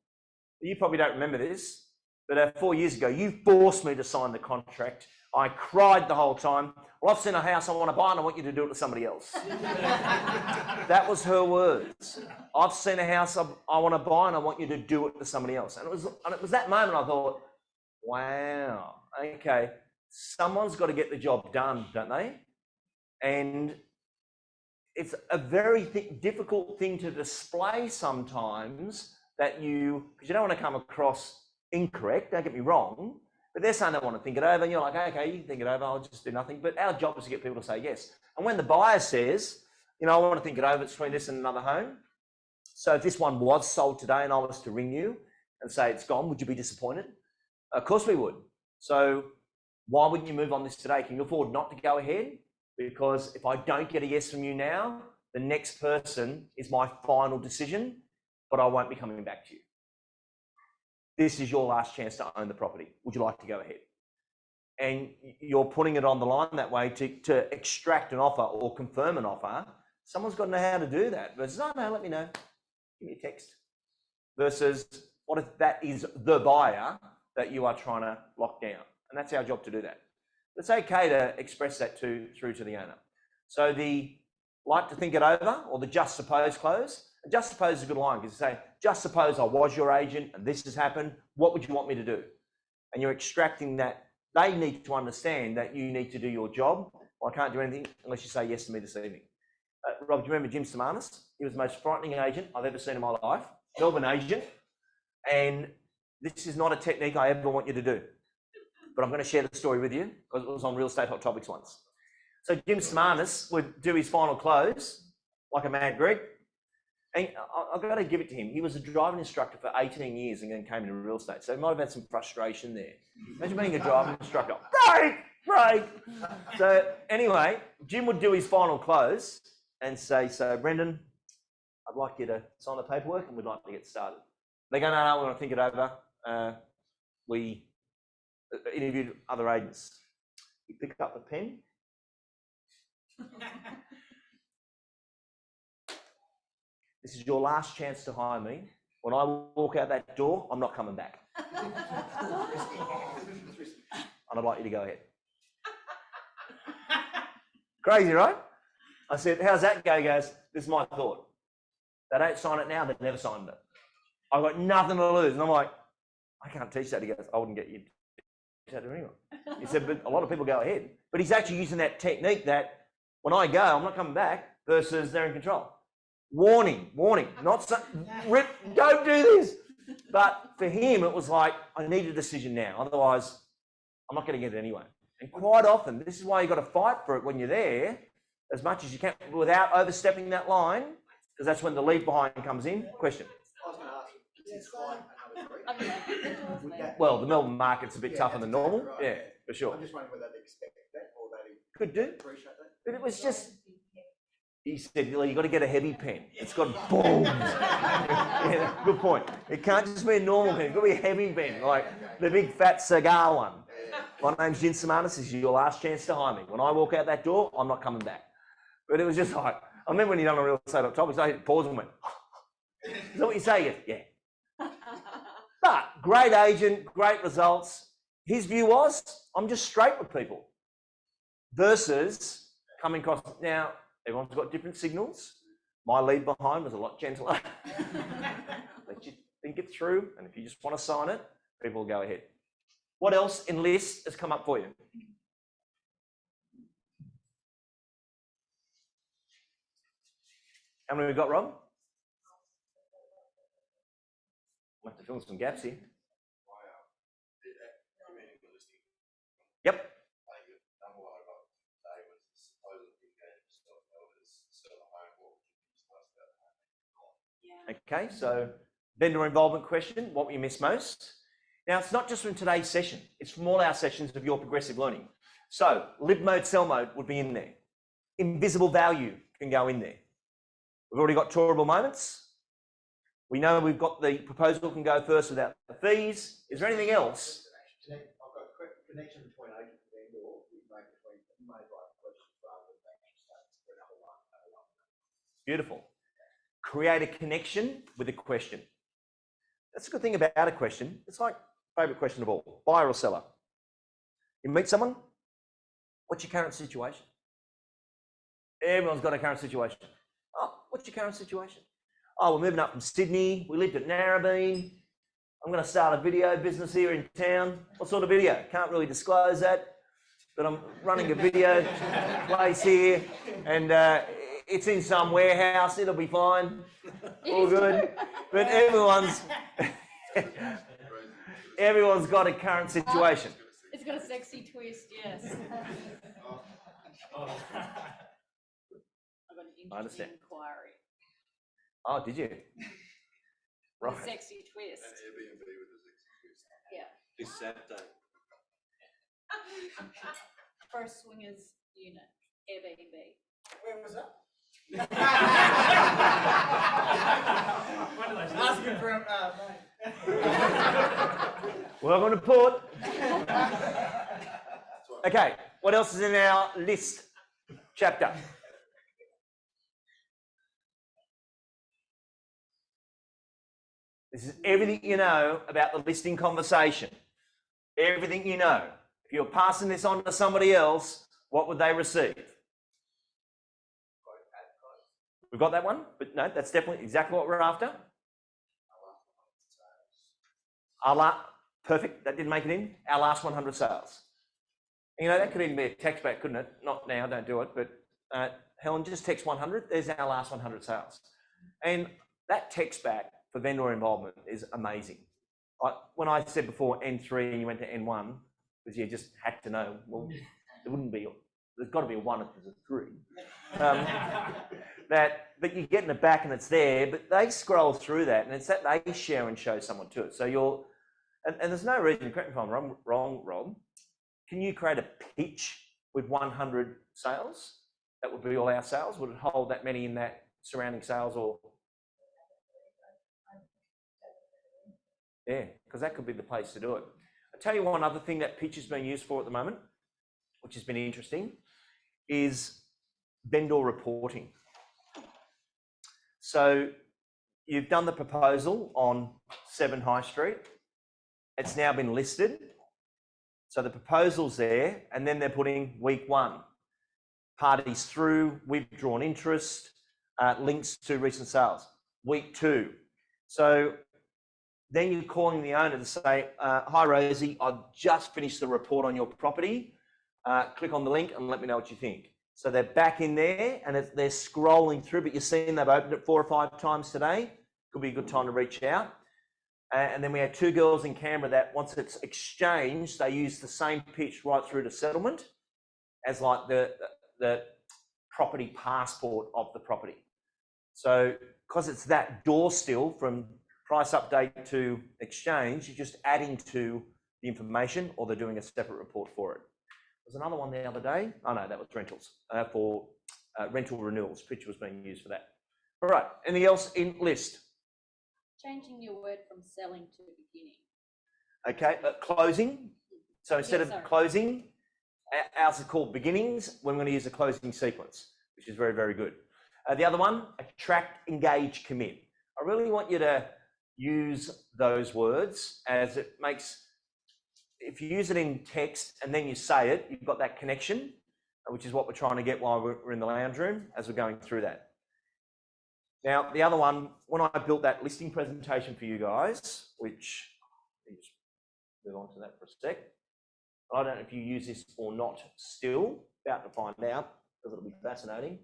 you probably don't remember this, but 4 years ago, you forced me to sign the contract. I cried the whole time. Well, I've seen a house I want to buy and I want you to do it to somebody else. That was her words. I've seen a house I want to buy and I want you to do it to somebody else. And it was that moment I thought, wow, okay, someone's got to get the job done, don't they? And it's a very difficult thing to display sometimes because you don't want to come across incorrect, don't get me wrong, but they're saying they want to think it over and you're like, okay, you can think it over, I'll just do nothing. But our job is to get people to say yes. And when the buyer says, I want to think it over, it's between this and another home. So if this one was sold today and I was to ring you and say it's gone, would you be disappointed? Of course we would. So why wouldn't you move on this today? Can you afford not to go ahead? Because if I don't get a yes from you now, the next person is my final decision, but I won't be coming back to you. This is your last chance to own the property. Would you like to go ahead? And you're putting it on the line that way to extract an offer or confirm an offer. Someone's got to know how to do that. Versus, oh no, let me know. Give me a text. Versus, what if that is the buyer that you are trying to lock down? And that's our job to do that. It's okay to express that through to the owner. So the like to think it over, or the just suppose clause. Just suppose is a good line because you say, just suppose I was your agent and this has happened. What would you want me to do? And you're extracting that. They need to understand that you need to do your job. Well, I can't do anything unless you say yes to me this evening. Rob, do you remember Jim Samanis? He was the most frightening agent I've ever seen in my life. Melbourne agent. And this is not a technique I ever want you to do. But I'm going to share the story with you because it was on Real Estate Hot Topics once. So Jim Samanis would do his final close like a mad Greek. And I've got to give it to him. He was a driving instructor for 18 years and then came into real estate. So he might have had some frustration there. Imagine being a driving instructor. Break! So anyway, Jim would do his final close and say, so Brendan, I'd like you to sign the paperwork and we'd like to get started. They go, no, we want to think it over. We interviewed other agents. You pick up the pen This is your last chance to hire me. When I walk out that door, I'm not coming back. And I'd like you to go ahead. Crazy, right? I said, how's that go? He goes, this is my thought. They don't sign it now, they've never signed it. I've got nothing to lose. And I'm like, I can't teach that. He goes, I wouldn't get you to teach that to anyone. He said, but a lot of people go ahead. But he's actually using that technique that when I go, I'm not coming back versus they're in control. Warning, not so, Rip, don't do this. But for him, it was like, I need a decision now. Otherwise, I'm not going to get it anyway. And quite often, this is why you've got to fight for it when you're there as much as you can without overstepping that line, because that's when the leave behind comes in. Question. I was going to ask you, is this quite another group? Well, the Melbourne market's a bit tougher than normal. Right. Yeah, for sure. I'm just wondering whether they'd expect that or they'd Could do. appreciate that. But it was just, he said, well, you've got to get a heavy pen. It's got bones. Yeah, good point. It can't just be a normal pen. It's got to be a heavy pen, like the big fat cigar one. My name's Jin Samanis. This is your last chance to hire me. When I walk out that door, I'm not coming back. But it was just like, I remember when you done a real estate on topics, I hit pause and went, is that what you say? He goes, yeah. But great agent, great results. His view was, I'm just straight with people. Versus coming across, now, everyone's got different signals. My lead behind was a lot gentler. Let you think it through, and if you just want to sign it, people will go ahead. What else in list has come up for you? How many we got, Rob? I'll have to fill some gaps here. Yep. Okay, so vendor involvement question, what you miss most? Now, it's not just from today's session, it's from all our sessions of your progressive learning. So, live mode, sell mode would be in there. Invisible value can go in there. We've already got tourable moments. We know we've got the proposal can go first without the fees. Is there anything else? I've got a quick connection between agent and vendor. We've made questions rather than for another one. Beautiful. Create a connection with a question. That's a good thing about a question. It's like favourite question of all, buyer or seller. You meet someone, what's your current situation? Everyone's got a current situation. Oh, what's your current situation? Oh, we're moving up from Sydney. We lived at Narrabeen. I'm going to start a video business here in town. What sort of video? Can't really disclose that, but I'm running a video place here, and it's in some warehouse. It'll be fine. All good. But everyone's got a current situation. It's got a sexy twist, yes. I've got an I understand. interesting inquiry. Oh, did you? Right. A sexy twist. An Airbnb with a sexy twist. Yeah. This Saturday. For a swingers unit, Airbnb. Where was that? When did they Asking for Welcome to Port. Okay, what else is in our list chapter? This is everything you know about the listing conversation. Everything you know. If you're passing this on to somebody else, what would they receive? We've got that one, but no, that's definitely exactly what we're after. Perfect, that didn't make it in. Our last 100 sales. You know, that could even be a text back, couldn't it? Not now, don't do it, but Helen, just text 100. There's our last 100 sales. And that text back for vendor involvement is amazing. When I said before N3 and you went to N1, because you just had to know, well, there wouldn't be, there's got to be a 1 if there's a 3. But you get in the back and it's there, but they scroll through that and it's that they share and show someone to it. So you're, and there's no reason, correct me if I'm wrong, Rob, can you create a pitch with 100 sales? That would be all our sales? Would it hold that many in that surrounding sales or? Yeah, because that could be the place to do it. I'll tell you one other thing that pitch is being used for at the moment, which has been interesting, is vendor reporting. So you've done the proposal on 7 High Street. It's now been listed. So the proposal's there, and then they're putting week 1. Parties through, withdrawn interest, links to recent sales. Week 2. So then you're calling the owner to say, hi Rosie, I've just finished the report on your property. Click on the link and let me know what you think. So they're back in there and they're scrolling through, but you're seeing they've opened it 4 or 5 times today. Could be a good time to reach out. And then we had 2 girls in Canberra that once it's exchanged, they use the same pitch right through to settlement as like the property passport of the property. So because it's that door still from price update to exchange, you're just adding to the information, or they're doing a separate report for it. There's another one the other day. Oh no, that was rentals for rental renewals. Picture was being used for that. All right, anything else in list? Changing your word from selling to beginning. Okay, closing. So instead of closing, ours is called beginnings. We're going to use a closing sequence, which is very, very good. The other one, attract, engage, commit. I really want you to use those words, as it makes, if you use it in text and then you say it, you've got that connection, which is what we're trying to get while we're in the lounge room as we're going through that. Now, the other one, when I built that listing presentation for you guys, which, let me just move on to that for a sec. I don't know if you use this or not still, about to find out, because it'll be fascinating.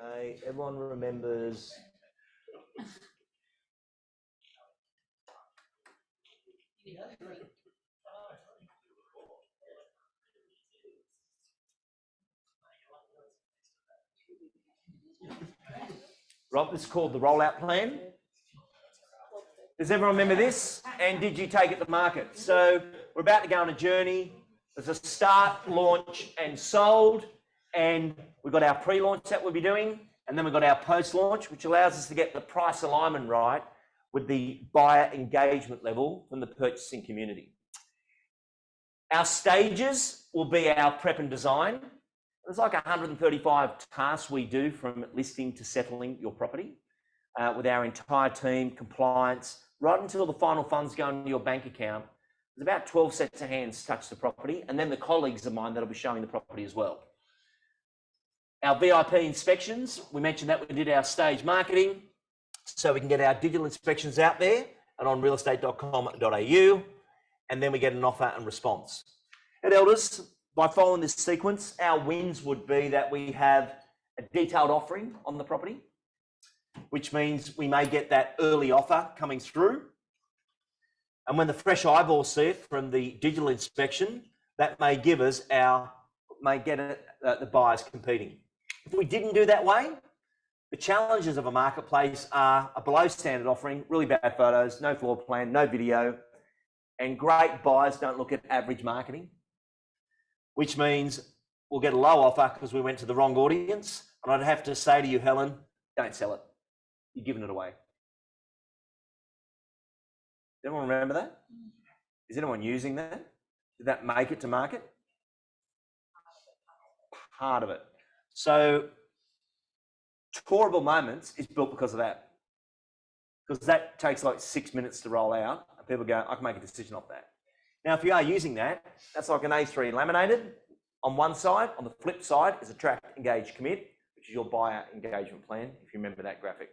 Okay, everyone remembers. Rob, this is called the rollout plan. Does everyone remember this? And did you take it to market? So we're about to go on a journey. There's a start, launch, and sold. And we've got our pre-launch that we'll be doing. And then we've got our post-launch, which allows us to get the price alignment right with the buyer engagement level from the purchasing community. Our stages will be our prep and design. There's like 135 tasks we do from listing to settling your property with our entire team, compliance, right until the final funds go into your bank account. There's about 12 sets of hands touch the property, and then the colleagues of mine that'll be showing the property as well. Our VIP inspections, we mentioned that we did our stage marketing, so we can get our digital inspections out there and on realestate.com.au, and then we get an offer and response. At Elders, by following this sequence, our wins would be that we have a detailed offering on the property, which means we may get that early offer coming through. And when the fresh eyeballs see it from the digital inspection, that may give us the buyers competing. If we didn't do that way, the challenges of a marketplace are a below standard offering, really bad photos, no floor plan, no video, and great buyers don't look at average marketing, which means we'll get a low offer because we went to the wrong audience. And I'd have to say to you, Helen, don't sell it. You're giving it away. Does everyone remember that? Is anyone using that? Did that make it to market? Part of it. So Tourable Moments is built because of that. Because that takes like 6 minutes to roll out. And people go, I can make a decision off that. Now, if you are using that, that's like an A3 laminated on one side. On the flip side is attract, engage, commit, which is your buyer engagement plan, if you remember that graphic.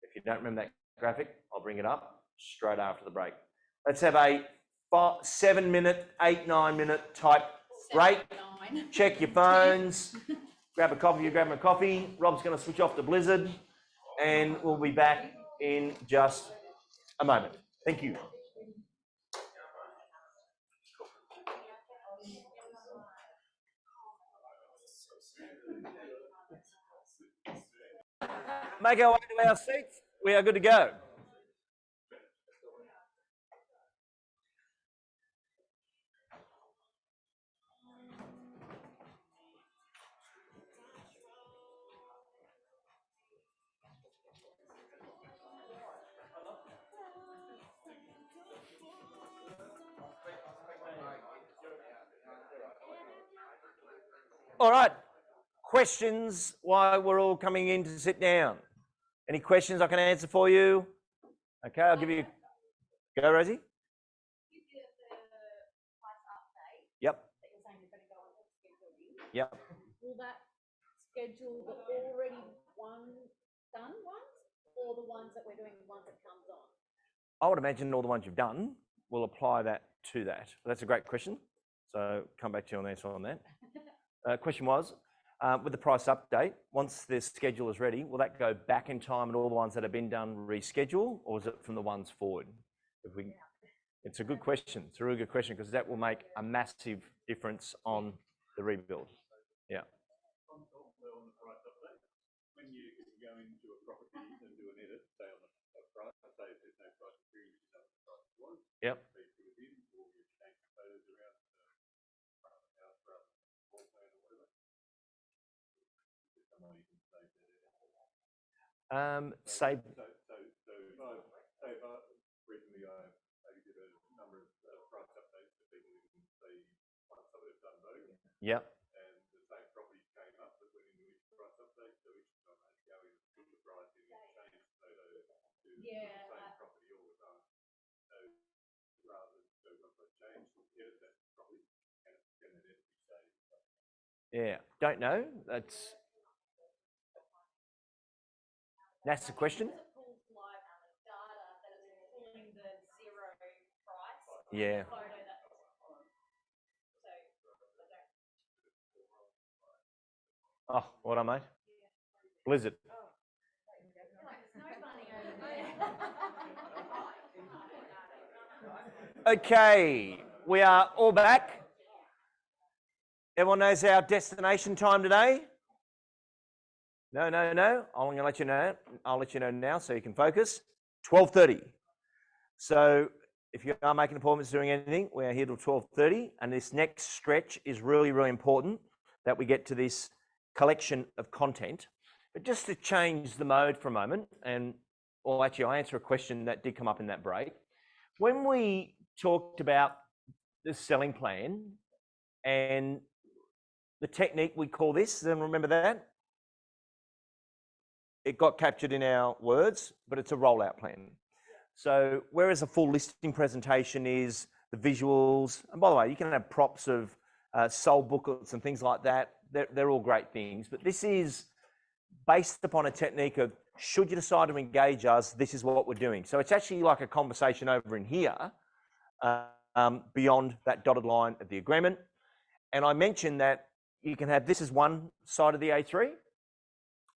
If you don't remember that graphic, I'll bring it up straight after the break. Let's have a 7 minute, 8, 9 minute type break. Check your phones, grab a coffee, you're grabbing a coffee. Rob's going to switch off the blizzard and we'll be back in just a moment. Thank you. Make our way to our seats. We are good to go. All right. Questions while we're all coming in to sit down? Any questions I can answer for you? Okay, I'll give you. Go, Rosie. Yep. Yep. Will that schedule the already done ones, or the ones that we're doing once it comes on? I would imagine all the ones you've done will apply that to that. That's a great question. So come back to you on the answer on that. Question was, with the price update, once the schedule is ready, will that go back in time and all the ones that have been done reschedule, or is it from the ones forward? It's a good question. It's a really good question because that will make a massive difference on the rebuild. Yeah. On the price update, when you go into a property and do an edit, say on a price, say if there's no price period, you know what the price was. Yep. So you put it in, or you change the photos around the front of the house rather than the floor plan or whatever. Someone you can save that edit. Save. So if I recently I did a number of price updates for people who can see once they've done those. Yep. And the same property came up that went into each price update, so each time I go in and put the price in and change the photo to the same property all the time. So rather than once I change, edit that property and then it be saved. Yeah. Don't know. That's the question. Yeah. Oh, what mate? Blizzard. Okay, we are all back. Everyone knows our destination time today? No. I'm going to let you know. I'll let you know now so you can focus. 12:30. So if you are making appointments doing anything, we are here till 12:30, and this next stretch is really, really important that we get to this collection of content. But just to change the mode for a moment, or actually I'll answer a question that did come up in that break. When we talked about the selling plan and the technique we call this, then remember that? It got captured in our words, but it's a rollout plan. So whereas a full listing presentation is the visuals, and by the way, you can have props of sold booklets and things like that. They're all great things, but this is based upon a technique of, should you decide to engage us, this is what we're doing. So it's actually like a conversation over in here, beyond that dotted line of the agreement. And I mentioned that you can have this as one side of the A3.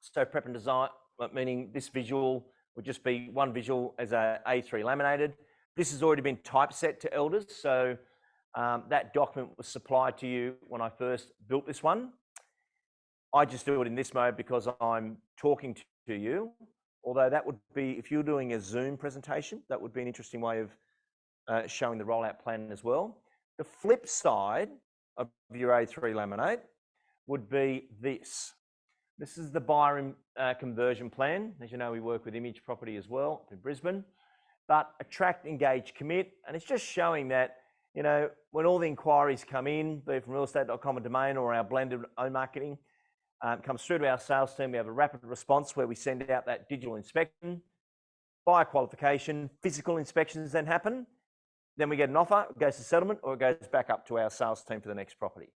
So prep and design, meaning this visual would just be one visual as a A3 laminated. This has already been typeset to elders. So that document was supplied to you when I first built this one. I just do it in this mode because I'm talking to you. Although that would be, if you're doing a Zoom presentation, that would be an interesting way of showing the rollout plan as well. The flip side of your A3 laminate would be this. This is the buyer conversion plan. As you know, we work with Image Property as well in Brisbane. But attract, engage, commit. And it's just showing that, you know, when all the inquiries come in, be it from realestate.com and domain or our blended own marketing, comes through to our sales team, we have a rapid response where we send out that digital inspection, buyer qualification, physical inspections then happen. Then we get an offer, it goes to settlement, or it goes back up to our sales team for the next property.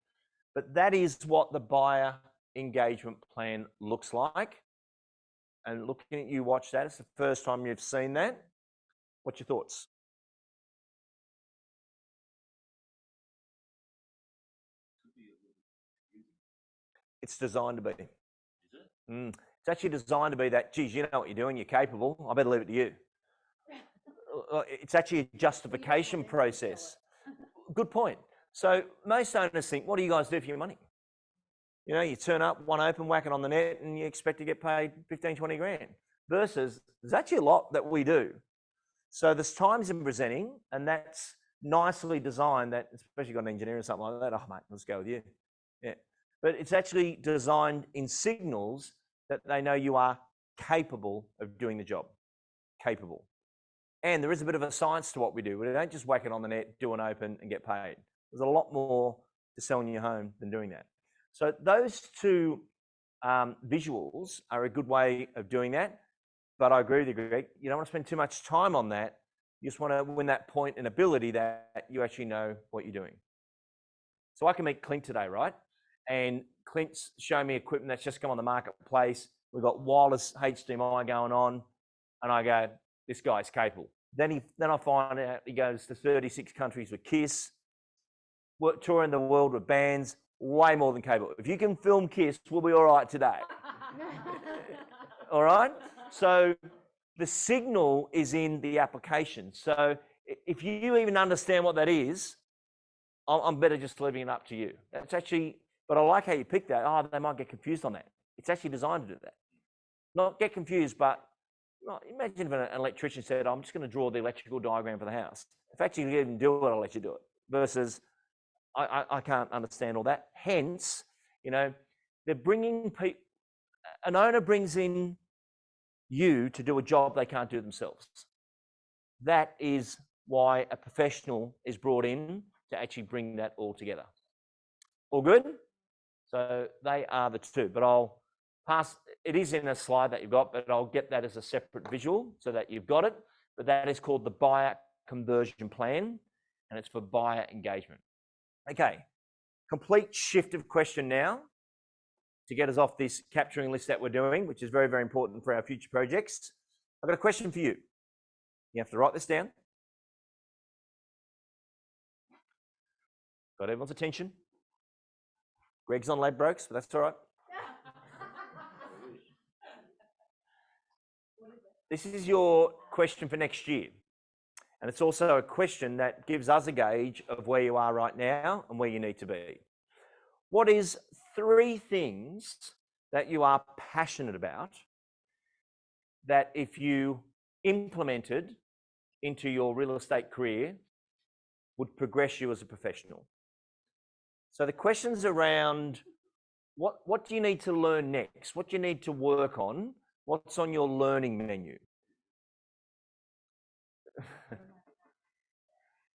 But that is what the buyer engagement plan looks like. And looking at you watch that, it's the first time you've seen that. What's your thoughts? It's designed to be. Is it? It's actually designed to be that, geez, you know what you're doing, you're capable, I better leave it to you. It's actually a justification process. Good point. So most owners think, what do you guys do for your money? You know, you turn up, one open, whack it on the net, and you expect to get paid 15, 20 grand. Versus, there's actually a lot that we do. So there's times in presenting, and that's nicely designed that, especially got an engineer or something like that, oh mate, let's go with you. Yeah. But it's actually designed in signals that they know you are capable of doing the job. Capable. And there is a bit of a science to what we do. We don't just whack it on the net, do an open and get paid. There's a lot more to selling your home than doing that. So those two visuals are a good way of doing that. But I agree with you, Greg. You don't want to spend too much time on that. You just want to win that point and ability that you actually know what you're doing. So I can meet Clint today, right? And Clint's showing me equipment that's just come on the marketplace. We've got wireless HDMI going on. And I go, this guy's capable. Then I find out he goes to 36 countries with KISS, touring the world with bands, way more than capable. If you can film KISS, we'll be all right today. All right? So the signal is in the application. So if you even understand what that is, I'm better just leaving it up to you. That's actually, but I like how you picked that. Oh, they might get confused on that. It's actually designed to do that. Not get confused, but imagine if an electrician said, I'm just going to draw the electrical diagram for the house. If actually you even do it, I'll let you do it. Versus, I can't understand all that. Hence, they're bringing people, an owner brings in you to do a job they can't do themselves. That is why a professional is brought in to actually bring that all together. All good? So they are the two, but I'll pass, it is in a slide that you've got, but I'll get that as a separate visual so that you've got it. But that is called the buyer conversion plan, and it's for buyer engagement. Okay, complete shift of question now to get us off this capturing list that we're doing, which is very, very important for our future projects. I've got a question for you. You have to write this down. Got everyone's attention. Greg's on Ladbrokes, but that's all right. This is your question for next year. And it's also a question that gives us a gauge of where you are right now and where you need to be. What is 3 things that you are passionate about that if you implemented into your real estate career would progress you as a professional? So the question's around what do you need to learn next? What do you need to work on? What's on your learning menu?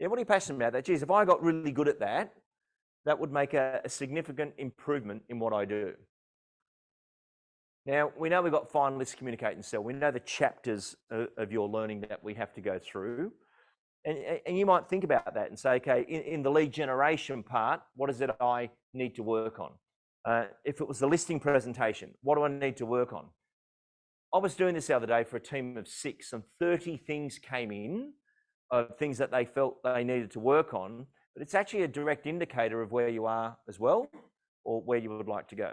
Yeah, what are you passionate about? That, geez, if I got really good at that, that would make a significant improvement in what I do. Now, we know we've got finalists, communicate and sell. We know the chapters of your learning that we have to go through. And you might think about that and say, okay, in the lead generation part, what is it I need to work on? If it was the listing presentation, what do I need to work on? I was doing this the other day for a team of 6, and 30 things came in of things that they felt they needed to work on, but it's actually a direct indicator of where you are as well, or where you would like to go.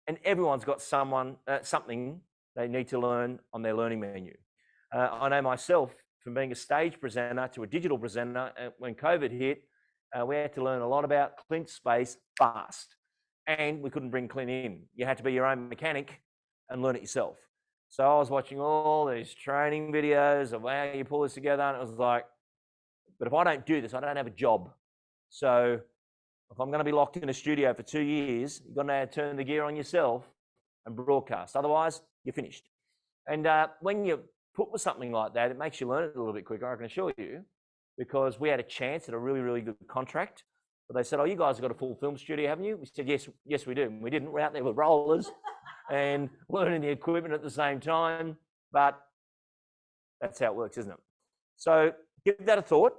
And everyone's got something they need to learn on their learning menu. I know myself, from being a stage presenter to a digital presenter, when COVID hit, we had to learn a lot about Clint's space fast, and we couldn't bring Clint in. You had to be your own mechanic and learn it yourself. So I was watching all these training videos of how you pull this together, and it was like, but if I don't do this, I don't have a job. So if I'm going to be locked in a studio for 2 years, you've got to know how to turn the gear on yourself and broadcast. Otherwise, you're finished. And when you put with something like that, it makes you learn it a little bit quicker, I can assure you, because we had a chance at a really, really good contract. But they said, oh, you guys have got a full film studio, haven't you? We said, yes, we do. And we didn't. We're out there with rollers and learning the equipment at the same time. But that's how it works, isn't it? So give that a thought.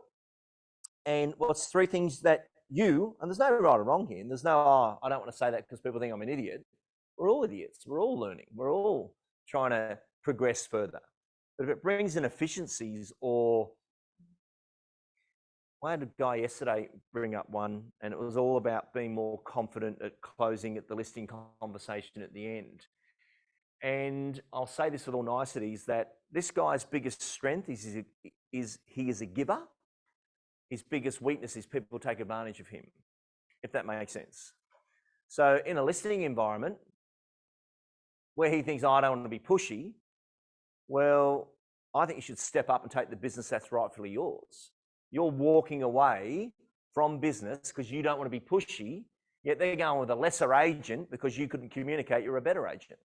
And what's 3 things that you, and there's no right or wrong here, and there's no, oh, I don't want to say that because people think I'm an idiot. We're all idiots. We're all learning. We're all trying to progress further. But if it brings in efficiencies, or I had a guy yesterday bring up one, and it was all about being more confident at closing at the listing conversation at the end. And I'll say this with all niceties, that this guy's biggest strength is he is a giver. His biggest weakness is people take advantage of him, if that makes sense. So in a listing environment where he thinks, oh, I don't want to be pushy, well, I think you should step up and take the business that's rightfully yours. You're walking away from business because you don't want to be pushy, yet they're going with a lesser agent because you couldn't communicate you're a better agent.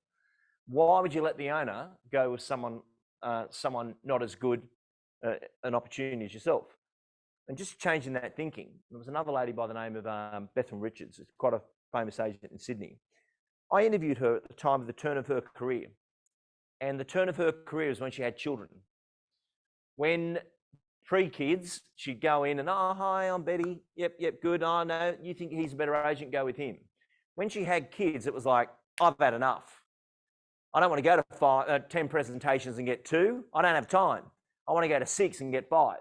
Why would you let the owner go with someone not as good an opportunity as yourself? And just changing that thinking. There was another lady by the name of Bethany Richards, who's quite a famous agent in Sydney. I interviewed her at the time of the turn of her career. And the turn of her career is when she had children. When pre-kids, she'd go in and, oh, hi, I'm Betty. Yep, good. Oh, no, you think he's a better agent, go with him. When she had kids, it was like, I've had enough. I don't want to go to 10 presentations and get 2. I don't have time. I want to go to 6 and get 5.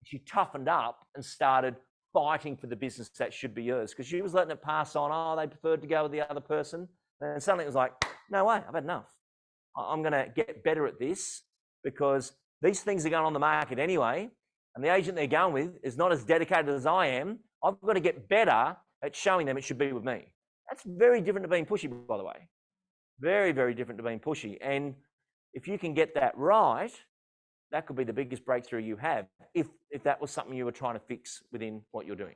She toughened up and started fighting for the business that should be hers, because she was letting it pass on. Oh, they preferred to go with the other person. And suddenly it was like, no way, I've had enough. I'm going to get better at this, because these things are going on the market anyway, and the agent they're going with is not as dedicated as I am. I've got to get better at showing them it should be with me. That's very different to being pushy, by the way. Very, very different to being pushy. And if you can get that right, that could be the biggest breakthrough you have, if that was something you were trying to fix within what you're doing.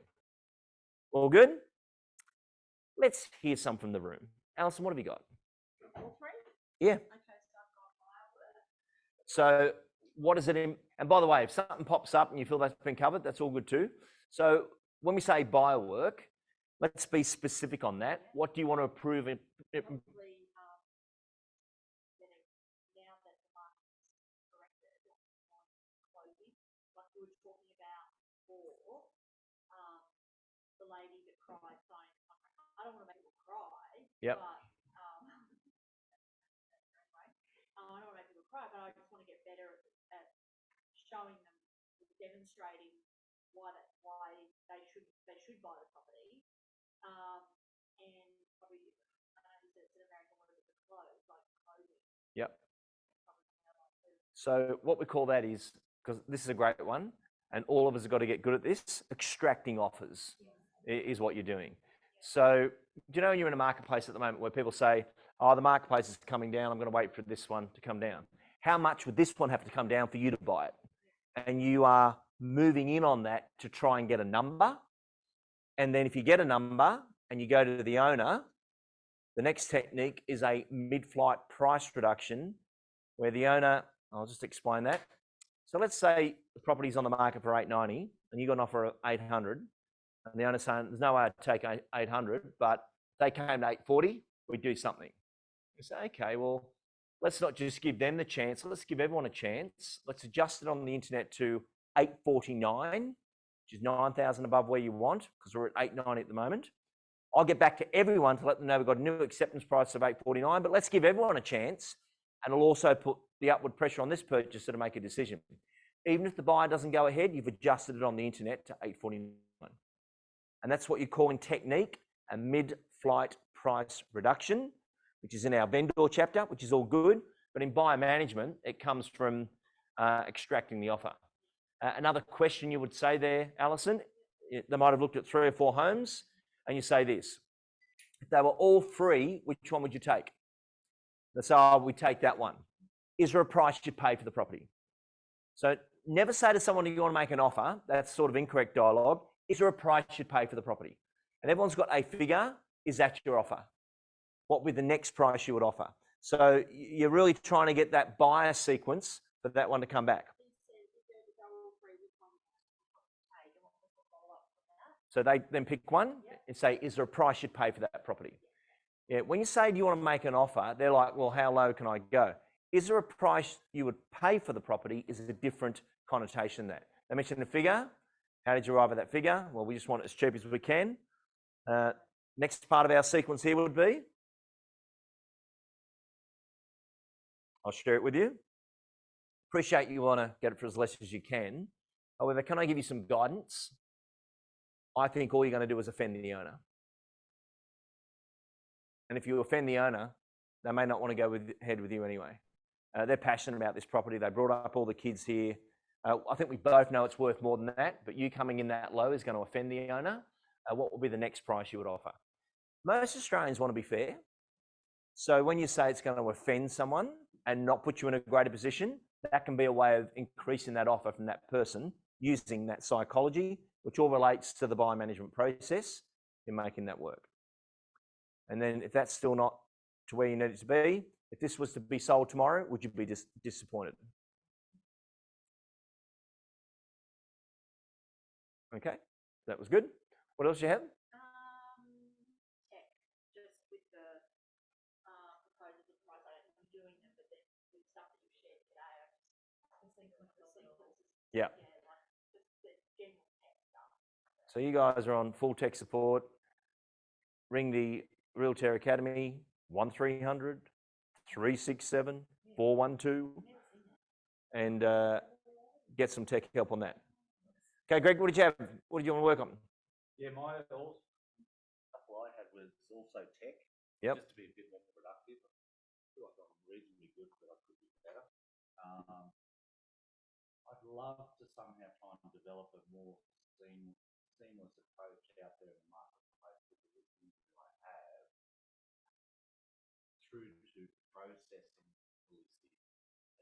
All good? Let's hear some from the room. Alison, what have you got? All 3? Yeah. Okay, so I've got firework. So what is it in? And by the way, if something pops up and you feel that's been covered, that's all good too. So when we say buyer work, let's be specific on that. What do you want to approve? Probably, now that the market's corrected on clothing, like we were talking about before, the lady that cried saying, I don't want to make people cry, Yep. but I don't want to make people cry, but I just want to get better at showing them, demonstrating why they should buy the property. And probably, I know you said it's an American word, but the clothes, like clothing. Yep. So what we call that is, because this is a great one, and all of us have got to get good at this, extracting offers is what you're doing. So do you know when you're in a marketplace at the moment where people say, oh, the marketplace is coming down, I'm going to wait for this one to come down. How much would this one have to come down for you to buy it? And you are moving in on that to try and get a number. And then if you get a number and you go to the owner, the next technique is a mid-flight price reduction, where the owner, I'll just explain that. So let's say the property's on the market for $890 and you got an offer of $800, and the owner's saying, there's no way I'd take $800, but if they came to $840, we'd do something. You say, okay, well, let's not just give them the chance, let's give everyone a chance. Let's adjust it on the internet to $849, which is 9,000 above where you want, because we're at $890 at the moment. I'll get back to everyone to let them know we've got a new acceptance price of $849, but let's give everyone a chance, and it'll also put the upward pressure on this purchaser to make a decision. Even if the buyer doesn't go ahead, you've adjusted it on the internet to $849. And that's what you're calling technique, a mid-flight price reduction, which is in our vendor chapter, which is all good. But in buyer management, it comes from extracting the offer. Another question you would say there, Alison, they might have looked at 3 or 4 homes, and you say this: if they were all free, which one would you take? They say, oh, we take that one. Is there a price you'd pay for the property? So never say to someone, you want to make an offer. That's sort of incorrect dialogue. Is there a price you'd pay for the property? And everyone's got a figure. Is that your offer? What would be the next price you would offer? So you're really trying to get that buyer sequence for that one to come back. So they then pick one and say, is there a price you'd pay for that property? Yeah, when you say, do you want to make an offer? They're like, well, how low can I go? Is there a price you would pay for the property? Is it a different connotation than that? They mentioned a figure. How did you arrive at that figure? Well, we just want it as cheap as we can. Next part of our sequence here would be, I'll share it with you. Appreciate you want to get it for as less as you can. However, can I give you some guidance? I think all you're going to do is offend the owner. And if you offend the owner, they may not want to go ahead with you anyway. They're passionate about this property. They brought up all the kids here. I think we both know it's worth more than that, but you coming in that low is going to offend the owner. What would be the next price you would offer? Most Australians want to be fair. So when you say it's going to offend someone and not put you in a greater position, that can be a way of increasing that offer from that person using that psychology, which all relates to the buyer management process in making that work. And then if that's still not to where you need it to be, if this was to be sold tomorrow, would you be disappointed? Okay, that was good. What else do you have? Yeah. So you guys are on full tech support. Ring the Realtor Academy, 1300 367 412, and get some tech help on that. Okay, Greg, what did you have? What did you want to work on? Yeah, my couple I had was also tech. Yep. Just to be a bit more productive. I feel like I'm reasonably good, but I could be better. I'd love to somehow try and develop a more seamless approach out there in the marketplace with the listings that I have through to processing the listing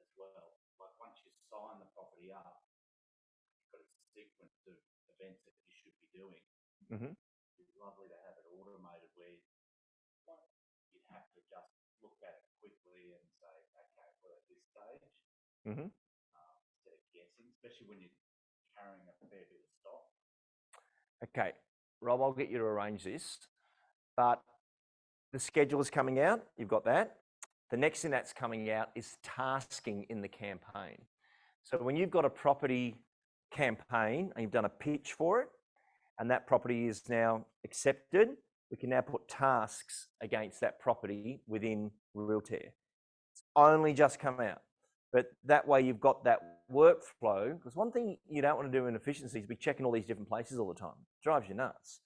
as well. Like once you sign the property up, you've got a sequence of events that you should be doing. Mm-hmm. It'd be lovely to have it automated where you'd have to just look at it quickly and say, okay, we're at this stage. Mm-hmm. Instead of guessing, especially when you're carrying a fair bit of stock. Okay, Rob, I'll get you to arrange this, but the schedule is coming out. You've got that. The next thing that's coming out is tasking in the campaign. So when you've got a property campaign and you've done a pitch for it, and that property is now accepted, we can now put tasks against that property within Realtor. It's only just come out. But that way you've got that workflow, because one thing you don't want to do in efficiency is be checking all these different places all the time. It drives you nuts.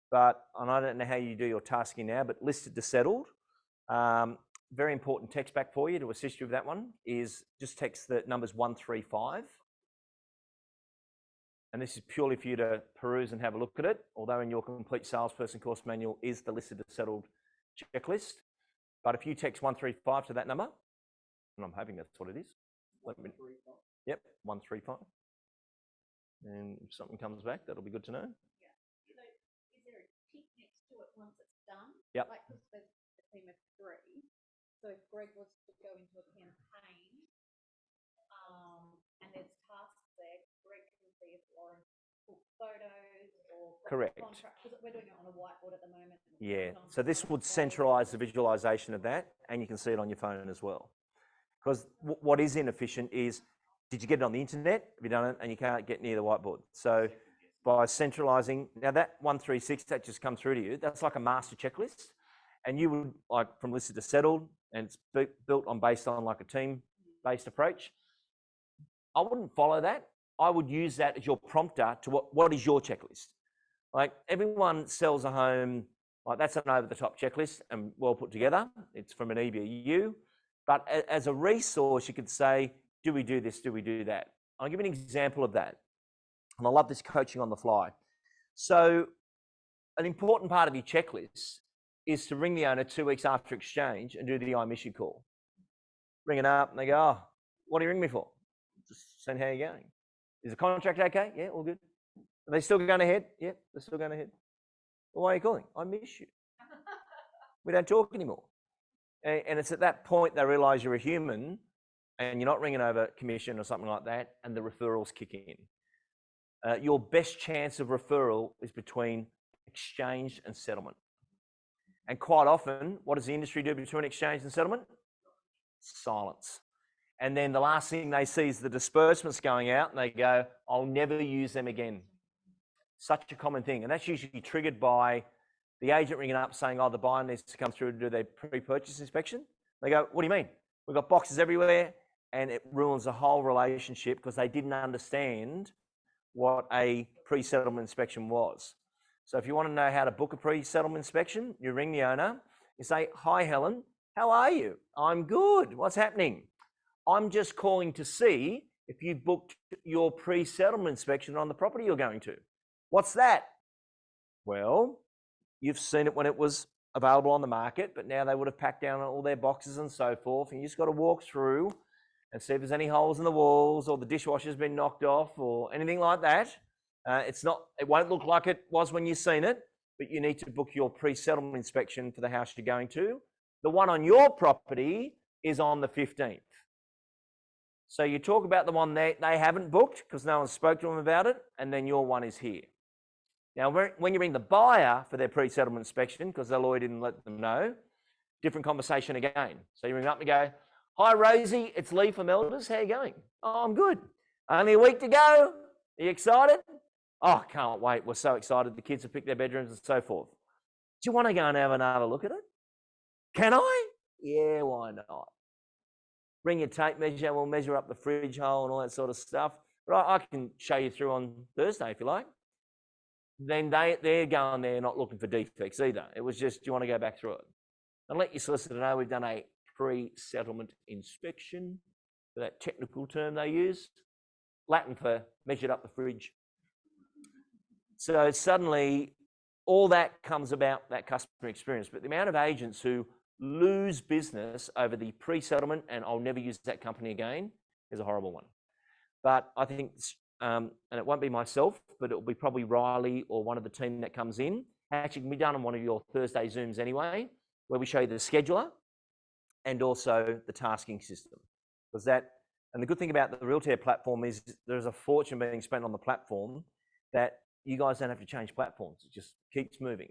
But, and I don't know how you do your tasking now, but listed to settled, very important text back for you to assist you with that one is just text the numbers 135. And this is purely for you to peruse and have a look at it, although in your complete salesperson course manual is the listed to settled checklist. But if you text 135 to that number, and I'm hoping that's what it is. Yep, 135. And if something comes back, that'll be good to know. Yeah. So is there a tick next to it once it's done? Yep. Like, because there's a team of 3. So if Greg was to go into a campaign, and there's tasks there, Greg can see if Lauren took photos or Correct. Because we're doing it on a whiteboard at the moment. Yeah, so this would centralise the visualisation of that, and you can see it on your phone as well. Because what is inefficient is, did you get it on the internet? Have you done it? And you can't get near the whiteboard. So by centralising, now that 136 that just come through to you, that's like a master checklist. And you would, like from listed to settled, and it's built on based on like a team-based approach. I wouldn't follow that. I would use that as your prompter to what is your checklist? Like everyone sells a home, like that's an over-the-top checklist and well put together. It's from an EBU. But as a resource, you could say, do we do this? Do we do that? I'll give you an example of that. And I love this coaching on the fly. So an important part of your checklist is to ring the owner 2 weeks after exchange and do the I miss you call. Ring it up and they go, oh, what do you ring me for? Just saying how you're going. Is the contract okay? Yeah, all good. Are they still going ahead? Yeah, they're still going ahead. Well, why are you calling? I miss you. We don't talk anymore. And it's at that point they realise you're a human and you're not ringing over commission or something like that, and the referrals kick in. Your best chance of referral is between exchange and settlement. And quite often, what does the industry do between exchange and settlement? Silence. And then the last thing they see is the disbursements going out and they go, I'll never use them again. Such a common thing. And that's usually triggered by the agent ringing up saying, oh, the buyer needs to come through to do their pre-purchase inspection. They go, what do you mean? We've got boxes everywhere, and it ruins the whole relationship because they didn't understand what a pre-settlement inspection was. So if you want to know how to book a pre-settlement inspection, you ring the owner, you say, hi, Helen, how are you? I'm good. What's happening? I'm just calling to see if you booked your pre-settlement inspection on the property you're going to. What's that? Well, you've seen it when it was available on the market, but now they would have packed down all their boxes and so forth. And you just got to walk through and see if there's any holes in the walls or the dishwasher's been knocked off or anything like that. It won't look like it was when you've seen it, but you need to book your pre-settlement inspection for the house you're going to. The one on your property is on the 15th. So you talk about the one they haven't booked because no one spoke to them about it, and then your one is here. Now, when you ring the buyer for their pre-settlement inspection, because the lawyer didn't let them know, different conversation again. So you ring up and go, hi, Rosie, it's Lee from Elders. How are you going? Oh, I'm good. Only a week to go. Are you excited? Oh, can't wait. We're so excited. The kids have picked their bedrooms and so forth. Do you want to go and have another look at it? Can I? Yeah, why not? Bring your tape measure. We'll measure up the fridge hole and all that sort of stuff. But I can show you through on Thursday if you like. Then they're going there not looking for defects either. It was just, do you want to go back through it? And let your solicitor know we've done a pre-settlement inspection, for that technical term they use. Latin for measured up the fridge. So suddenly all that comes about that customer experience. But the amount of agents who lose business over the pre-settlement and I'll never use that company again is a horrible one. But I think, and it won't be myself, but it'll be probably Riley or one of the team that comes in. Actually, it can be done on one of your Thursday Zooms anyway, where we show you the scheduler and also the tasking system. Because that, and the good thing about the Realtair platform is there's a fortune being spent on the platform that you guys don't have to change platforms. It just keeps moving.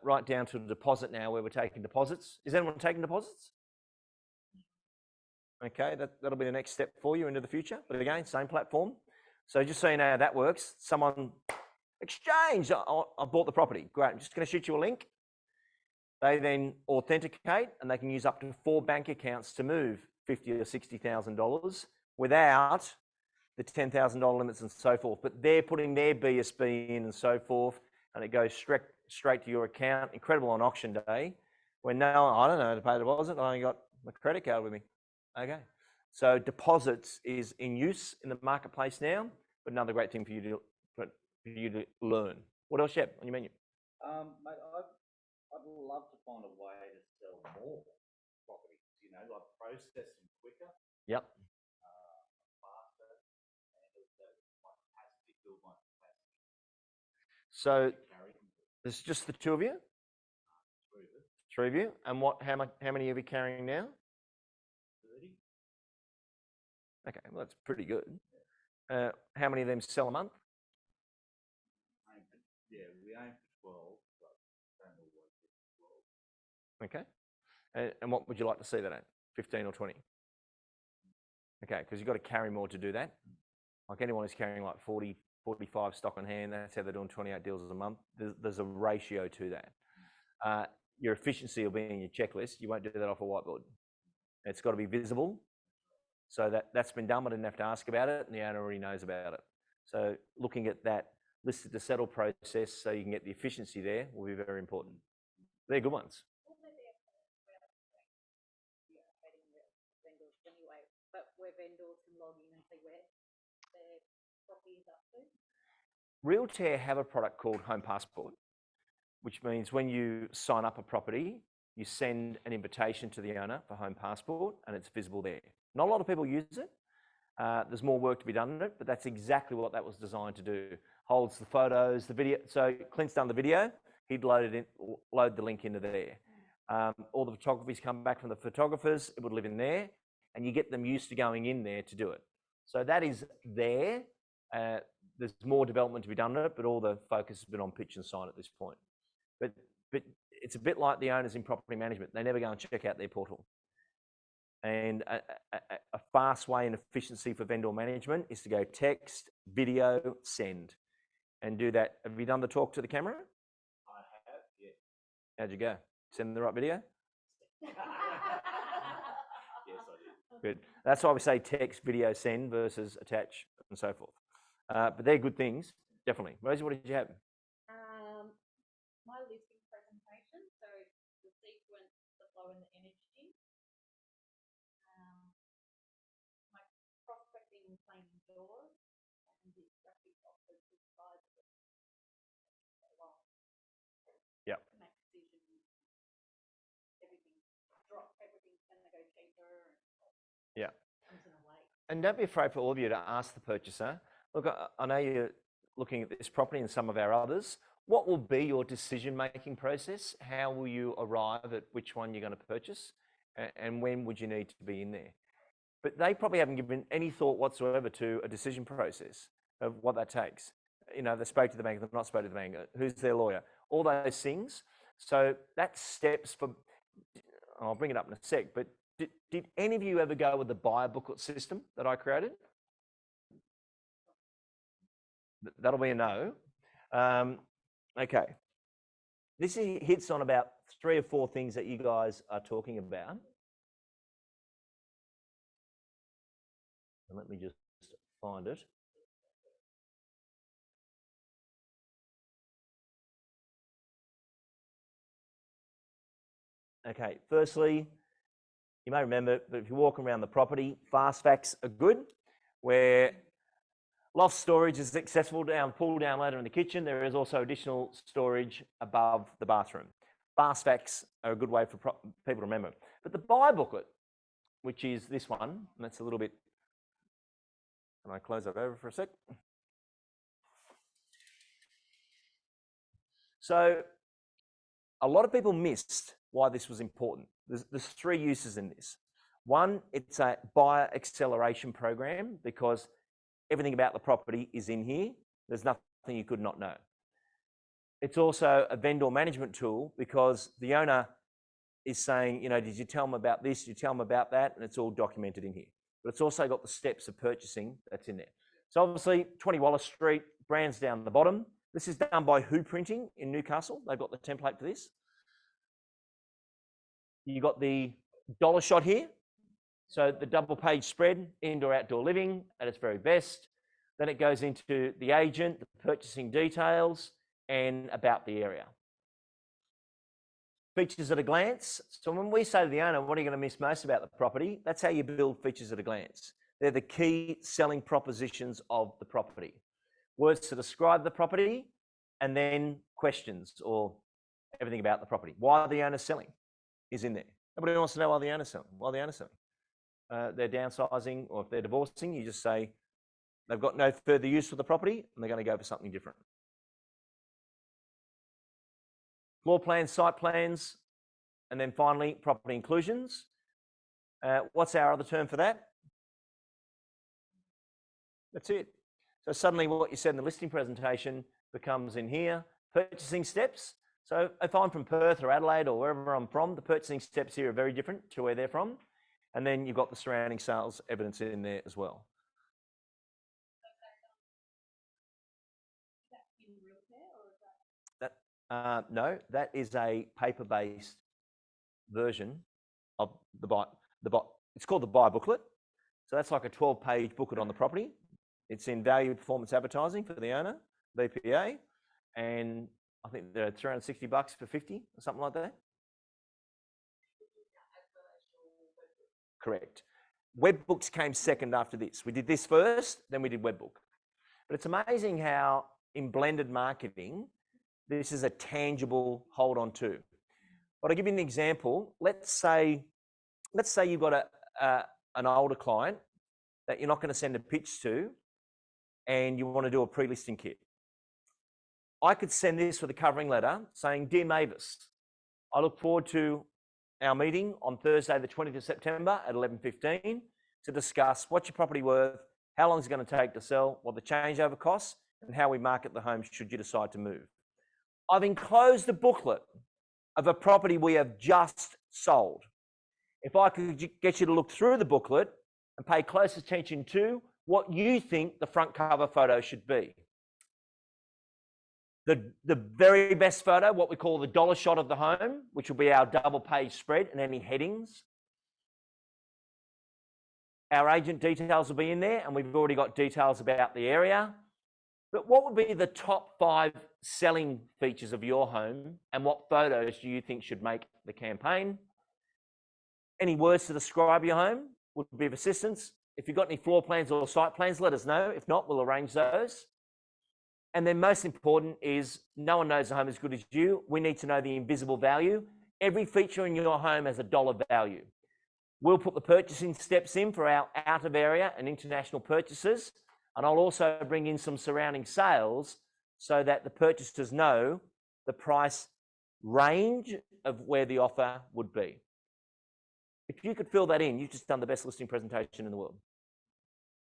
Right down to the deposit now where we're taking deposits. Is anyone taking deposits? Okay, that'll be the next step for you into the future. But again, same platform. So just so you know how that works, someone exchange, I bought the property. Great, I'm just going to shoot you a link. They then authenticate and they can use up to 4 bank accounts to move $50,000 or $60,000 without the $10,000 limits and so forth. But they're putting their BSB in and so forth, and it goes straight to your account. Incredible on auction day when now I don't know how to pay the deposit. I only got my credit card with me. Okay, so deposits is in use in the marketplace now, but another great thing for you to learn. What else, Shep, on your menu? Mate, I'd love to find a way to sell more properties. You know, like process them quicker. Yep. Faster, and also my capacity, build my capacity. So there's just the 2 of you. 3 of us. 3 of you, and how many are you carrying now? 30. Okay, well that's pretty good. How many of them sell a month? Yeah, we aim for 12, but don't always get 12. Okay, and what would you like to see that at? 15 or 20? Okay, because you've got to carry more to do that. Like anyone who's carrying like 40, 45 stock on hand, that's how they're doing 28 deals a month. There's a ratio to that. Your efficiency will be in your checklist. You won't do that off a whiteboard. It's got to be visible. So that's been done, but I didn't have to ask about it, and the owner already knows about it. So looking at that listed to settle process so you can get the efficiency there will be very important. They're good ones. Anyway, but where vendors can log in and see where their property is up to. Realtair have a product called Home Passport, which means when you sign up a property, you send an invitation to the owner for Home Passport and it's visible there. Not a lot of people use it. There's more work to be done on it, but that's exactly what that was designed to do. Holds the photos, the video. So Clint's done the video. He'd load the link into there. All the photographies come back from the photographers. It would live in there, and you get them used to going in there to do it. So that is there. There's more development to be done on it, but all the focus has been on pitch and sign at this point. But it's a bit like the owners in property management. They never go and check out their portal. And a fast way and efficiency for vendor management is to go text, video, send, and do that. Have you done the talk to the camera? I have, yeah. How'd you go? Send the right video? Yes, I did. Good. That's why we say text, video, send versus attach and so forth. But they're good things, definitely. Rosie, what did you have? My listing presentation, so the sequence, the flow and the energy. My prospecting and claiming doors and the graphic offers the size of it. Yep. Make decisions. Everything's going to go cheaper. Yeah. Comes in a way. And don't be afraid for all of you to ask the purchaser, look, I know you're looking at this property and some of our others. What will be your decision-making process? How will you arrive at which one you're going to purchase? And when would you need to be in there? But they probably haven't given any thought whatsoever to a decision process of what that takes. You know, they spoke to the bank, they've not spoke to the bank, who's their lawyer? All those things. So that's steps for, I'll bring it up in a sec, but did any of you ever go with the buyer booklet system that I created? That'll be a no. Okay. This hits on about 3 or 4 things that you guys are talking about. And let me just find it. Okay, firstly, you may remember, but if you walk around the property, fast facts are good, where loft storage is accessible down, pull down later in the kitchen. There is also additional storage above the bathroom. Fast facts are a good way for people to remember. But the buy booklet, which is this one, and that's a little bit, can I close that over for a sec? So a lot of people missed why this was important. There's 3 uses in this. One, it's a buyer acceleration program because everything about the property is in here. There's nothing you could not know. It's also a vendor management tool because the owner is saying, you know, did you tell them about this? Did you tell them about that? And it's all documented in here. But it's also got the steps of purchasing that's in there. So obviously 20 Wallace Street, brands down the bottom. This is done by Who Printing in Newcastle. They've got the template for this. You got the dollar shot here. So the double page spread, indoor, outdoor living at its very best. Then it goes into the agent, the purchasing details, and about the area. Features at a glance. So when we say to the owner, what are you going to miss most about the property? That's how you build features at a glance. They're the key selling propositions of the property. Words to describe the property, and then questions or everything about the property. Why the owner's selling is in there. Nobody wants to know why the owner's selling. Why the owner's selling. They're downsizing, or if they're divorcing, you just say they've got no further use for the property and they're going to go for something different. Floor plans, site plans, and then finally property inclusions. What's our other term for that? That's it. So suddenly what you said in the listing presentation becomes in here. Purchasing steps. So if I'm from Perth or Adelaide or wherever I'm from, the purchasing steps here are very different to where they're from. And then you've got the surrounding sales evidence in there as well. No, that is a paper-based version of it's called the buy booklet. So that's like a 12-page booklet on the property. It's in value performance advertising for the owner, BPA, and I think they're $360 for 50 or something like that. Correct. Webbooks came second after this. We did this first, then we did Webbook. But it's amazing how in blended marketing, this is a tangible hold on to. But I'll give you an example. Let's say you've got an older client that you're not going to send a pitch to and you want to do a pre-listing kit. I could send this with a covering letter saying, Dear Mavis, I look forward to our meeting on Thursday, the 20th of September at 11:15 to discuss what's your property worth, how long is it going to take to sell, what the changeover costs, and how we market the home should you decide to move. I've enclosed a booklet of a property we have just sold. If I could get you to look through the booklet and pay close attention to what you think the front cover photo should be. The very best photo, what we call the dollar shot of the home, which will be our double page spread and any headings. Our agent details will be in there, and we've already got details about the area. But what would be the top 5 selling features of your home, and what photos do you think should make the campaign? Any words to describe your home would be of assistance. If you've got any floor plans or site plans, let us know. If not, we'll arrange those. And then most important is no one knows the home as good as you. We need to know the invisible value. Every feature in your home has a dollar value. We'll put the purchasing steps in for our out of area and international purchases. And I'll also bring in some surrounding sales so that the purchasers know the price range of where the offer would be. If you could fill that in, you've just done the best listing presentation in the world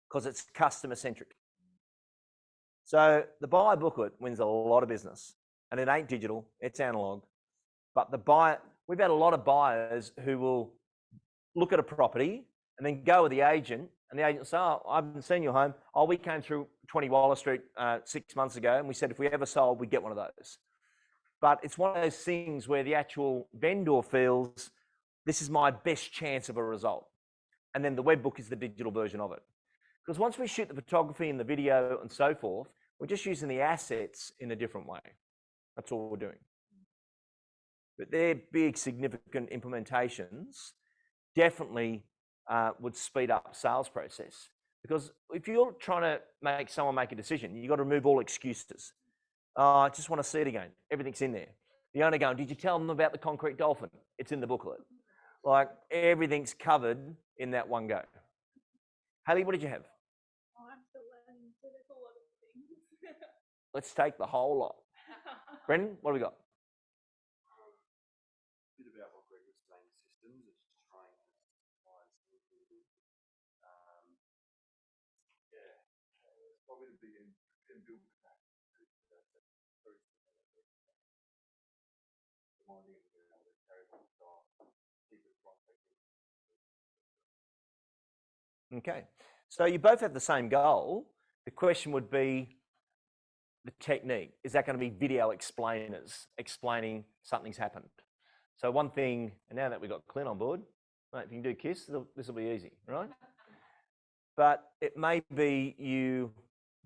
because it's customer centric. So the buyer booklet wins a lot of business, and it ain't digital, it's analog. But we've had a lot of buyers who will look at a property and then go with the agent And the agent said, oh, I haven't seen your home. Oh, we came through 20 Waller Street 6 months ago, and we said if we ever sold, we'd get one of those. But it's one of those things where the actual vendor feels, this is my best chance of a result. And then the web book is the digital version of it. Because once we shoot the photography and the video and so forth, we're just using the assets in a different way. That's all we're doing. But they're big, significant implementations, definitely would speed up sales process. Because if you're trying to make someone make a decision, you've got to remove all excuses. Oh, I just want to see it again. Everything's in there. The owner going, did you tell them about the concrete dolphin? It's in the booklet. Like, everything's covered in that one go. Haley, what did you have? Oh, I'm still learning, so there's a lot of things. Let's take the whole lot. Brendan, what have we got? Bit about what Greg was saying, systems, it's just trying to optimize it's probably the big and build capacity. Reminding them about the terrible stuff, keep it prospecting. Okay, so you both have the same goal. The question would be the technique. Is that going to be video explainers explaining something's happened? So one thing, and now that we've got Clint on board, mate, if you can do KISS, this will be easy, right? But it may be you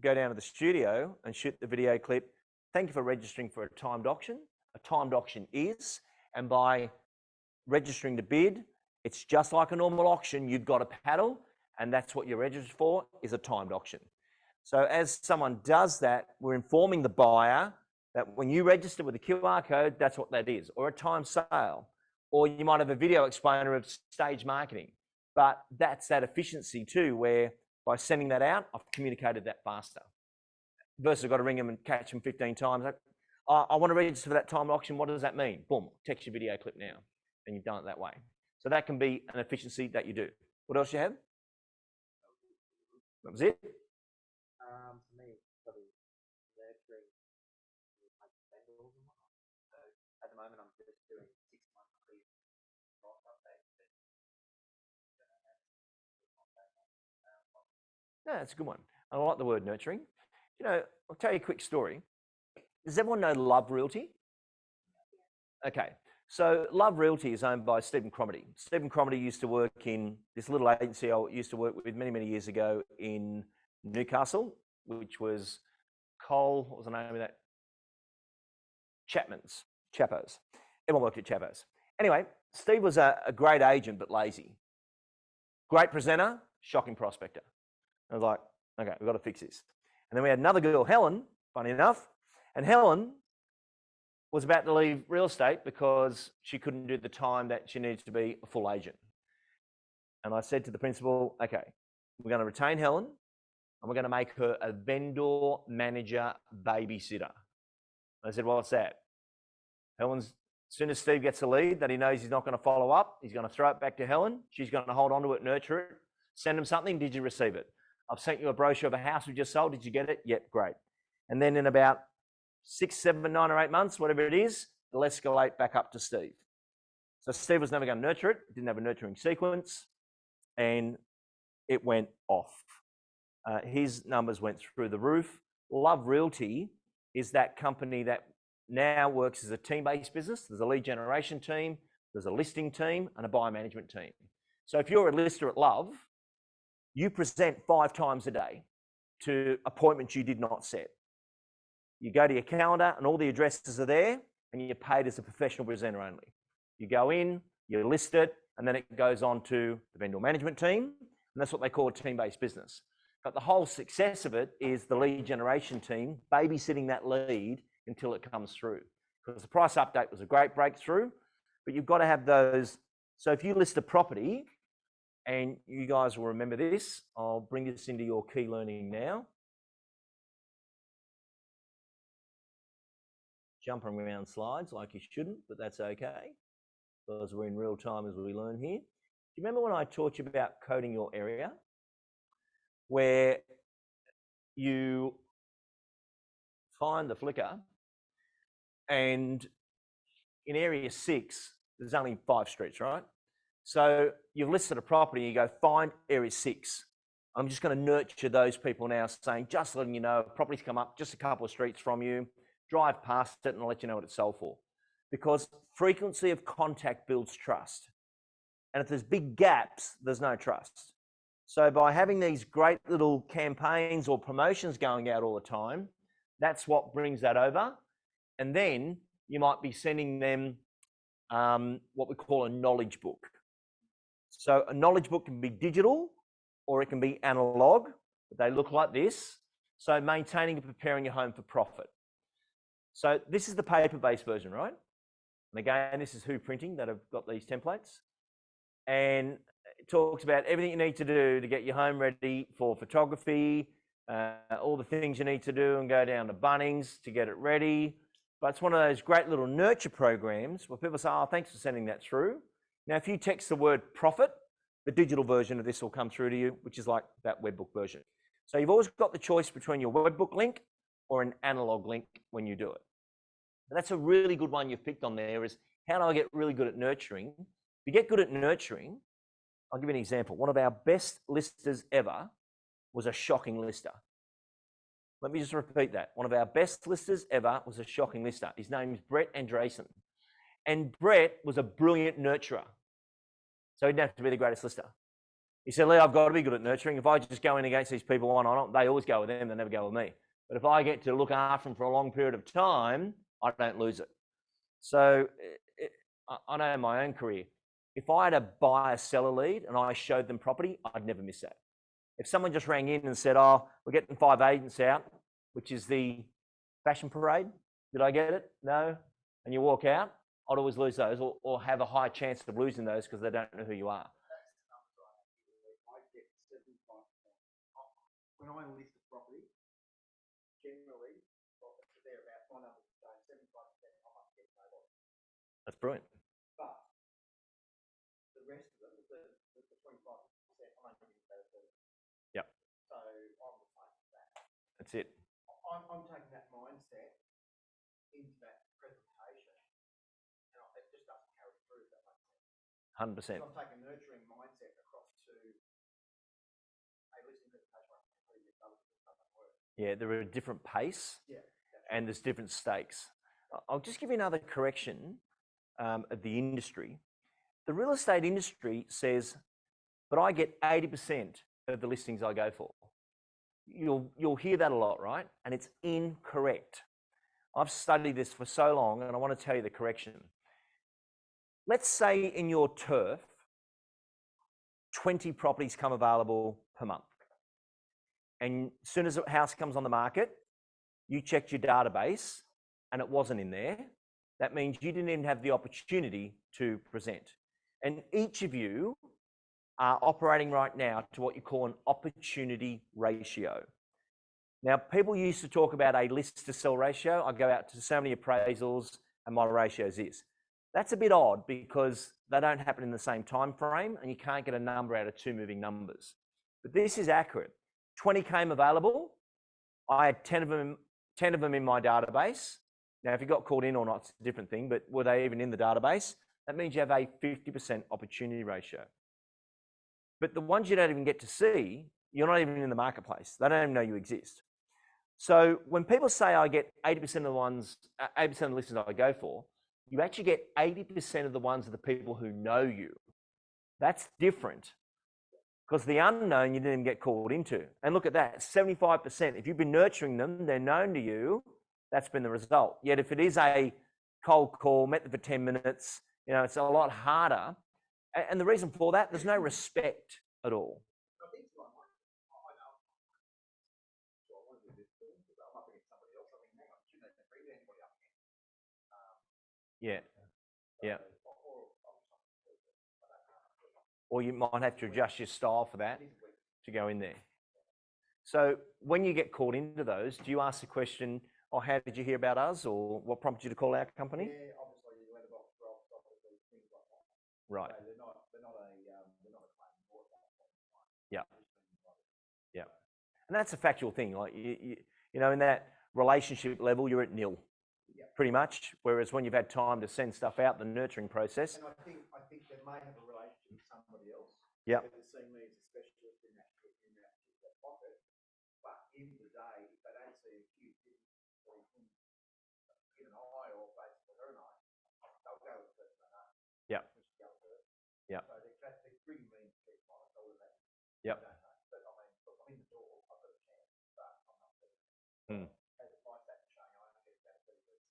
go down to the studio and shoot the video clip. Thank you for registering for a timed auction. A timed auction is, and by registering to bid, it's just like a normal auction. You've got a paddle, and that's what you're registered for, is a timed auction. So as someone does that, we're informing the buyer that when you register with a QR code, that's what that is, or a time sale, or you might have a video explainer of stage marketing. But that's that efficiency too, where by sending that out, I've communicated that faster. Versus I've got to ring them and catch them 15 times. I want to register for that time auction. What does that mean? Boom, text your video clip now, and you've done it that way. So that can be an efficiency that you do. What else you have? That was it? For me, probably nurturing my vendors and whatnot. So at the moment, I'm just doing 6 monthly price updates. No, that's a good one. I like the word nurturing. You know, I'll tell you a quick story. Does everyone know Love Realty? Okay, so Love Realty is owned by Stephen Cromarty. Stephen Cromarty used to work in this little agency I used to work with many, many years ago in Newcastle, which was Cole, what was the name of that? Chappos. Everyone worked at Chappos. Anyway, Steve was a great agent, but lazy. Great presenter, shocking prospector. I was like, okay, we've got to fix this. And then we had another girl, Helen, funny enough, and Helen was about to leave real estate because she couldn't do the time that she needed to be a full agent. And I said to the principal, okay, we're going to retain Helen, and we're going to make her a vendor manager babysitter. And I said, well, what's that? Helen's, as soon as Steve gets a lead that he knows he's not going to follow up, he's going to throw it back to Helen. She's going to hold on to it, nurture it, send him something. Did you receive it? I've sent you a brochure of a house we just sold. Did you get it? Yep, great. And then in about 6, 7, 9 or 8 months, whatever it is, it'll escalate back up to Steve. So Steve was never going to nurture it. Didn't have a nurturing sequence, and it went off. His numbers went through the roof. Love Realty is that company that now works as a team-based business. There's a lead generation team, there's a listing team, and a buyer management team. So if you're a lister at Love, you present 5 times a day to appointments you did not set. You go to your calendar and all the addresses are there, and you're paid as a professional presenter only. You go in, you list it, and then it goes on to the vendor management team, and that's what they call a team-based business. But the whole success of it is the lead generation team babysitting that lead until it comes through. Because the price update was a great breakthrough, but you've got to have those. So if you list a property, and you guys will remember this, I'll bring this into your key learning now. Jumping around slides like you shouldn't, but that's okay, because we're in real time as we learn here. Do you remember when I taught you about coding your area? Where you find the flicker, and in area 6, there's only 5 streets, right? So you've listed a property, you go find area 6. I'm just going to nurture those people now, saying, just letting you know, properties come up just a couple of streets from you, drive past it and I'll let you know what it's sold for. Because frequency of contact builds trust. And if there's big gaps, there's no trust. So by having these great little campaigns or promotions going out all the time, that's what brings that over. And then you might be sending them what we call a knowledge book. So a knowledge book can be digital or it can be analog, but they look like this. So maintaining and preparing your home for profit. So this is the paper-based version, right? And again, this is Who Printing that have got these templates. And it talks about everything you need to do to get your home ready for photography, all the things you need to do and go down to Bunnings to get it ready. But it's one of those great little nurture programs where people say, oh, thanks for sending that through. Now, if you text the word profit, the digital version of this will come through to you, which is like that webbook version. So you've always got the choice between your webbook link or an analog link when you do it. And that's a really good one you've picked on there is, how do I get really good at nurturing? If you get good at nurturing, I'll give you an example. One of our best listers ever was a shocking lister. Let me just repeat that. One of our best listers ever was a shocking lister. His name is Brett Andresen. And Brett was a brilliant nurturer. So he didn't have to be the greatest lister. He said, Lee, I've got to be good at nurturing. If I just go in against these people one on one, they always go with them, they never go with me. But if I get to look after them for a long period of time, I don't lose it. So I know in my own career, if I had to buy a seller lead and I showed them property, I'd never miss that. If someone just rang in and said, oh, we're getting 5 agents out, which is the fashion parade, did I get it? No. And you walk out, I'd always lose those or have a high chance of losing those because they don't know who you are. I get 75%. When I list a property, generally, they're about 100 75% I must get no loss. That's brilliant. But the rest of them, the 25%, I'm only going to go to 30. Yep. So I'm the same as that. That's it. I'm taking that mindset into that presentation, and it just doesn't carry through, if that makes sense. 100%. So I'm taking nurturing mindset across to a listening presentation. Yeah, they're at a different pace, Yeah, and there's different stakes. I'll just give you another correction of the industry. The real estate industry says, but I get 80% of the listings I go for. You'll hear that a lot, right? And it's incorrect. I've studied this for so long, and I want to tell you the correction. Let's say in your turf, 20 properties come available per month. And as soon as a house comes on the market, you checked your database and it wasn't in there. That means you didn't even have the opportunity to present. And each of you are operating right now to what you call an opportunity ratio. Now, people used to talk about a list to sell ratio. I go out to so many appraisals and my ratio is this. That's a bit odd because they don't happen in the same time frame and you can't get a number out of two moving numbers. But this is accurate. 20 came available. I had 10 of them in my database. Now, if you got called in or not, it's a different thing, but were they even in the database? That means you have a 50% opportunity ratio. But the ones you don't even get to see, you're not even in the marketplace. They don't even know you exist. So when people say I get 80% of the ones, 80% of the listings I go for, you actually get 80% of the ones of the people who know you. That's different because the unknown you didn't even get called into. And look at that, 75%. If you've been nurturing them, they're known to you, that's been the result. Yet if it is a cold call, met them for 10 minutes, you know, it's a lot harder. And the reason for that, there's no respect at all. Yeah, yeah. Or you might have to adjust your style for that to go in there. So when you get called into those, do you ask the question, oh, how did you hear about us? Or what prompted you to call our company? Yeah, obviously you went about things like that. Right. So they're not a claim board. Yeah. Yeah. And that's a factual thing. Like, you know, in that relationship level, you're at nil. Pretty much, whereas when you've had time to send stuff out, the nurturing process. And I think they may have a relationship with somebody else. Yeah. They're seeing me as a specialist in that profit, but in the day, if they don't see a huge difference between him and I or basically her and I, they'll go with the person they know. Yep. Which is go first. Yep. So they're pretty mean to keep on, I would imagine. Yep. I don't know, but I mean, look, I'm in the door, I've got a chance, but I'm not going Hmm. as a price action showing, I only get about 30 weeks.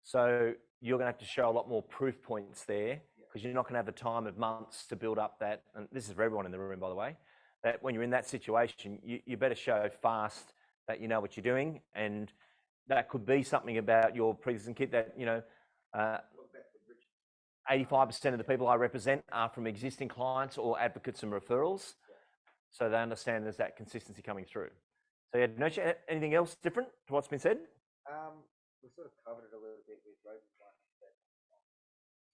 So you're going to have to show a lot more proof points there, because you're not going to have the time of months to build up that. And this is for everyone in the room, by the way, that when you're in that situation, you better show fast that you know what you're doing. And that could be something about your pre-existing kit that, 85% of the people I represent are from existing clients or advocates and referrals. So they understand there's that consistency coming through. So yeah, anything else different to what's been said? We sort of covered it a little bit with Robyn's one.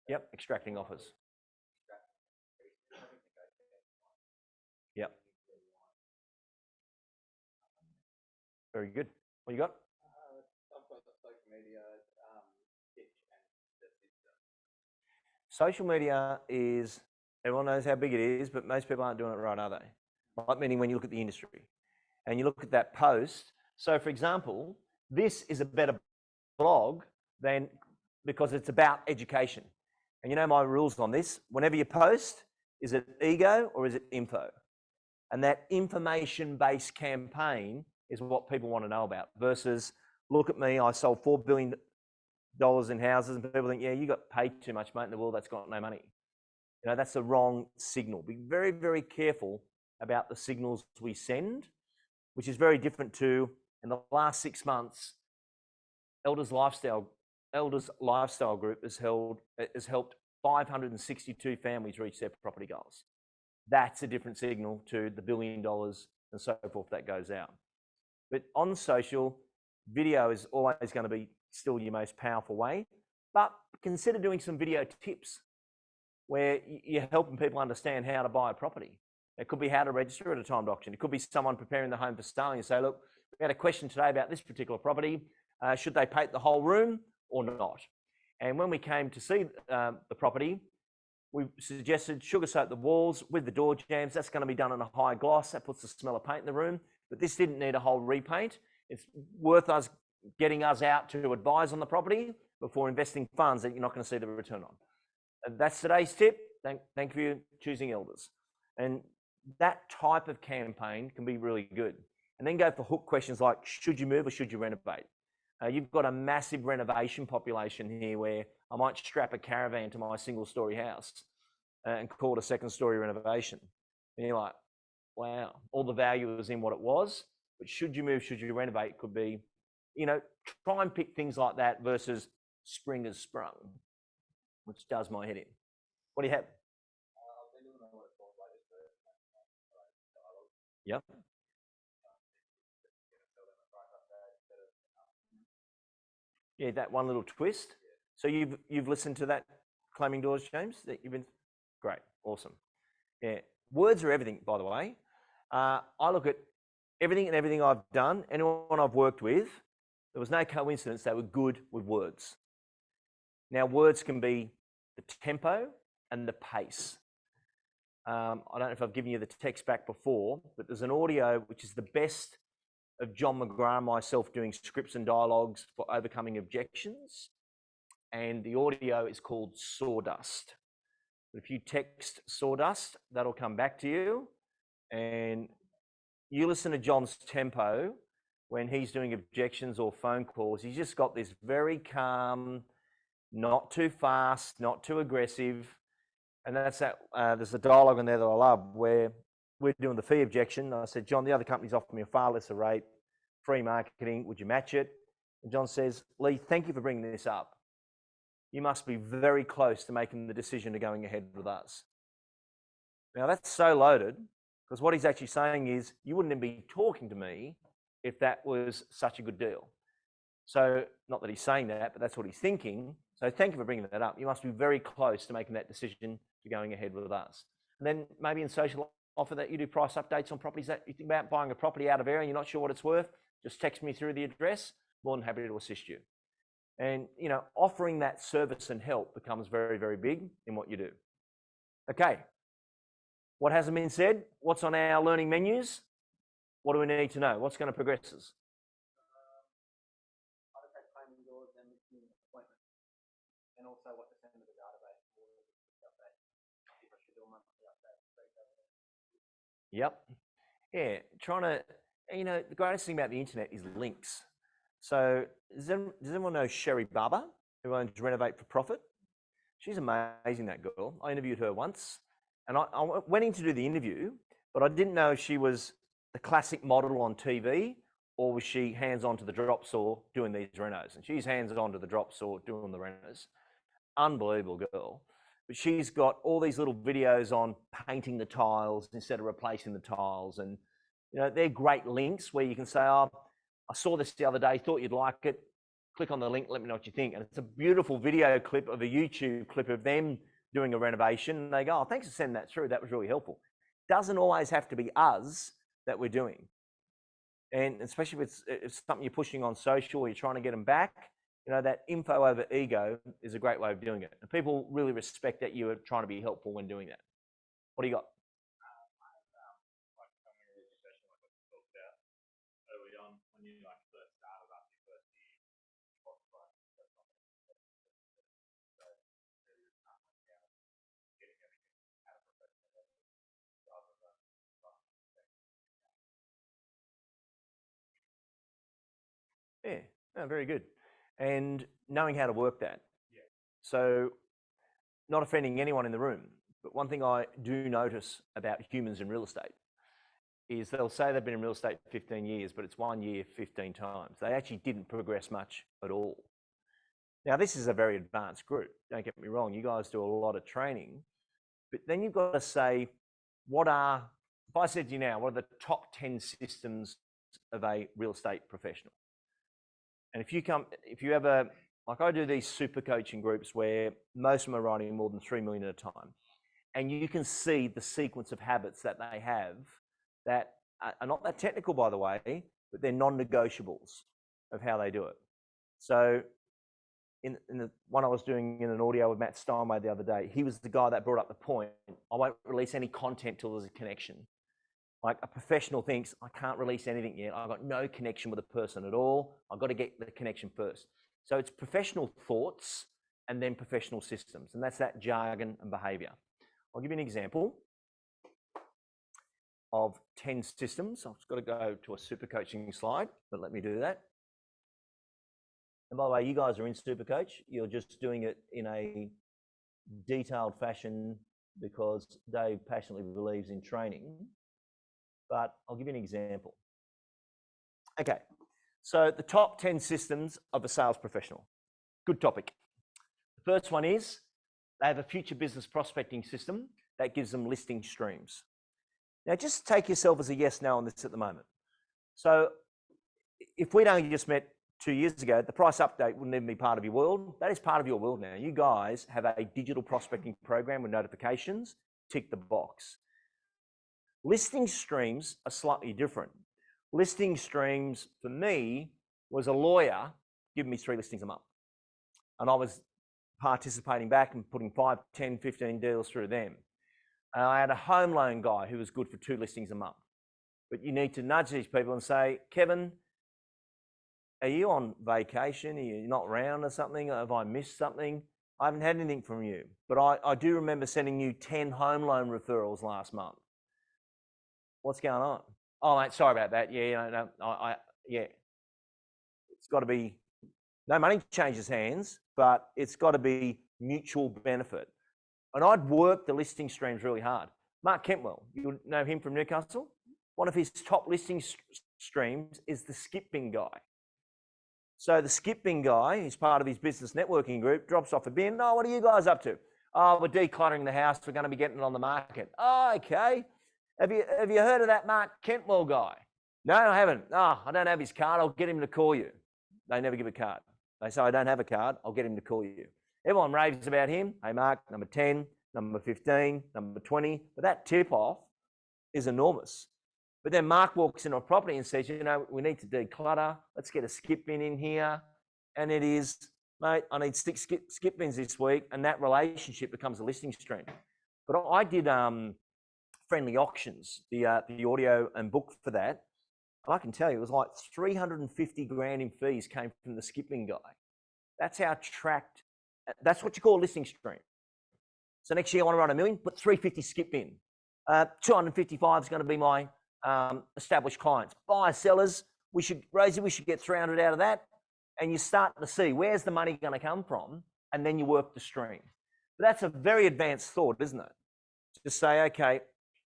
Yep, extracting offers. Yep. Very good. What you got? I've got social media, pitch and the system. Social media is, everyone knows how big it is, but most people aren't doing it right, are they? Like, meaning when you look at the industry and you look at that post. So for example, this is a better blog than, because it's about education. And you know my rules on this, whenever you post, is it ego or is it info? And that information-based campaign is what people want to know about, versus look at me, I sold $4 billion in houses, and people think, yeah, you got paid too much, mate, in the world that's got no money. You know, that's the wrong signal. Be very, very careful about the signals we send, which is very different to, in the last 6 months, Elders Lifestyle Group has helped 562 families reach their property goals. That's a different signal to the $1 billion and so forth that goes out. But on social, video is always going to be still your most powerful way. But consider doing some video tips where you're helping people understand how to buy a property. It could be how to register at a timed auction. It could be someone preparing the home for sale and you say, look, we had a question today about this particular property. Should they paint the whole room or not? And when we came to see the property, we suggested sugar soak the walls with the door jambs. That's going to be done in a high gloss. That puts the smell of paint in the room. But this didn't need a whole repaint. It's worth us getting us out to advise on the property before investing funds that you're not going to see the return on. And that's today's tip. Thank you for choosing Elders. And that type of campaign can be really good. And then go for hook questions like, should you move or should you renovate? You've got a massive renovation population here where I might strap a caravan to my single-story house and call it a second-story renovation. And you're like, wow, all the value is in what it was, but should you move, should you renovate could be, try and pick things like that versus spring has sprung, which does my head in. What do you have? Yep. Yeah, that one little twist. So you've listened to that Claiming Doors, James? That you've been great, awesome. Yeah, words are everything, by the way. I look at everything I've done, anyone I've worked with, there was no coincidence they were good with words. Now, words can be the tempo and the pace. I don't know if I've given you the text back before, but there's an audio which is the best of John McGrath and myself doing scripts and dialogues for overcoming objections. And the audio is called Sawdust. If you text Sawdust, that'll come back to you. And you listen to John's tempo when he's doing objections or phone calls. He's just got this very calm, not too fast, not too aggressive. And that's that. There's a dialogue in there that I love where we're doing the fee objection. I said, John, the other company's offered me a far lesser rate, free marketing. Would you match it? And John says, Lee, thank you for bringing this up. You must be very close to making the decision to going ahead with us. Now that's so loaded because what he's actually saying is you wouldn't be talking to me if that was such a good deal. So not that he's saying that, but that's what he's thinking. So thank you for bringing that up. You must be very close to making that decision to going ahead with us. And then maybe in social offer that you do price updates on properties that you think about buying a property out of area and you're not sure what it's worth, just text me through the address. More than happy to assist you. And, offering that service and help becomes very, very big in what you do. Okay. What hasn't been said? What's on our learning menus? What do we need to know? What's going to progress us? I would say claiming yours and listing appointments, and also what to send to the database for the update. If I should do a monthly update. Yep. Yeah, trying to, the greatest thing about the internet is links. So does anyone know Sherry Barber, who owns Renovate for Profit? She's amazing, that girl. I interviewed her once, and I went in to do the interview, but I didn't know if she was the classic model on TV or was she hands-on to the drop saw doing these renos. And she's hands-on to the drop saw doing the renos. Unbelievable girl. But she's got all these little videos on painting the tiles instead of replacing the tiles. And, they're great links where you can say, oh, I saw this the other day, thought you'd like it. Click on the link, let me know what you think. And it's a beautiful video clip of a YouTube clip of them doing a renovation. And they go, oh, thanks for sending that through. That was really helpful. Doesn't always have to be us that we're doing. And especially if it's something you're pushing on social or you're trying to get them back, that info over ego is a great way of doing it. And people really respect that you are trying to be helpful when doing that. What do you got? Early on, when you first started up your first year, getting everything out of professional level rather than Yeah, no, very good. And knowing how to work that. Yeah. So not offending anyone in the room, but one thing I do notice about humans in real estate is they'll say they've been in real estate 15 years, but it's 1 year, 15 times. They actually didn't progress much at all. Now, this is a very advanced group. Don't get me wrong. You guys do a lot of training, but then you've got to say, if I said to you now, what are the top 10 systems of a real estate professional? And if you ever, like I do these super coaching groups where most of them are writing more than 3 million at a time. And you can see the sequence of habits that they have that are not that technical, by the way, but they're non-negotiables of how they do it. So in the one I was doing in an audio with Matt Steinway the other day, he was the guy that brought up the point, I won't release any content till there's a connection. Like a professional thinks, I can't release anything yet. I've got no connection with a person at all. I've got to get the connection first. So it's professional thoughts and then professional systems. And that's that jargon and behavior. I'll give you an example of 10 systems. I've just got to go to a super coaching slide, but let me do that. And by the way, you guys are in super coach. You're just doing it in a detailed fashion because Dave passionately believes in training. But I'll give you an example. Okay, so the top 10 systems of a sales professional. Good topic. The first one is they have a future business prospecting system that gives them listing streams. Now, just take yourself as a yes, no on this at the moment. So if we'd only just met 2 years ago, the price update wouldn't even be part of your world. That is part of your world now. You guys have a digital prospecting program with notifications. Tick the box. Listing streams are slightly different. Listing streams for me was a lawyer giving me 3 listings a month. And I was participating back and putting 5, 10, 15 deals through them. And I had a home loan guy who was good for 2 listings a month. But you need to nudge these people and say, Kevin, are you on vacation? Are you not around or something? Have I missed something? I haven't had anything from you. But I do remember sending you 10 home loan referrals last month. What's going on? Oh, mate, sorry about that. Yeah, yeah. It's got to be, no money changes hands, but it's got to be mutual benefit. And I'd worked the listing streams really hard. Mark Kentwell, you know him from Newcastle? One of his top listing streams is the skip bin guy. So the skip bin guy, he's part of his business networking group, drops off a bin. Oh, what are you guys up to? Oh, we're decluttering the house. We're going to be getting it on the market. Oh, okay. Have you heard of that Mark Kentwell guy? No, I haven't. Oh, I don't have his card. I'll get him to call you. They never give a card. They say, I don't have a card. I'll get him to call you. Everyone raves about him. Hey, Mark, number 10, number 15, number 20. But that tip-off is enormous. But then Mark walks into a property and says, we need to declutter. Let's get a skip bin in here. And it is, mate, I need 6 skip bins this week. And that relationship becomes a listing stream. But I did Friendly Auctions, the audio and book for that. And I can tell you, it was like 350 grand in fees came from the skipping guy. That's how tracked, that's what you call a listing stream. So next year I want to run 1 million, put 350 skip in. 255 is going to be my established clients. Buyers, sellers, Rosie, we should get 300 out of that. And you start to see where's the money going to come from, and then you work the stream. But that's a very advanced thought, isn't it? To say, okay,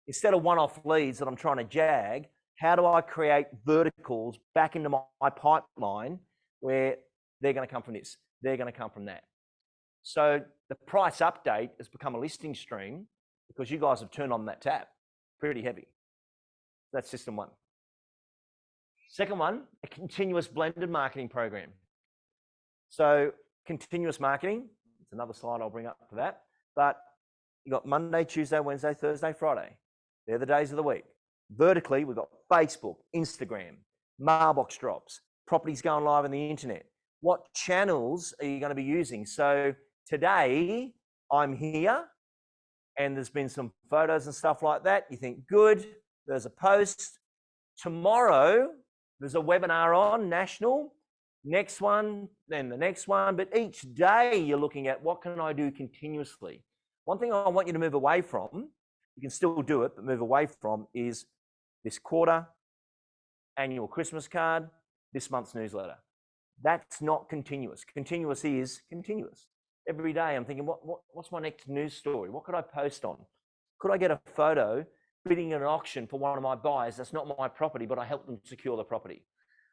instead of one-off leads that I'm trying to jag, how do I create verticals back into my pipeline where they're going to come from this, they're going to come from that. So the price update has become a listing stream because you guys have turned on that tap pretty heavy. That's system one. Second one, a continuous blended marketing program. So continuous marketing, it's another slide I'll bring up for that, but you got Monday, Tuesday, Wednesday, Thursday, Friday. They're the days of the week. Vertically, we've got Facebook, Instagram, mailbox drops, properties going live on the internet. What channels are you going to be using? So today I'm here and there's been some photos and stuff like that. You think, good, there's a post. Tomorrow, there's a webinar on national, next one, then the next one. But each day you're looking at what can I do continuously? One thing I want you to move away from, you can still do it, but move away from is this quarter, annual Christmas card, this month's newsletter. That's not continuous. Continuous is continuous. Every day I'm thinking, what's my next news story? What could I post on? Could I get a photo bidding at an auction for one of my buyers that's not my property, but I helped them secure the property?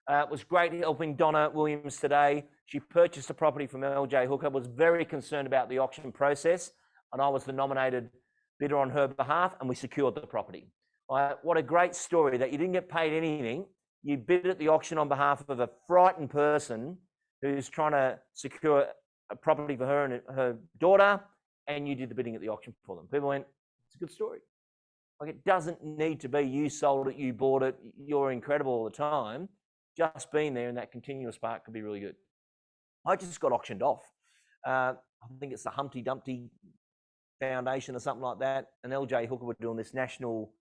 It was great helping Donna Williams today. She purchased a property from LJ Hooker, was very concerned about the auction process, and I was the nominated bidder on her behalf, and we secured the property. What a great story that you didn't get paid anything. You bid at the auction on behalf of a frightened person who's trying to secure a property for her and her daughter, and you did the bidding at the auction for them. People went, it's a good story. Like, it doesn't need to be you sold it, you bought it, you're incredible all the time. Just being there in that continuous part could be really good. I just got auctioned off. I think it's the Humpty Dumpty Foundation or something like that. And LJ Hooker were doing this national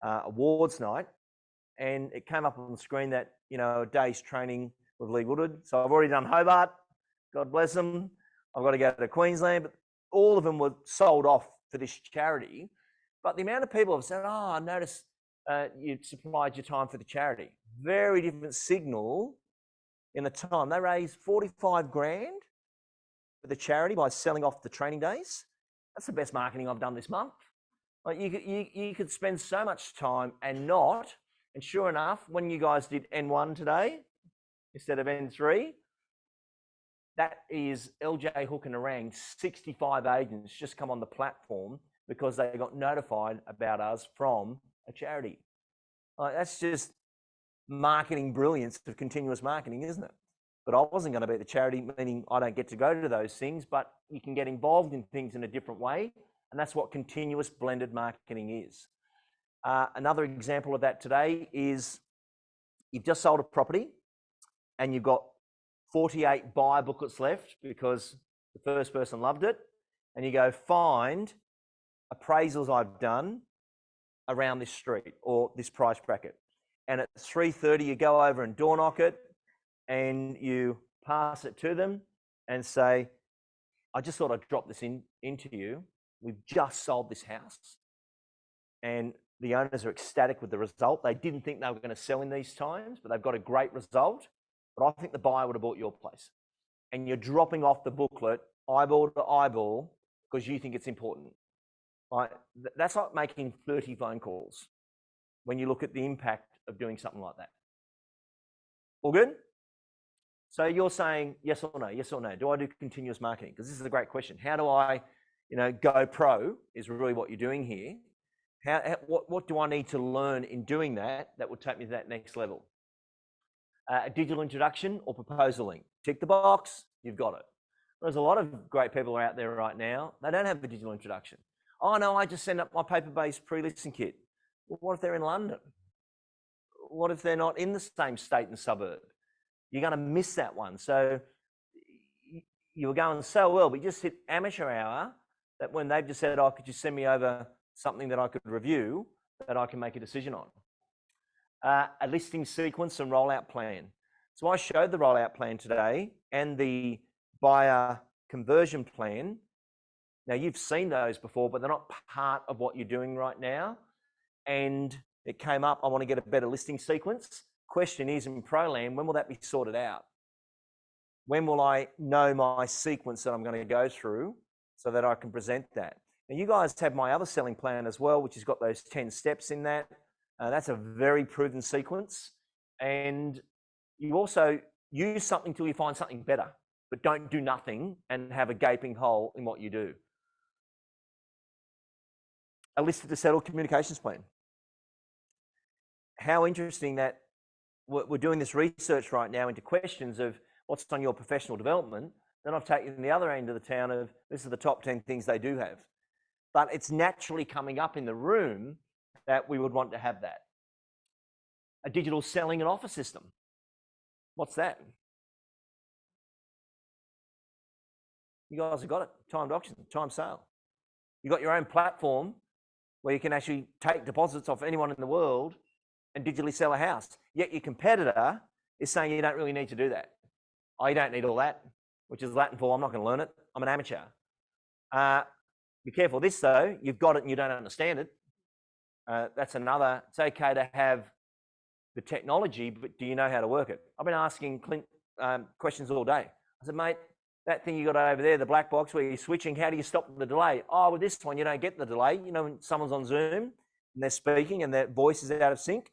awards night. And it came up on the screen that, you know, a day's training with Lee Woodward. So I've already done Hobart. God bless them. I've got to go to Queensland. But all of them were sold off for this charity. But the amount of people have said, oh, I noticed you supplied your time for the charity. Very different signal in the time. They raised 45 grand for the charity by selling off the training days. That's the best marketing I've done this month. Like, you could spend so much time and not. And sure enough, when you guys did N1 today instead of N3, that is LJ Hook and Narang, 65 agents just come on the platform because they got notified about us from a charity. That's just marketing brilliance of continuous marketing, isn't it? But I wasn't going to be at the charity, meaning I don't get to go to those things, but you can get involved in things in a different way. And that's what continuous blended marketing is. Another example of that today is you've just sold a property and you've got 48 buyer booklets left because the first person loved it. And you go, find appraisals I've done around this street or this price bracket. And at 3:30, you go over and door knock it and you pass it to them and say, I just thought I'd drop this into you. We've just sold this house. And the owners are ecstatic with the result. They didn't think they were going to sell in these times, but they've got a great result. But I think the buyer would have bought your place. And you're dropping off the booklet eyeball to eyeball because you think it's important. Like, that's like making 30 phone calls when you look at the impact of doing something like that. All good? So you're saying yes or no, yes or no. Do I do continuous marketing? Because this is a great question. How do I, go pro is really what you're doing here. What do I need to learn in doing that will take me to that next level? A digital introduction or proposal link. Tick the box, you've got it. There's a lot of great people out there right now. They don't have a digital introduction. Oh no, I just send up my paper-based pre-listing kit. Well, what if they're in London? What if they're not in the same state and suburb? You're going to miss that one. So you were going so well, but you just hit amateur hour that when they've just said, oh, could you send me over something that I could review that I can make a decision on? a listing sequence and rollout plan. So I showed the rollout plan today and the buyer conversion plan. Now you've seen those before, but they're not part of what you're doing right now. And it came up, I want to get a better listing sequence. Question is, in ProLand, when will that be sorted out? When will I know my sequence that I'm going to go through so that I can present that? And you guys have my other selling plan as well, which has got those 10 steps in that. That's a very proven sequence. And you also use something till you find something better, but don't do nothing and have a gaping hole in what you do. A listed to settle communications plan. How interesting that we're doing this research right now into questions of what's on your professional development. Then I've taken the other end of the town of this are the top 10 things they do have. But it's naturally coming up in the room that we would want to have that. A digital selling and offer system. What's that? You guys have got it. Timed auction, time sale. You got your own platform where you can actually take deposits off anyone in the world and digitally sell a house. Yet your competitor is saying you don't really need to do that. Oh, you don't need all that, which is Latin for I'm not going to learn it. I'm an amateur. Be careful of this though. You've got it and you don't understand it. That's another. It's okay to have the technology, but do you know how to work it? I've been asking Clint questions all day. I said, mate, that thing you got over there, the black box where you're switching, how do you stop the delay? Oh, with this one, you don't get the delay. You know, when someone's on Zoom and they're speaking and their voice is out of sync.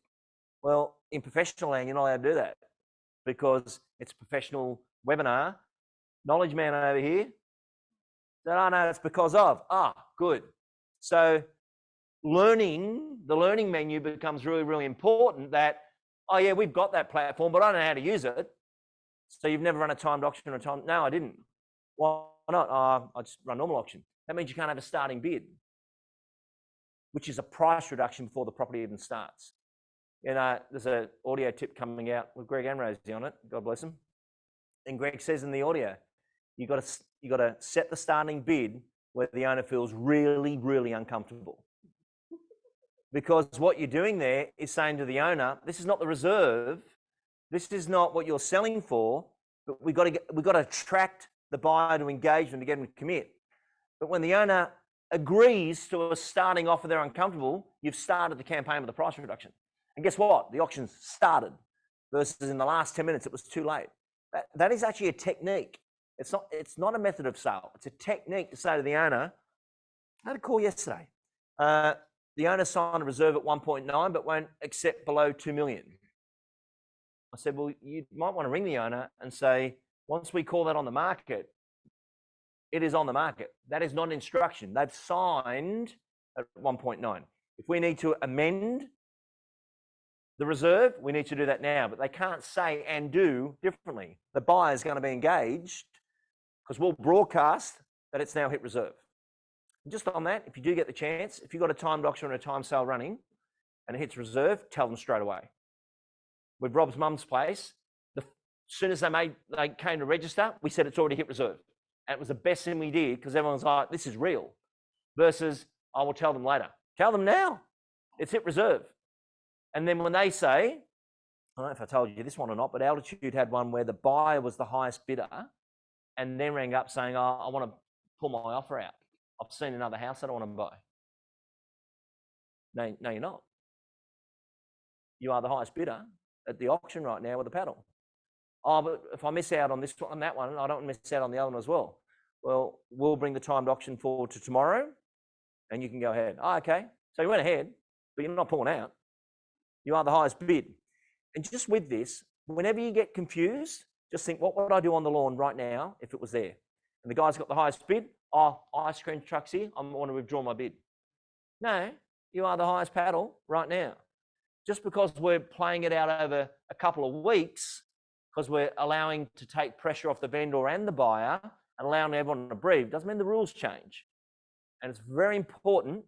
Well, in professional land, you're not allowed to do that because it's a professional webinar. Knowledge man over here said, oh, no, it's because of. Ah, good. So the learning menu becomes really, really important that, oh, yeah, we've got that platform, but I don't know how to use it. So you've never run a timed auction or a time? No, I didn't. Why not? I just run normal auction. That means you can't have a starting bid, which is a price reduction before the property even starts. And there's an audio tip coming out with Greg and Rosie on it. God bless him. And Greg says in the audio, you got to set the starting bid where the owner feels really, really uncomfortable. Because what you're doing there is saying to the owner, this is not the reserve. This is not what you're selling for, but we've got to attract the buyer to engagement to get them to commit. But when the owner agrees to a starting offer they're uncomfortable, you've started the campaign with the price reduction. And guess what? The auction's started versus in the last 10 minutes, it was too late. That is actually a technique. It's not a method of sale. It's a technique to say to the owner, I had a call yesterday. The owner signed a reserve at 1.9, but won't accept below 2 million. I said, well, you might want to ring the owner and say, once we call that on the market, it is on the market. That is not an instruction. They've signed at 1.9. If we need to amend the reserve, we need to do that now, but they can't say and do differently. The buyer is going to be engaged because we'll broadcast that it's now hit reserve. And just on that, if you do get the chance, if you've got a timed auction or a time sale running and it hits reserve, tell them straight away. With Rob's mum's place, as soon as they came to register, we said it's already hit reserve. And it was the best thing we did because everyone's like, this is real. Versus, I will tell them later. Tell them now. It's hit reserve. And then when they say, I don't know if I told you this one or not, but Altitude had one where the buyer was the highest bidder and then rang up saying, oh, I want to pull my offer out. I've seen another house I don't want to buy. No, you're not. You are the highest bidder at the auction right now with the paddle. Oh, but if I miss out on this one, on that one, I don't want to miss out on the other one as well. Well, we'll bring the timed auction forward to tomorrow and you can go ahead. Oh, okay. So you went ahead, but you're not pulling out. You are the highest bid. And just with this, whenever you get confused, just think, what would I do on the lawn right now if it was there? And the guy's got the highest bid. Oh, ice cream truck's here. I want to withdraw my bid. No, you are the highest paddle right now. Just because we're playing it out over a couple of weeks, because we're allowing to take pressure off the vendor and the buyer and allowing everyone to breathe, doesn't mean the rules change. And it's very important,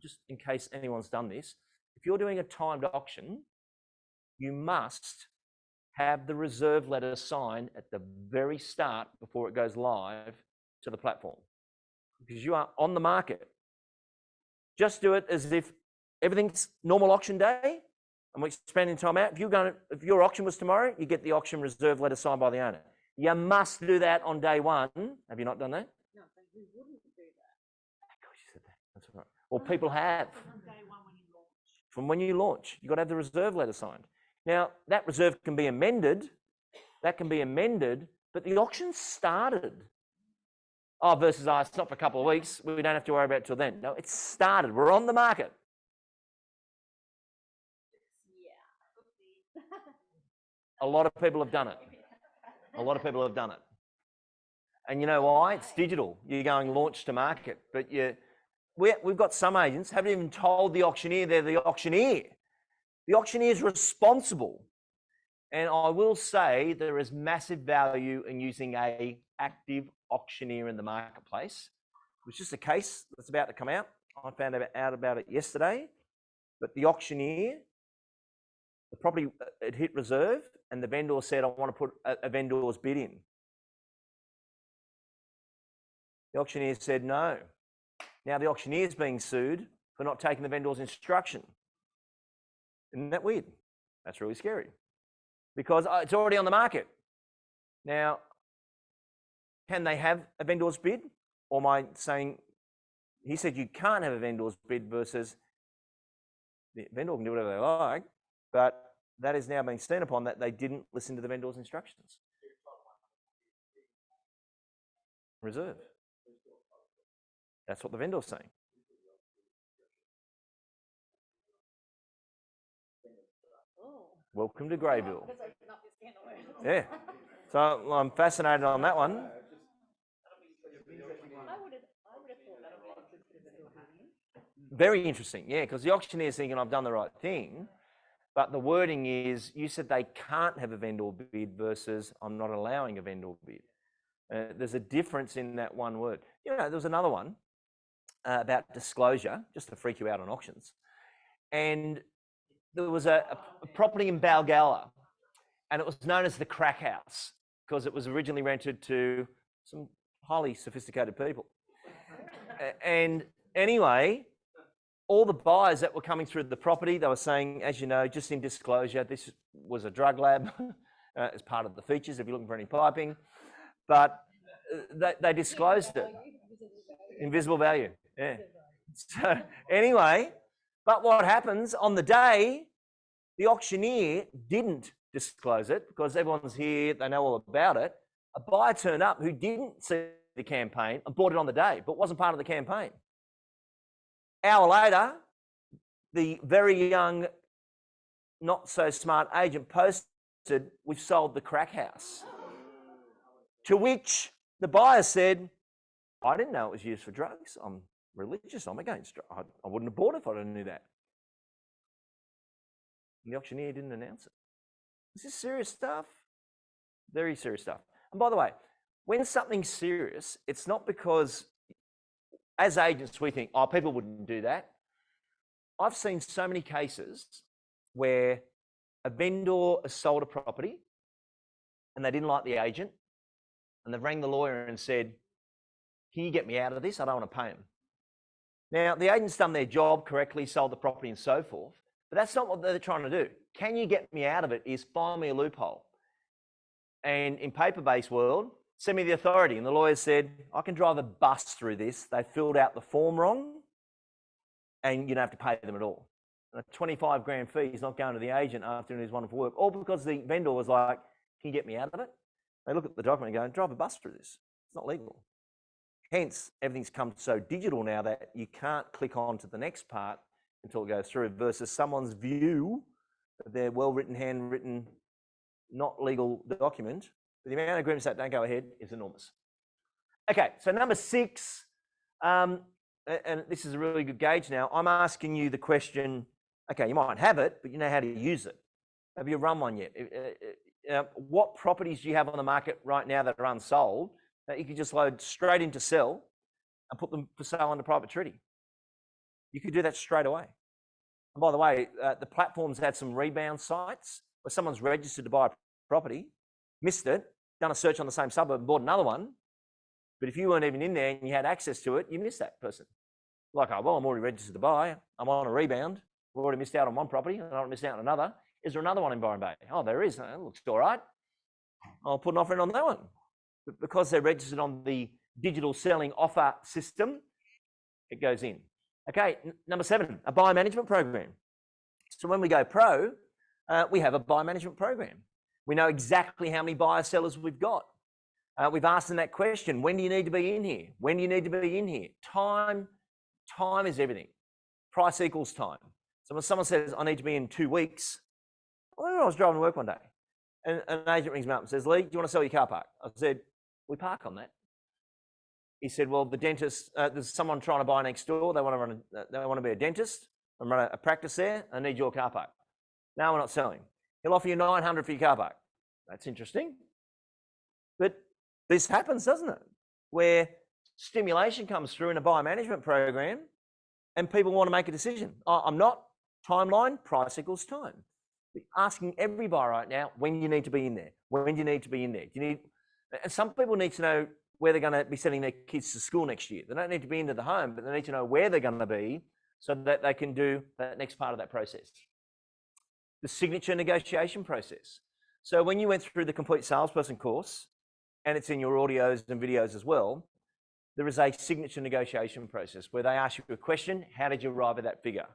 just in case anyone's done this, if you're doing a timed auction, you must have the reserve letter signed at the very start before it goes live to the platform, because you are on the market. Just do it as if everything's normal auction day. and we're spending time out. If your auction was tomorrow, you get the auction reserve letter signed by the owner. You must do that on day one. Have you not done that? No, but we wouldn't do that. Of course you said that. That's all right. Well, people have. From day one when you launch. From when you launch, you've got to have the reserve letter signed. Now, that reserve can be amended. That can be amended, but the auction started. Oh, versus, it's not for a couple of weeks. We don't have to worry about it till then. No, it's started. We're on the market. Yeah. A lot of people have done it. A lot of people have done it. And you know why? It's digital. You're going launch to market. But we've got some agents haven't even told the auctioneer they're the auctioneer. The auctioneer is responsible. And I will say there is massive value in using an active auctioneer in the marketplace. It was just a case that's about to come out. I found out about it yesterday. But the auctioneer, the property, it hit reserve, and the vendor said, I want to put a vendor's bid in. The auctioneer said no. Now the auctioneer is being sued for not taking the vendor's instruction. Isn't that weird? That's really scary. Because it's already on the market. Now, can they have a vendor's bid? Or am I saying, he said you can't have a vendor's bid versus the vendor can do whatever they like, but that is now being seen upon that they didn't listen to the vendor's instructions. Reserve. That's what the vendor's saying. Oh. Welcome to Greyville. Let's open up this can of worms. Yeah. So I'm fascinated on that one. I would have thought that would be interesting. Very interesting, yeah, because the auctioneer's thinking I've done the right thing, but the wording is, you said they can't have a vendor bid versus I'm not allowing a vendor bid. There's a difference in that one word. You know, there was another one about disclosure, just to freak you out on auctions. And there was a property in Balgala, and it was known as the Crack House because it was originally rented to some highly sophisticated people. And anyway, all the buyers that were coming through the property, they were saying, as you know, just in disclosure, this was a drug lab as part of the features if you're looking for any piping. But they disclosed it. Invisible value, yeah. So anyway, but what happens on the day, the auctioneer didn't disclose it because everyone's here, they know all about it. A buyer turned up who didn't see the campaign and bought it on the day, but wasn't part of the campaign. Hour later, the very young, not so smart agent posted, we've sold the Crack House. To which the buyer said, I didn't know it was used for drugs. I'm religious. I'm against drugs. I wouldn't have bought it if I didn't know that. And the auctioneer didn't announce it. This is serious stuff. Very serious stuff. And by the way, when something's serious, it's not because, as agents, we think, oh, people wouldn't do that. I've seen so many cases where a vendor has sold a property and they didn't like the agent, and they've rang the lawyer and said, can you get me out of this? I don't want to pay him. Now, the agent's done their job correctly, sold the property and so forth, but that's not what they're trying to do. Can you get me out of it is find me a loophole. And in paper-based world, send me the authority. And the lawyer said, I can drive a bus through this. They filled out the form wrong and you don't have to pay them at all. And a 25 grand fee is not going to the agent after doing his wonderful work, all because the vendor was like, can you get me out of it? They look at the document and go, drive a bus through this. It's not legal. Hence, everything's come so digital now that you can't click on to the next part until it goes through versus someone's view of their well-written, handwritten, not legal document. The amount of agreements that don't go ahead is enormous. Okay, so number 6, and this is a really good gauge now. I'm asking you the question, okay, you might have it, but you know how to use it. Have you run one yet? What properties do you have on the market right now that are unsold that you could just load straight into sell and put them for sale under private treaty? You could do that straight away. And by the way, the platforms had some rebound sites where someone's registered to buy a property, missed it, done a search on the same suburb and bought another one. But if you weren't even in there and you had access to it, you missed that person. Like, oh, well, I'm already registered to buy. I'm on a rebound. We've already missed out on one property, and I don't want to miss out on another. Is there another one in Byron Bay? Oh, there is. It looks all right. I'll put an offer in on that one. But because they're registered on the digital selling offer system, it goes in. Okay, number 7, a buyer management program. So when we go pro, we have a buyer management program. We know exactly how many buyer sellers we've got. We've asked them that question. When do you need to be in here? When do you need to be in here? Time is everything. Price equals time. So when someone says, I need to be in 2 weeks, well, I was driving to work one day and an agent rings me up and says, Lee, do you want to sell your car park? I said, we park on that. He said, well, the dentist, there's someone trying to buy next door. They want to be a dentist and run a practice there. I need your car park. No, we're not selling. He'll offer you $900 for your car park. That's interesting. But this happens, doesn't it? Where stimulation comes through in a buyer management program and people want to make a decision. Oh, I'm not. Timeline, price equals time. We're asking every buyer right now, when you need to be in there? When do you need to be in there? Do you need, and some people need to know where they're going to be sending their kids to school next year. They don't need to be into the home, but they need to know where they're going to be so that they can do that next part of that process. The signature negotiation process. So when you went through the complete salesperson course, and it's in your audios and videos as well, there is a signature negotiation process where they ask you a question, how did you arrive at that figure?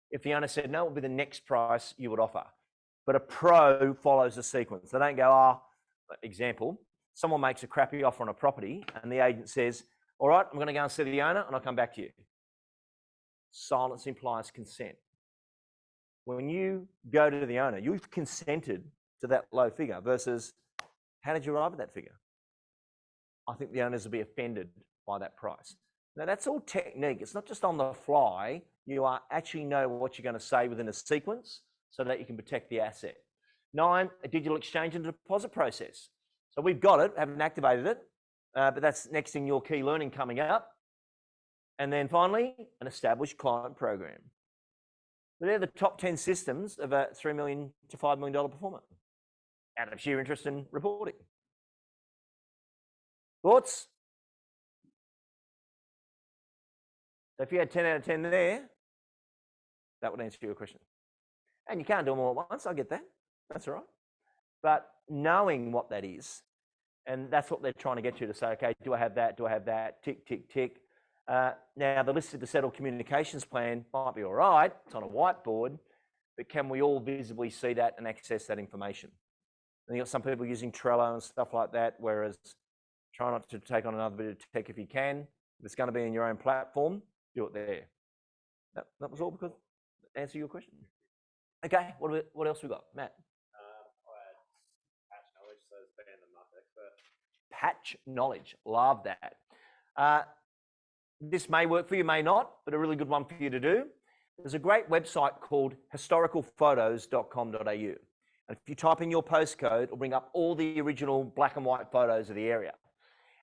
If the owner said no, it would be the next price you would offer. But a pro follows a sequence. They don't go, example, someone makes a crappy offer on a property and the agent says, all right, I'm going to go and see the owner and I'll come back to you. Silence implies consent. When you go to the owner, you've consented to that low figure versus how did you arrive at that figure? I think the owners will be offended by that price. Now that's all technique. It's not just on the fly. You actually know what you're going to say within a sequence so that you can protect the asset. 9, a digital exchange and deposit process. So we've got it, haven't activated it, but that's next in your key learning coming up. And then finally, an established client program. But they're the top 10 systems of a $3 million to $5 million performer out of sheer interest in reporting. Thoughts? So if you had 10 out of 10 there, that would answer your question. And you can't do them all at once, I get that. That's all right. But knowing what that is, and that's what they're trying to get you to say, okay, do I have that? Do I have that? Tick, tick, tick. Now, the listed to settle communications plan might be all right. It's on a whiteboard, but can we all visibly see that and access that information? And you've got some people using Trello and stuff like that, whereas try not to take on another bit of tech if you can. If it's going to be in your own platform, do it there. That was all because answer your question. Okay, what else we got, Matt? Patch knowledge, so it's being the market expert. Patch knowledge, love that. This may work for you, may not, but a really good one for you to do. There's a great website called historicalphotos.com.au. And if you type in your postcode, it'll bring up all the original black and white photos of the area.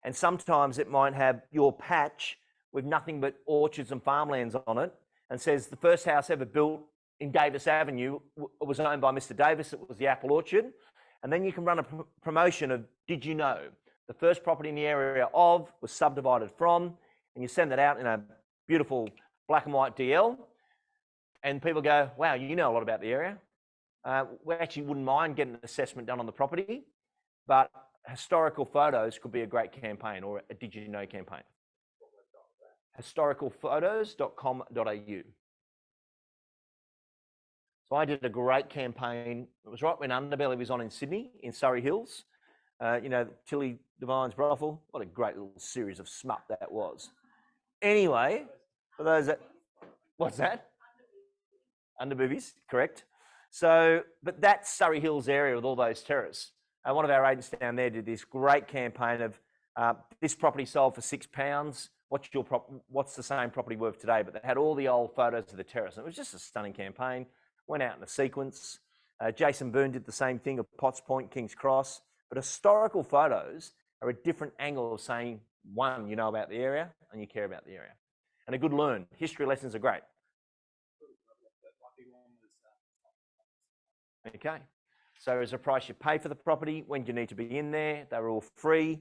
And sometimes it might have your patch with nothing but orchards and farmlands on it and says the first house ever built in Davis Avenue was owned by Mr. Davis. It was the apple orchard. And then you can run a promotion of, did you know? The first property in the area of was subdivided from, and you send that out in a beautiful black and white DL. And people go, wow, you know a lot about the area. We actually wouldn't mind getting an assessment done on the property, but historical photos could be a great campaign or a did you know campaign. Historicalphotos.com.au. So I did a great campaign. It was right when Underbelly was on in Sydney, in Surrey Hills. You know, Tilly Devine's brothel. What a great little series of smut that was. Anyway, for those that, what's that? Underboobies, correct. So, but that Surrey Hills area with all those terraces. One of our agents down there did this great campaign of this property sold for £6. What's the same property worth today? But they had all the old photos of the terrace. And it was just a stunning campaign. Went out in a sequence. Jason Byrne did the same thing of Potts Point, King's Cross. But historical photos are a different angle of saying, one, you know about the area and you care about the area. And a good learn. History lessons are great. Okay. So is a price you pay for the property? When do you need to be in there? They're all free.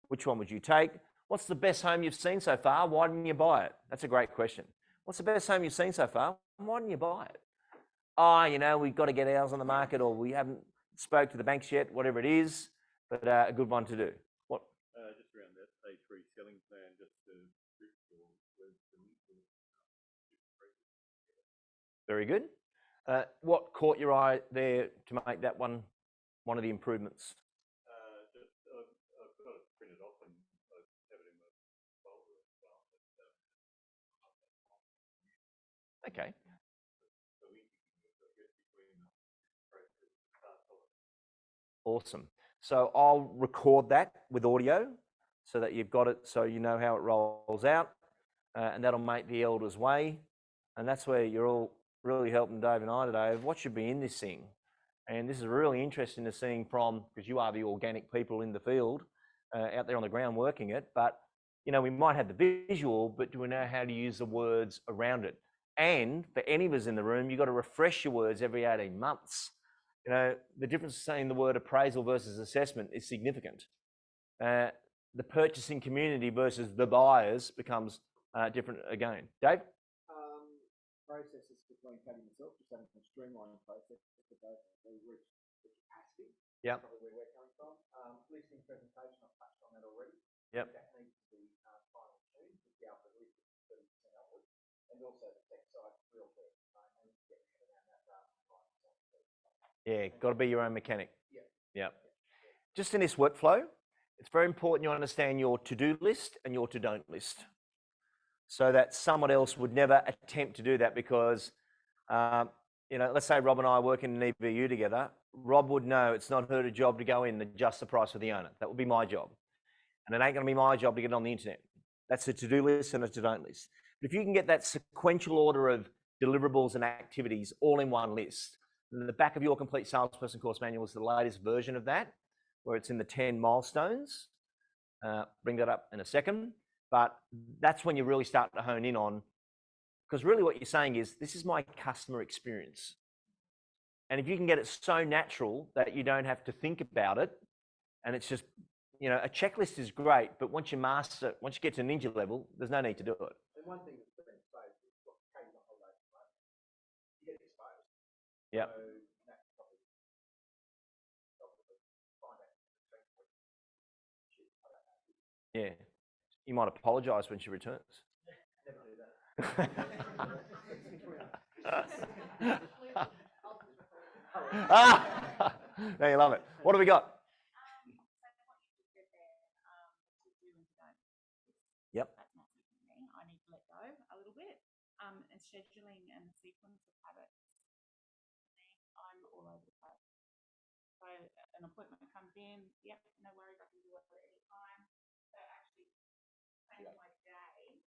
Which one would you take? What's the best home you've seen so far? Why didn't you buy it? That's a great question. What's the best home you've seen so far? Why didn't you buy it? Oh, you know, we've got to get ours on the market, or we haven't spoke to the banks yet, whatever it is, but a good one to do. What? Just around that A3 selling plan, just to Very good. What caught your eye there to make that one of the improvements? I've got it printed off and I have it in my folder as well. Okay. Awesome. So I'll record that with audio so that you've got it, so you know how it rolls out, and that'll make the Elder's Way. And that's where you're all really helping Dave and I today of what should be in this thing. And this is really interesting to seeing from, because you are the organic people in the field, out there on the ground working it, but you know, we might have the visual, but do we know how to use the words around it? And for any of us in the room, you've got to refresh your words every 18 months. You know, the difference between the word appraisal versus assessment is significant. The purchasing community versus the buyers becomes different again. Dave? Processes between Paddy and myself, just having some streamlining processes to both reach the capacity. Yep. Probably where we're coming from. Listening presentation, I've touched on that already. Yep. That needs to be final tuned to be able to listen 30% upwards. And also the tech side, real quick, and get around that rather than 5%. Yeah, got to be your own mechanic. Yeah. Yep. Just in this workflow, it's very important you understand your to-do list and your to-don't list, so that someone else would never attempt to do that, because, you know, let's say Rob and I are working in EBU together. Rob would know it's not her job to go in and adjust the price for the owner. That would be my job. And it ain't going to be my job to get it on the internet. That's a to-do list and a to-don't list. But if you can get that sequential order of deliverables and activities all in one list, then the back of your complete salesperson course manual is the latest version of that, where it's in the 10 milestones. Bring that up in a second. But that's when you really start to hone in on, because really what you're saying is, this is my customer experience. And if you can get it so natural that you don't have to think about it, and it's just, you know, a checklist is great, but once you master it, once you get to ninja level, there's no need to do it. And one thing that's been exposed is what Katie's on holiday at the moment. You get exposed. Yep. So that's probably find out. Yeah. You might apologise when she returns. Never do that. Now you love it. What do we got? Yep. That's massive for me. I need to let go a little bit. And scheduling and the sequence of habits. I'm all over the place. So an appointment comes in, yep, no worries, I can do it at any time. So actually planning my day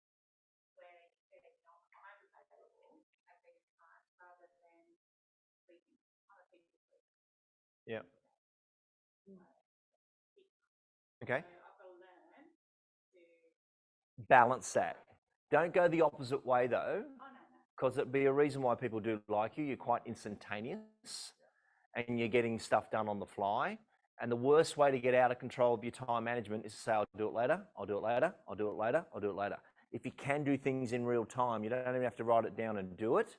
where it's not I'm available at these times rather than sleeping other people sleep. Yeah. Okay. So I've got to learn to Balance that. Don't go the opposite way though, no. because it'd be a reason why people do like you. You're quite instantaneous and you're getting stuff done on the fly. And the worst way to get out of control of your time management is to say, I'll do it later, I'll do it later, I'll do it later, I'll do it later. If you can do things in real time, you don't even have to write it down and do it.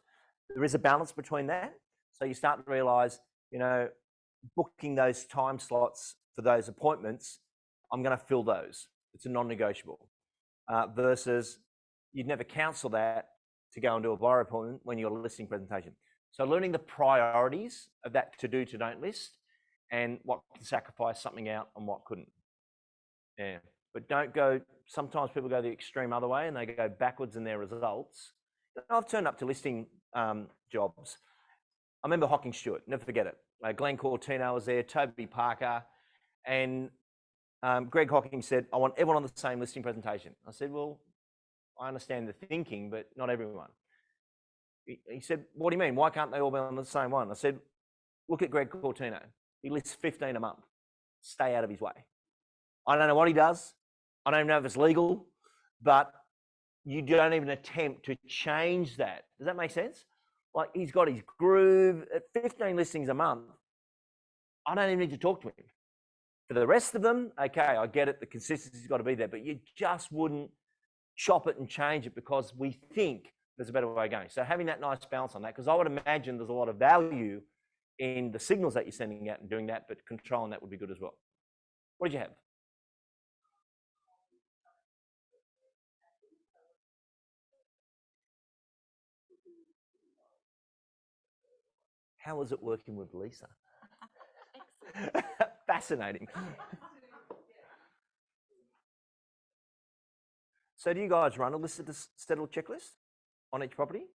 There is a balance between that. So you start to realize, you know, booking those time slots for those appointments, I'm going to fill those. It's a non-negotiable. Versus you'd never counsel that to go and do a buyer appointment when you're a listing presentation. So learning the priorities of that to-do, to-don't list, and what can sacrifice something out and what couldn't. Yeah, but don't go, sometimes people go the extreme other way and they go backwards in their results. I've turned up to listing jobs. I remember Hocking Stewart, never forget it. Glenn Cortino was there, Toby Parker, and Greg Hocking said, I want everyone on the same listing presentation. I said, well, I understand the thinking, but not everyone. He said, what do you mean? Why can't they all be on the same one? I said, look at Greg Cortino. He lists 15 a month. Stay out of his way. I don't know what he does. I don't even know if it's legal, but you don't even attempt to change that. Does that make sense? Like, he's got his groove at 15 listings a month. I don't even need to talk to him. For the rest of them, okay, I get it. The consistency's got to be there, but you just wouldn't chop it and change it because we think there's a better way of going. So having that nice balance on that, because I would imagine there's a lot of value in the signals that you're sending out and doing that, but controlling that would be good as well. What did you have? How was it working with Lisa? Fascinating. So do you guys run a listed settled checklist on each property?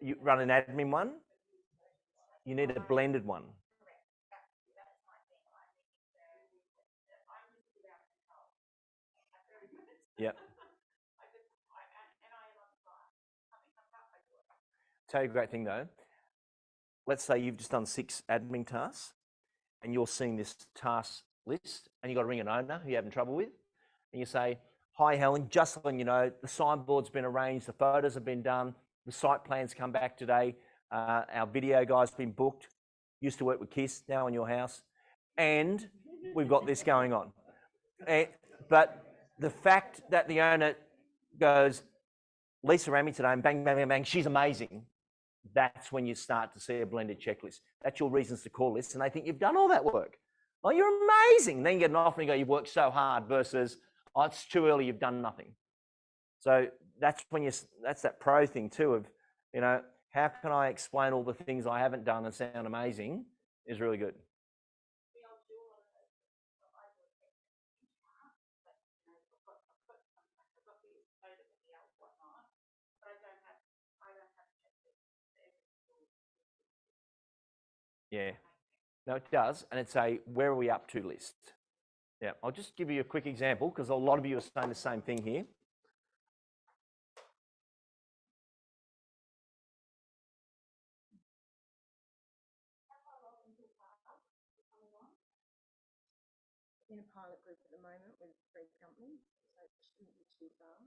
You run an admin one? You need a blended one. Yep. Tell you a great thing though. Let's say you've just done 6 admin tasks and you're seeing this task list and you've got to ring an owner who you're having trouble with. And you say, hi Helen, just letting you know, the signboard's been arranged, the photos have been done, the site plans come back today, our video guy's been booked, used to work with KISS, now in your house, and we've got this going on. But the fact that the owner goes, Lisa ran me today and bang, bang, bang, bang, she's amazing, that's when you start to see a blended checklist. That's your reasons to call list, and they think you've done all that work. Oh, you're amazing. Then you get an offer and you go, you've worked so hard versus, oh, it's too early, you've done nothing. So that's when that's that pro thing too of, you know, how can I explain all the things I haven't done and sound amazing is really good. Yeah, no, it does. And it's a where are we up to list. Yeah, I'll just give you a quick example because a lot of you are saying the same thing here. In a pilot group at the moment with 3 companies, so it shouldn't be too far.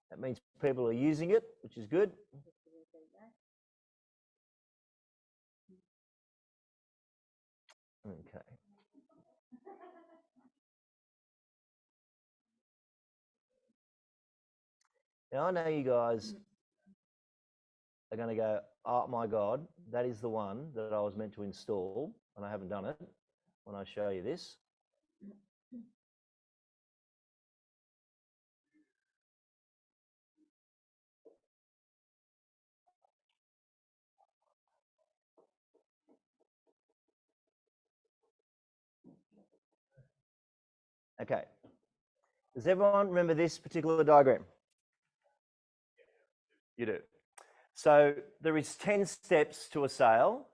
That means people are using it, which is good. Okay. Now I know you guys are going to go, oh my God, that is the one that I was meant to install, and I haven't done it when I show you this. Okay. Does everyone remember this particular diagram? You do. So there is 10 steps to a sale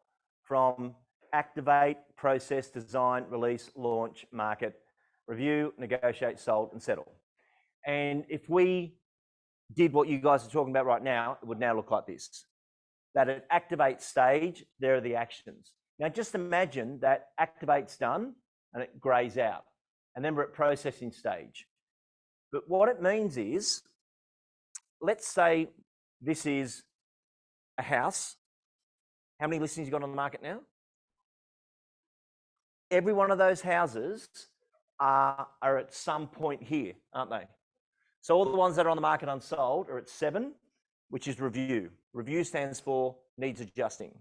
from activate, process, design, release, launch, market, review, negotiate, sold, and settle. And if we did what you guys are talking about right now, it would now look like this. That at activate stage, there are the actions. Now just imagine that activate's done and it grays out. And then we're at processing stage. But what it means is, let's say this is a house. How many listings you got on the market now? Every one of those houses are at some point here, aren't they? So all the ones that are on the market unsold are at 7, which is review. Review stands for needs adjusting.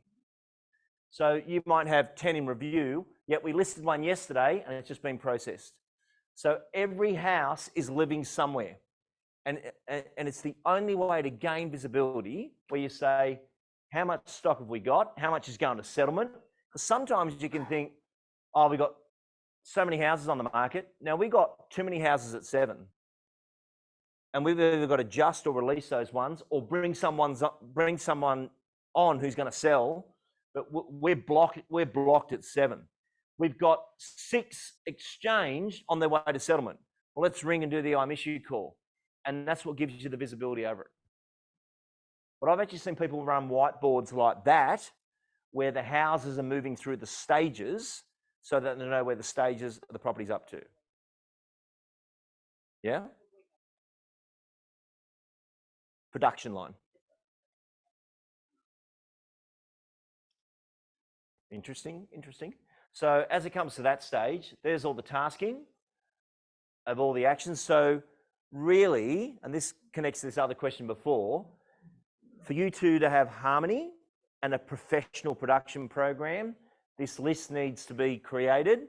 So you might have 10 in review, yet we listed one yesterday and it's just been processed. So every house is living somewhere. And it's the only way to gain visibility where you say, how much stock have we got? How much is going to settlement? Because sometimes you can think, oh, we got so many houses on the market. Now we got too many houses at 7. And we've either got to adjust or release those ones or bring someone on who's going to sell. But we're blocked at 7. We've got 6 exchanged on their way to settlement. Well, let's ring and do the I'm issued call. And that's what gives you the visibility over it. But I've actually seen people run whiteboards like that, where the houses are moving through the stages so that they know where the stages of the property's up to. Yeah? Production line. Interesting, interesting. So as it comes to that stage, there's all the tasking of all the actions. So really, and this connects to this other question before, for you two to have harmony and a professional production program, this list needs to be created,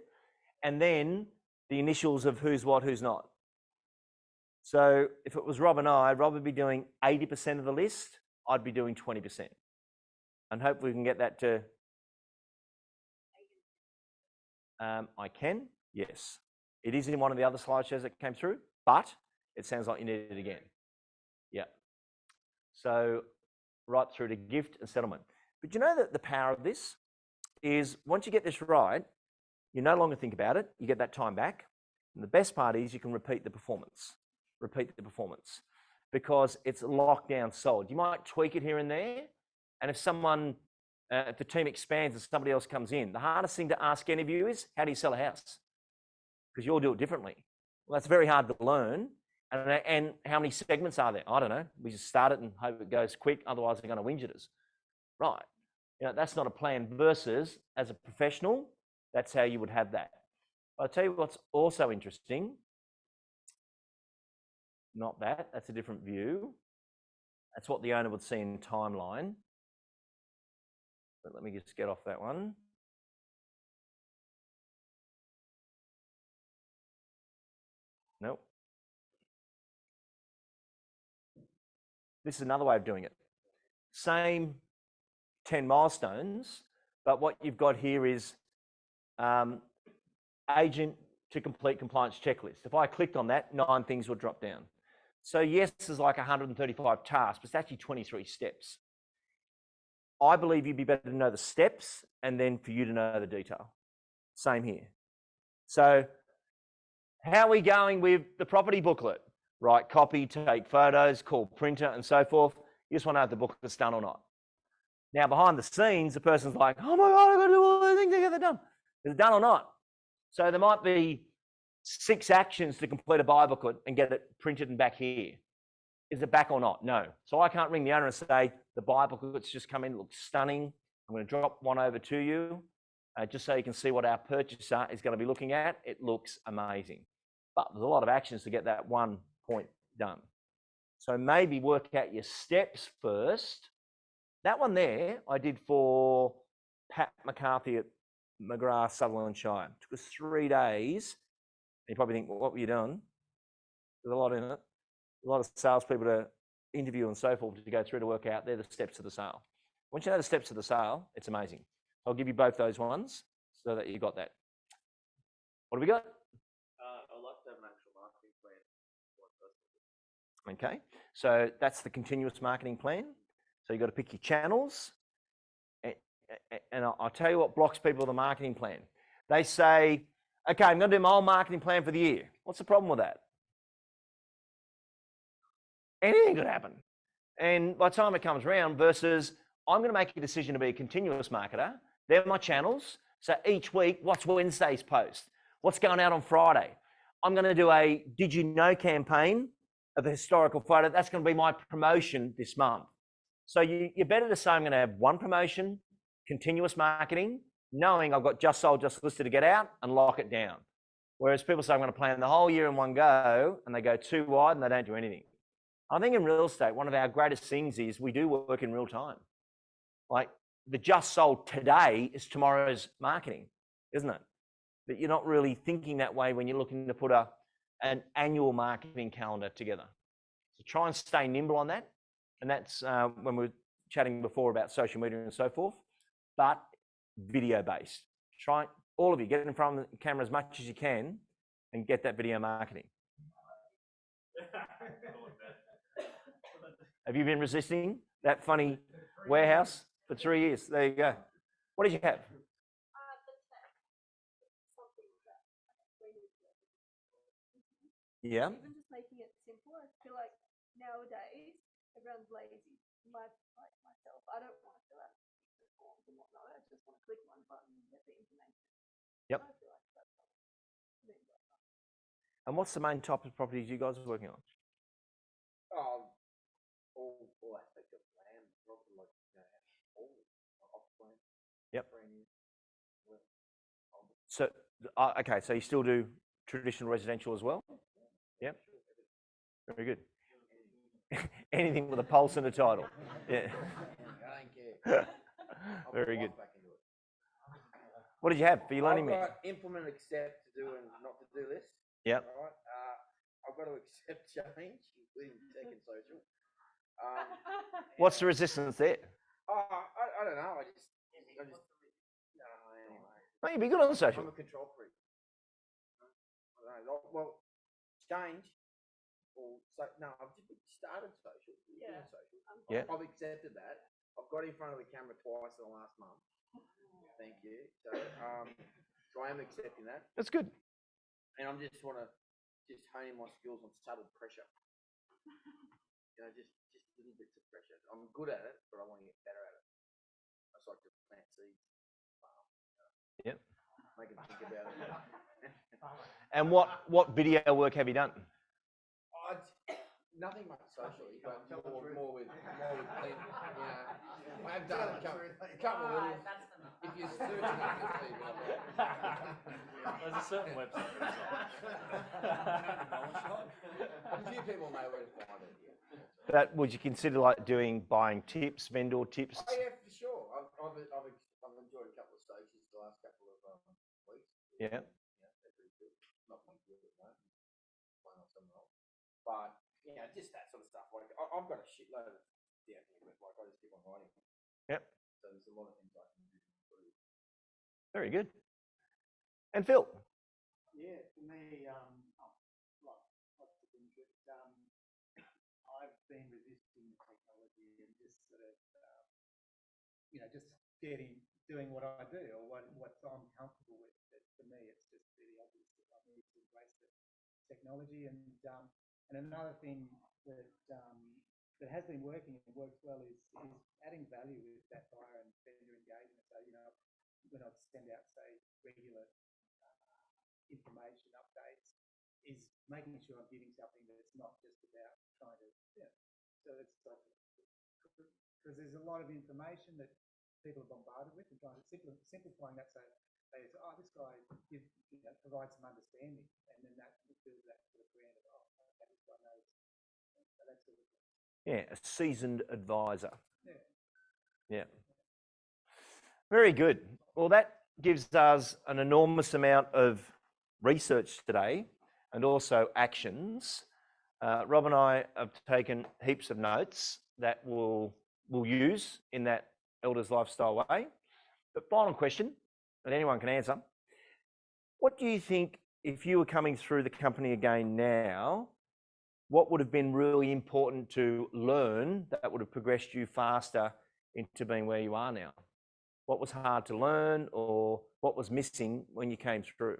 and then the initials of who's what, who's not. So if it was Rob and Rob would be doing 80% of the list, I'd be doing 20%. And hopefully we can get that to... I can, yes. It is in one of the other slideshows that came through, but it sounds like you need it again. Yeah. So right through to gift and settlement. But you know that the power of this is once you get this right, you no longer think about it, you get that time back. And the best part is you can repeat the performance. Because it's locked down sold. You might tweak it here and there, and if someone, if the team expands and somebody else comes in, the hardest thing to ask any of you is, how do you sell a house? Because you all do it differently. Well, that's very hard to learn. And how many segments are there? I don't know. We just start it and hope it goes quick, otherwise they're going to whinge at us. Right. You know, that's not a plan versus, as a professional, that's how you would have that. I'll tell you what's also interesting. Not that, that's a different view. That's what the owner would see in timeline. But let me just get off that one. Nope. This is another way of doing it. Same 10 milestones, but what you've got here is agent to complete compliance checklist. If I clicked on that, 9 things would drop down. So yes, there's like 135 tasks, but it's actually 23 steps. I believe you'd be better to know the steps and then for you to know the detail. Same here. So how are we going with the property booklet? Write copy, take photos, call printer and so forth. You just want to know if the booklet's done or not. Now behind the scenes, the person's like, oh my God, I've got to do all the things to get that done. Is it done or not? So there might be 6 actions to complete a buy booklet and get it printed and back here. Is it back or not? No. So I can't ring the owner and say, the buy booklet's just come in, it looks stunning. I'm going to drop one over to you, just so you can see what our purchaser is going to be looking at. It looks amazing. But there's a lot of actions to get that one point done. So maybe work out your steps first. That one there, I did for Pat McCarthy at McGrath, Sutherland Shire. It took us 3 days. You probably think, well, what were you doing? There's a lot in it. A lot of salespeople to interview and so forth to go through to work out they're the steps to the sale. Once you know the steps to the sale, it's amazing. I'll give you both those ones so that you got that. What do we got? I'd like to have an actual marketing plan. Okay, so that's the continuous marketing plan. So you've got to pick your channels. And I'll tell you what blocks people with a marketing plan. They say, okay, I'm going to do my whole marketing plan for the year. What's the problem with that? Anything could happen. And by the time it comes around versus I'm going to make a decision to be a continuous marketer. They're my channels. So each week, what's Wednesday's post? What's going out on Friday? I'm going to do a Did You Know campaign of the historical photo. That's going to be my promotion this month. So you're better to say I'm going to have one promotion, continuous marketing, knowing I've got just sold, just listed to get out and lock it down. Whereas people say I'm going to plan the whole year in one go and they go too wide and they don't do anything. I think in real estate, one of our greatest things is we do work in real time. Like the just sold today is tomorrow's marketing, isn't it? But you're not really thinking that way when you're looking to put an annual marketing calendar together. So try and stay nimble on that. And that's when we were chatting before about social media and so forth, but video based. Try, all of you, get in front of the camera as much as you can and get that video marketing. Have you been resisting that funny warehouse for 3 years? There you go. What did you have? Yeah. Even just making it simple, I feel like nowadays everyone's lazy. Like myself, I don't want to fill out forms and whatnot. I just want to click one button and get the information. Yep. I feel like that's And what's the main type of properties you guys are working on? All aspects of land, probably like all off plan. Yep. So, okay, so you still do traditional residential as well? Yep. Very good. Anything with a pulse and a title. Yeah. I don't care. I'll Very put good. life back into it. What did you have for your learning I've mix? got implement, accept, to do and not to do list. Yep. All right. I've got to accept change, including tech and social. What's the resistance there? I don't know. I just anyway. Oh, you'd be good on social. I'm a control freak. I don't know. Well, change. Or so, no, I've just started social. Yeah. Social. Yeah. I've accepted that. I've got in front of the camera twice in the last month. Thank you. So I am accepting that. That's good. And I'm just want to hone in my skills on subtle pressure. You know, just little bits of pressure. I'm good at it, but I want to get better at it. I just like to plant seeds. Yep. Make them think about it. And what video work have you done? Nothing much socially, but more with clean, you know. I have done a couple of little. If you're searching it, you'll see about that. There's a certain website. A few people know where to find it. Yeah. But would you consider like buying tips, vendor tips? Oh yeah, for sure. I've enjoyed a couple of stations the last couple of weeks. Yeah. Yeah, they're pretty good. Not many good at the moment. Playing on some role. But yeah, just that sort of stuff. Like I've got a shitload of down here, but like I just keep on writing. Yep. So there's a lot of things I can do to improve. Very good. And Phil? Yeah, for me, lots of interest. I've been resisting the technology and just sort of, just doing what I do or what I'm comfortable with. But for me, it's just really obvious that I need to embrace the technology. And another thing that has been working and works well is adding value with that buyer and vendor engagement. So when I send out, say, regular information updates, is making sure I'm giving something that's not just about trying to, so it's like, because there's a lot of information that people are bombarded with, and trying to simplifying that so they say, oh, this guy provides some understanding, and then that builds that sort of brand of, oh, okay, this guy knows, so that sort of thing. Yeah, a seasoned advisor. Yeah. Yeah. Very good. Well, that gives us an enormous amount of research today and also actions. Rob and I have taken heaps of notes that we'll use in that Elders Lifestyle Way. But final question that anyone can answer. What do you think, if you were coming through the company again now, what would have been really important to learn that would have progressed you faster into being where you are now? What was hard to learn, or what was missing when you came through?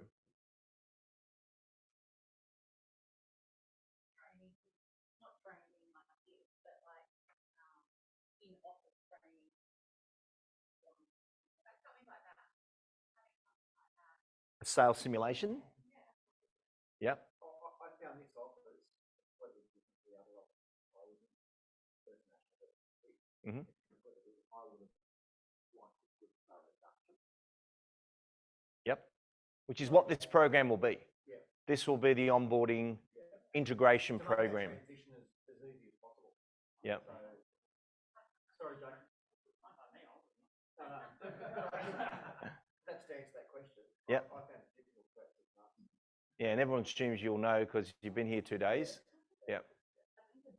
Training, not training like this, but like in office training. Something like that. A sales simulation? Yep. I found this office completely different to the other office I was in. First National. Mm-hmm. I would have liked a good reduction. Yep. Which is what this program will be. Yeah. This will be the onboarding integration program. Transition as easy as possible. Yep. Sorry, Jake. That's to answer that question. Yep. I found it difficult for that 6 months. Yeah, and everyone assumes you'll know because you've been here 2 days. Yep.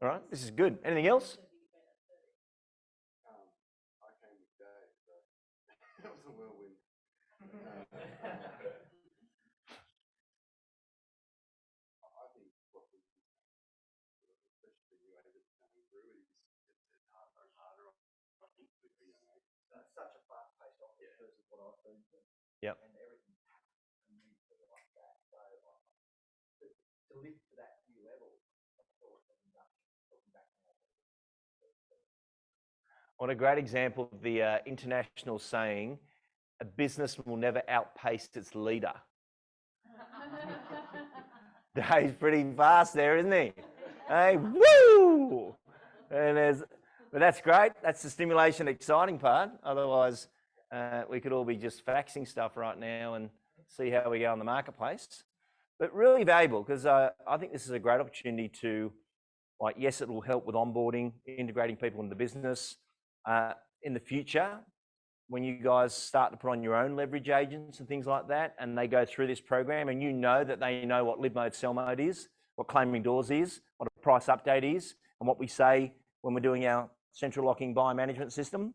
All right, this is good. Anything else? I came with Dave, so that was a whirlwind. I think what we, especially for you agents coming through, is it's harder and harder. I think for young agents. It's such a fast-paced office versus what I've been through. Yep. And everything immediately like that. So to lift to that new level, I thought of induction, talking back now. What a great example of the international saying, a business will never outpace its leader. Dave's pretty fast there, isn't he? Hey, woo! But that's great. That's the stimulation, exciting part. Otherwise, we could all be just faxing stuff right now and see how we go in the marketplace. But really valuable, because I think this is a great opportunity to Like, yes, it will help with onboarding, integrating people into the business. In the future, when you guys start to put on your own leverage agents and things like that, and they go through this program, and you know that they know what live mode, sell mode is, what claiming doors is, what a price update is, and what we say when we're doing our central locking buyer management system,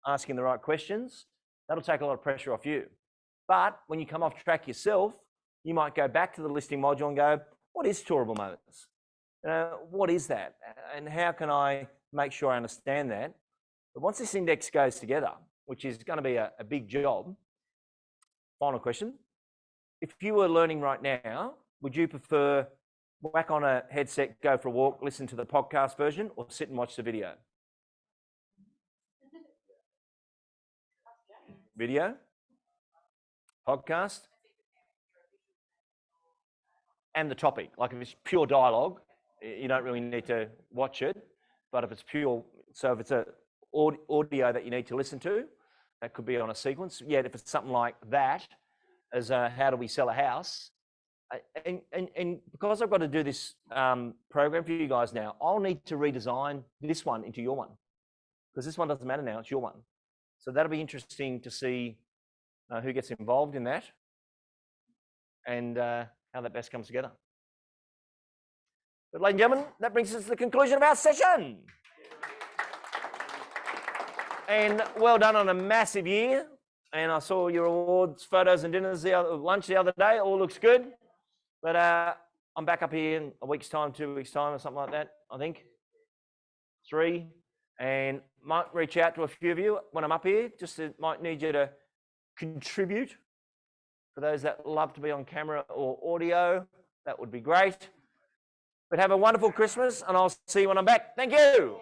asking the right questions, that'll take a lot of pressure off you. But when you come off track yourself, you might go back to the listing module and go, what is tourable modes? What is that? And how can I make sure I understand that? But once this index goes together, which is going to be a big job, final question. If you were learning right now, would you prefer whack on a headset, go for a walk, listen to the podcast version, or sit and watch the video? Video? Podcast? And the topic. Like if it's pure dialogue, you don't really need to watch it. But if it's pure, so if it's a audio that you need to listen to, that could be on a sequence. Yet if it's something like that, as how do we sell a house? And because I've got to do this program for you guys now, I'll need to redesign this one into your one. Because this one doesn't matter now, it's your one. So that'll be interesting to see who gets involved in that and how that best comes together. But ladies and gentlemen, that brings us to the conclusion of our session. And well done on a massive year. And I saw your awards, photos and dinners, lunch the other day. All looks good. But I'm back up here in a week's time, 2 weeks' time or something like that, I think. 3. And might reach out to a few of you when I'm up here. Just might need you to contribute. For those that love to be on camera or audio, that would be great. But have a wonderful Christmas, and I'll see you when I'm back. Thank you.